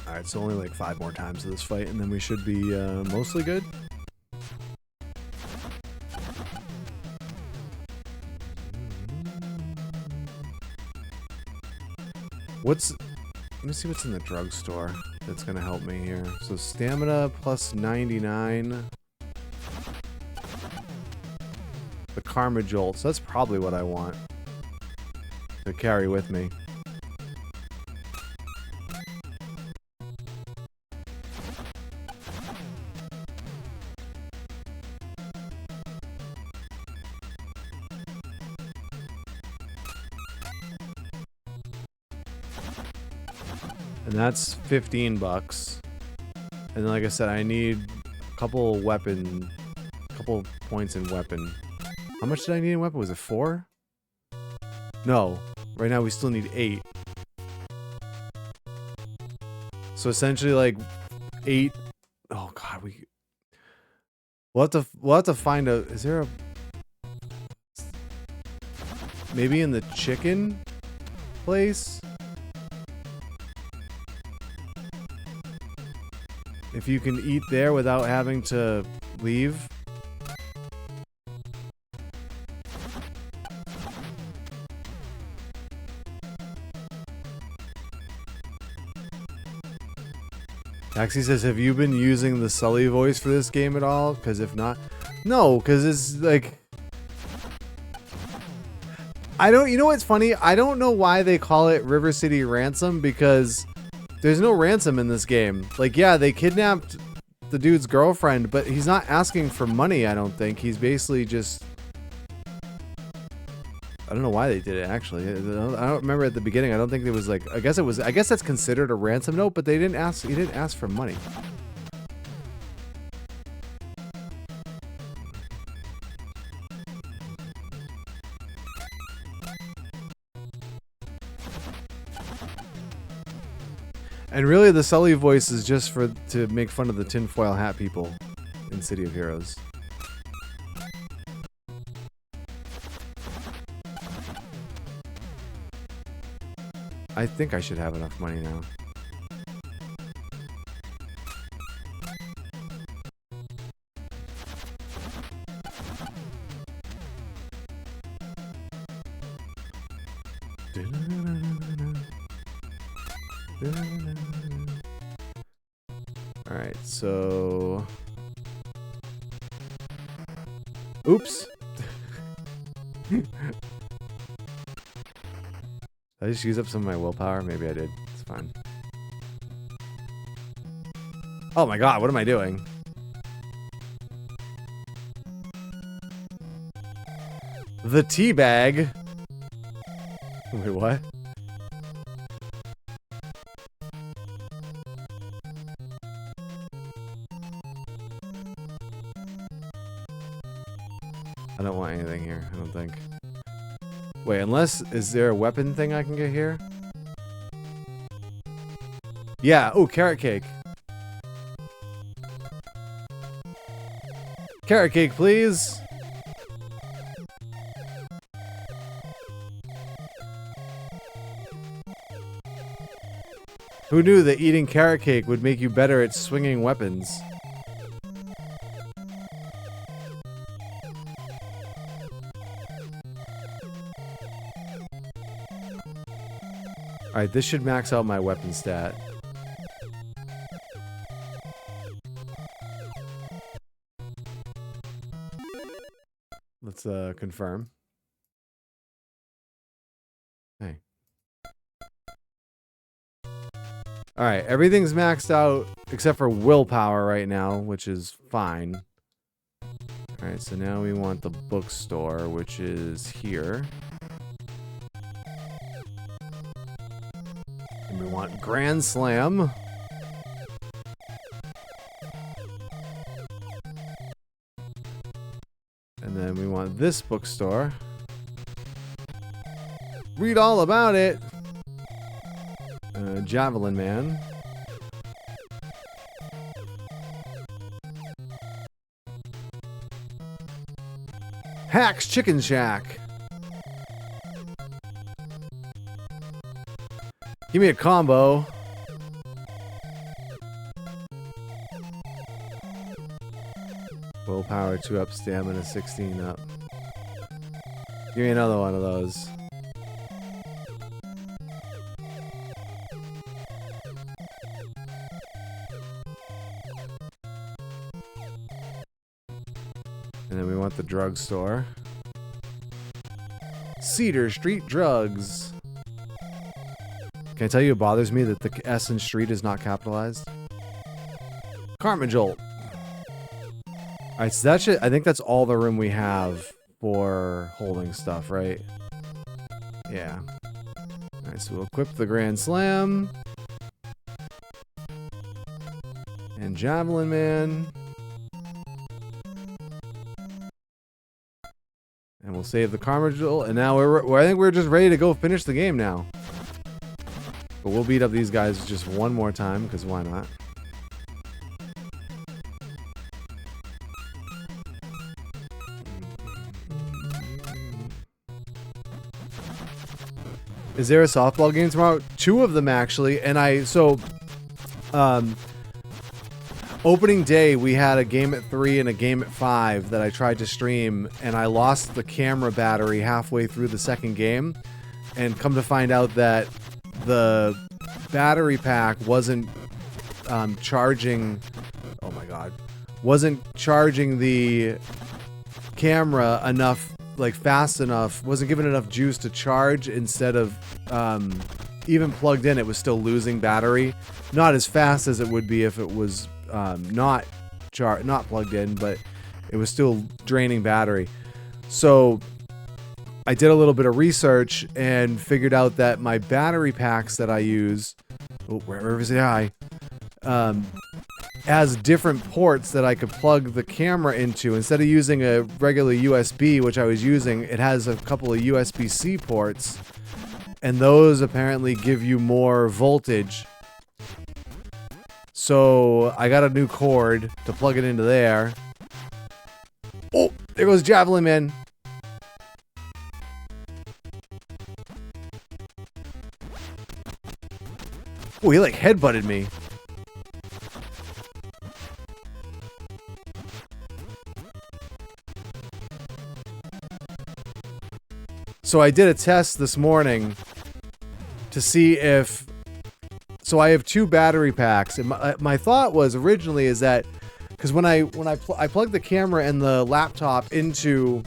Alright, so only like 5 more times of this fight, and then we should be mostly good. Let me see what's in the drugstore that's gonna help me here. So stamina plus 99. The Karma Jolt. So that's probably what I want to carry with me. And that's $15. And then, like I said, I need a couple points in weapon. How much did I need in weapon? Was it 4? No. Right now we still need 8. So essentially like 8. Oh god, we'll have to find a, is there a, maybe in the chicken place? If you can eat there without having to leave. Taxi says, have you been using the Sully voice for this game at all? Because if not, no, because it's like, you know what's funny? I don't know why they call it River City Ransom, because there's no ransom in this game. Like, yeah, they kidnapped the dude's girlfriend, but he's not asking for money, I don't think. He's basically just... I don't know why they did it, actually. I don't remember at the beginning. I don't think there was like... I guess that's considered a ransom note, but he didn't ask for money. And really, the Sully voice is just to make fun of the tinfoil hat people in City of Heroes. I think I should have enough money now. Alright, so... Oops! Did I just use up some of my willpower? Maybe I did. It's fine. Oh my god, what am I doing? The tea bag? Wait, what? I don't want anything here, I don't think. Wait, unless... Is there a weapon thing I can get here? Yeah, oh, carrot cake. Carrot cake, please! Who knew that eating carrot cake would make you better at swinging weapons? Alright, this should max out my weapon stat. Let's confirm. Hey. Alright, everything's maxed out except for willpower right now, which is fine. Alright, so now we want the bookstore, which is here. And we want Grand Slam. And then we want this bookstore. Read all about it. Javelin Man. Hack's Chicken Shack. Give me a combo. Willpower 2 up, stamina 16 up. Give me another one of those. And then we want the drugstore. Cedar Street Drugs. Can I tell you it bothers me that the S in street is not capitalized? Karma Jolt. Alright, so that should, I think that's all the room we have for holding stuff, right? Yeah. Alright, so we'll equip the Grand Slam. And Javelin Man. And we'll save the Karma Jolt, and now I think we're just ready to go finish the game now. But we'll beat up these guys just one more time, because why not? Is there a softball game tomorrow? 2 of them, actually. And opening day, we had a game at 3 and a game at 5 that I tried to stream, and I lost the camera battery halfway through the second game. And come to find out that the battery pack wasn't charging... Oh my god. Wasn't charging the camera enough, like fast enough, wasn't given enough juice to charge. Instead of even plugged in, it was still losing battery. Not as fast as it would be if it was not plugged in, but it was still draining battery. So I did a little bit of research and figured out that my battery packs that I use, River City High, has different ports that I could plug the camera into. Instead of using a regular USB, which I was using, it has a couple of USB-C ports, and those apparently give you more voltage. So I got a new cord to plug it into there. Oh, there goes Javelin Man. Oh, he like headbutted me. So I did a test this morning to see if so I have 2 battery packs, and my thought was originally is that because when I plug the camera and the laptop into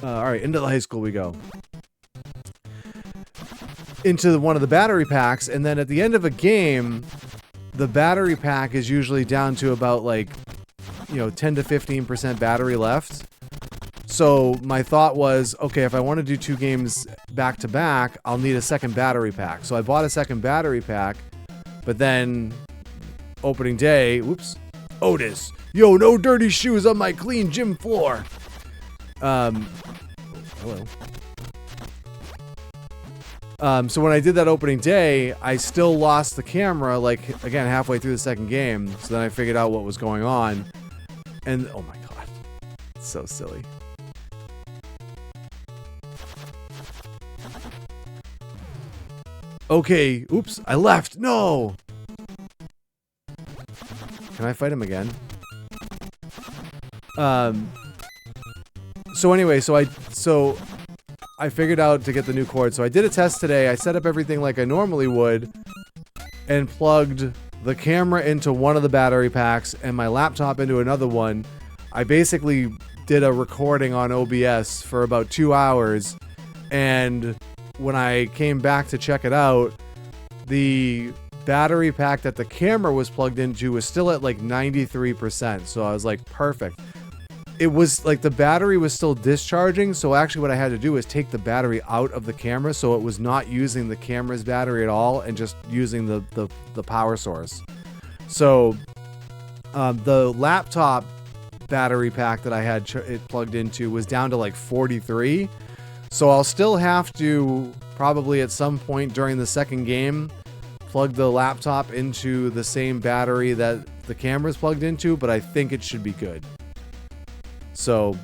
all right, into the high school we go, into one of the battery packs, and then at the end of a game, the battery pack is usually down to about like 10 to 15% battery left. So my thought was, okay, if I want to do 2 games back to back, I'll need a second battery pack. So I bought a second battery pack, but then opening day, whoops, Otis, yo, no dirty shoes on my clean gym floor. Hello. So when I did that opening day, I still lost the camera, like, again, halfway through the second game. So then I figured out what was going on. And, oh my god, it's so silly. Okay, oops, I left. No! Can I fight him again? So anyway, so I figured out to get the new cord. So I did a test today. I set up everything like I normally would and plugged the camera into one of the battery packs and my laptop into another one. I basically did a recording on OBS for about 2 hours, and when I came back to check it out, the battery pack that the camera was plugged into was still at like 93%. So I was like, perfect. It was like the battery was still discharging, so actually what I had to do was take the battery out of the camera so it was not using the camera's battery at all and just using the power source. So the laptop battery pack that I had it plugged into was down to like 43. So I'll still have to probably at some point during the second game plug the laptop into the same battery that the camera's plugged into, but I think it should be good. So,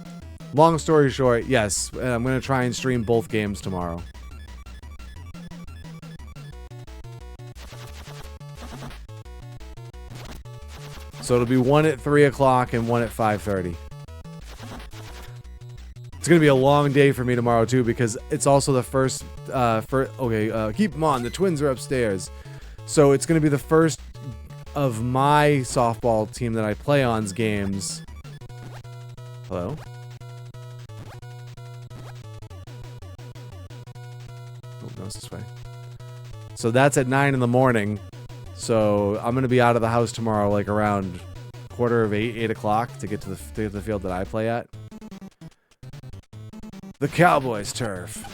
long story short, yes, I'm going to try and stream both games tomorrow. So it'll be one at 3 o'clock and one at 5:30. It's going to be a long day for me tomorrow, too, because it's also the first... keep them on. The twins are upstairs. So it's going to be the first of my softball team that I play on's games. Hello? Oh, no, it's this way. So that's at 9 in the morning. So I'm going to be out of the house tomorrow, like around 7:45, 8 o'clock to get to the field that I play at. The Cowboys turf.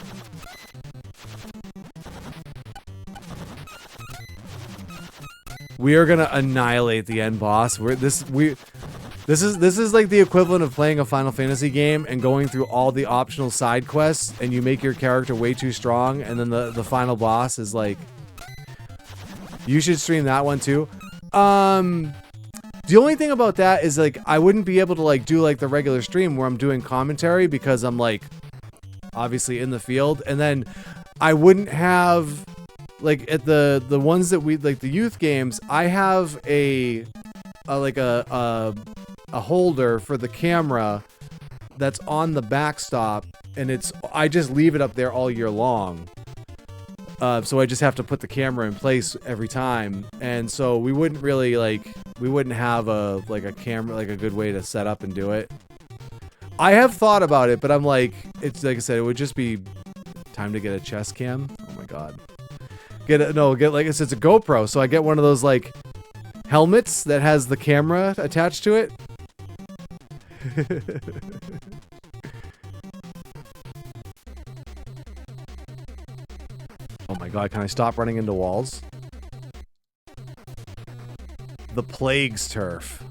We are gonna annihilate the end boss. This is like the equivalent of playing a Final Fantasy game and going through all the optional side quests, and you make your character way too strong, and then the final boss is like. You should stream that one too. The only thing about that is like I wouldn't be able to like do like the regular stream where I'm doing commentary because I'm like obviously in the field, and then I wouldn't have like at the ones that we like the youth games. I have a holder for the camera that's on the backstop, and I just leave it up there all year long. So I just have to put the camera in place every time, and so we wouldn't really we wouldn't have a camera, like a good way to set up and do it. I have thought about it, but I'm like, it's like I said, it would just be time to get a chest cam. Oh my god, get like it's a GoPro, so I get one of those like helmets that has the camera attached to it. Oh my god, can I stop running into walls? The Plague's turf.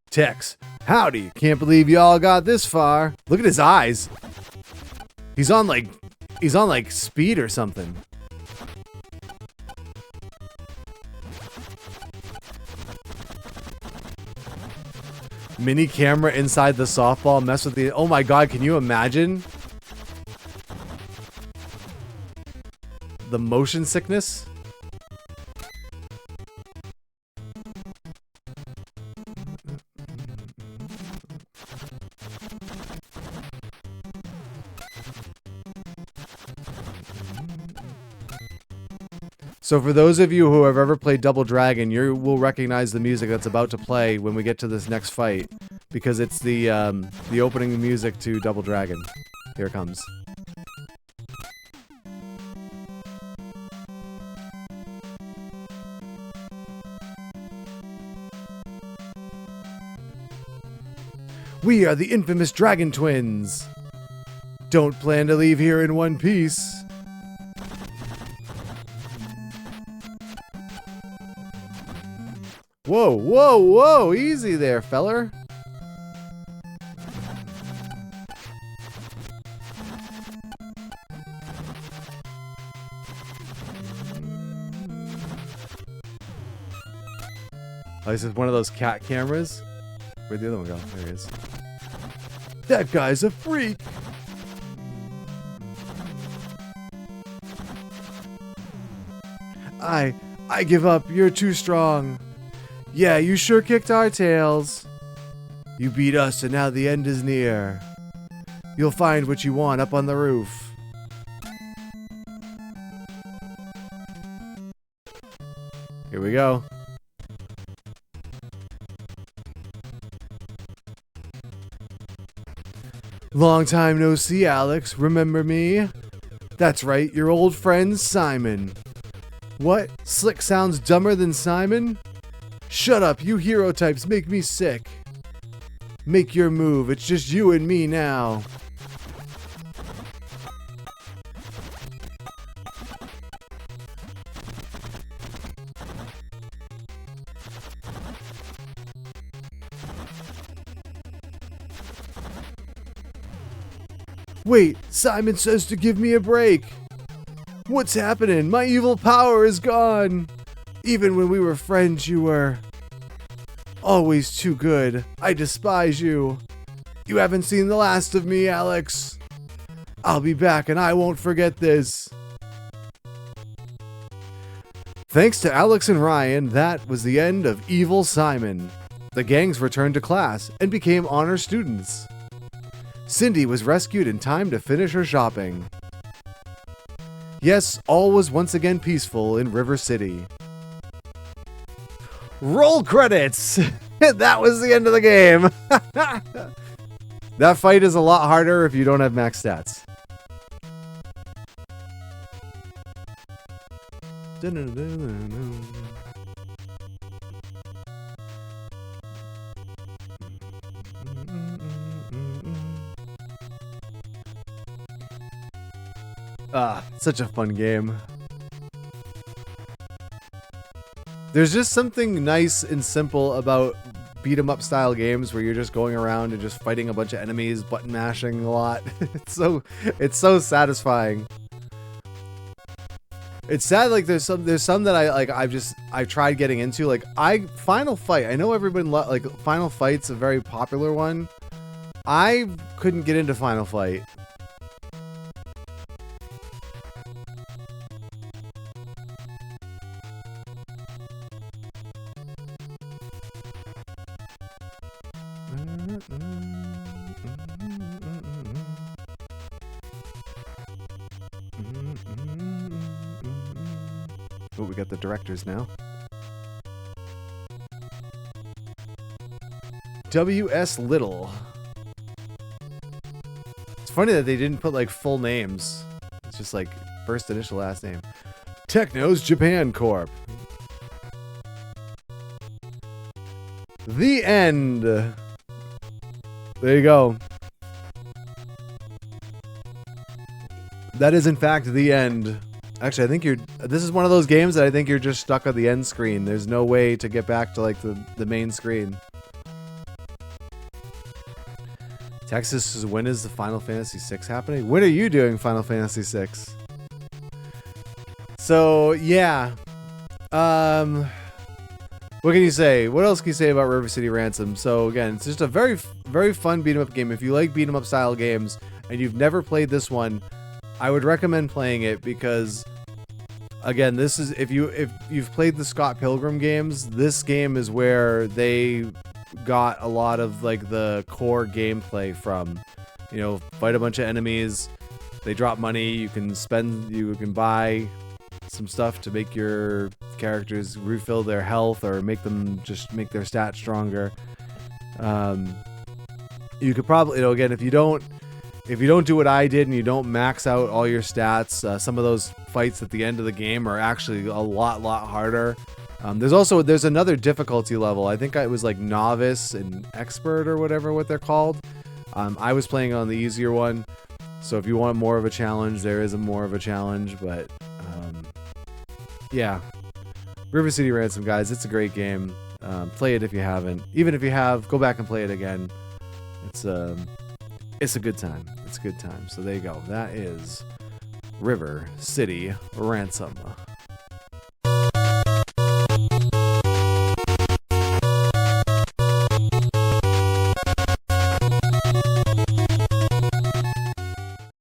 Tex, howdy, can't believe y'all got this far. Look at his eyes. He's on like speed or something. Mini camera inside the softball, mess with the... Oh my god, can you imagine? the motion sickness. So for those of you who have ever played Double Dragon, you will recognize the music that's about to play when we get to this next fight, because it's the opening music to Double Dragon. Here it comes. We are the infamous Dragon Twins. Don't plan to leave here in one piece. Whoa, whoa, whoa! Easy there, feller. Oh, this is one of those cat cameras. Where'd the other one go? There he is. That guy's a freak! I give up. You're too strong. Yeah, you sure kicked our tails. You beat us and now the end is near. You'll find what you want up on the roof. Here we go. Long time no see, Alex. Remember me? That's right, your old friend Simon. What? Slick sounds dumber than Simon? Shut up, you hero types make me sick. Make your move, it's just you and me now. Wait, Simon says to give me a break. What's happening? My evil power is gone. Even when we were friends, you were always too good. I despise you. You haven't seen the last of me, Alex. I'll be back and I won't forget this. Thanks to Alex and Ryan, that was the end of Evil Simon. The gangs returned to class and became honor students. Cindy was rescued in time to finish her shopping. Yes, all was once again peaceful in River City. Roll credits! That was the end of the game. That fight is a lot harder if you don't have max stats. Ah, such a fun game. There's just something nice and simple about beat 'em up style games where you're just going around and just fighting a bunch of enemies, button mashing a lot. It's so satisfying. It's sad, like there's some that I've tried getting into, like Final Fight. I know everybody like Final Fight's a very popular one. I couldn't get into Final Fight. Oh, we got the directors now. W.S. Little. It's funny that they didn't put like full names. It's just like first initial, last name. Techno's Japan Corp. The end. There you go. That is in fact the end. Actually, I think this is one of those games that I think you're just stuck on the end screen. There's no way to get back to like the main screen. Texas, when is the Final Fantasy VI happening? When are you doing Final Fantasy VI? So, yeah. What can you say? What else can you say about River City Ransom? So, again, it's just a very, very fun beat-em-up game. If you like beat-em-up style games and you've never played this one, I would recommend playing it because again, this is if you've played the Scott Pilgrim games, this game is where they got a lot of like the core gameplay from. You know, fight a bunch of enemies. They drop money. You can buy some stuff to make your characters refill their health or make their stats stronger. You could probably, you know, again, if you don't do what I did and you don't max out all your stats, some of those fights at the end of the game are actually a lot harder. There's another difficulty level. I think it was like novice and expert or whatever what they're called. I was playing on the easier one, so if you want more of a challenge, there is more of a challenge. But yeah, River City Ransom, guys, it's a great game. Play it if you haven't. Even if you have, go back and play it again. It's a good time. It's a good time. So there you go. That is River City Ransom.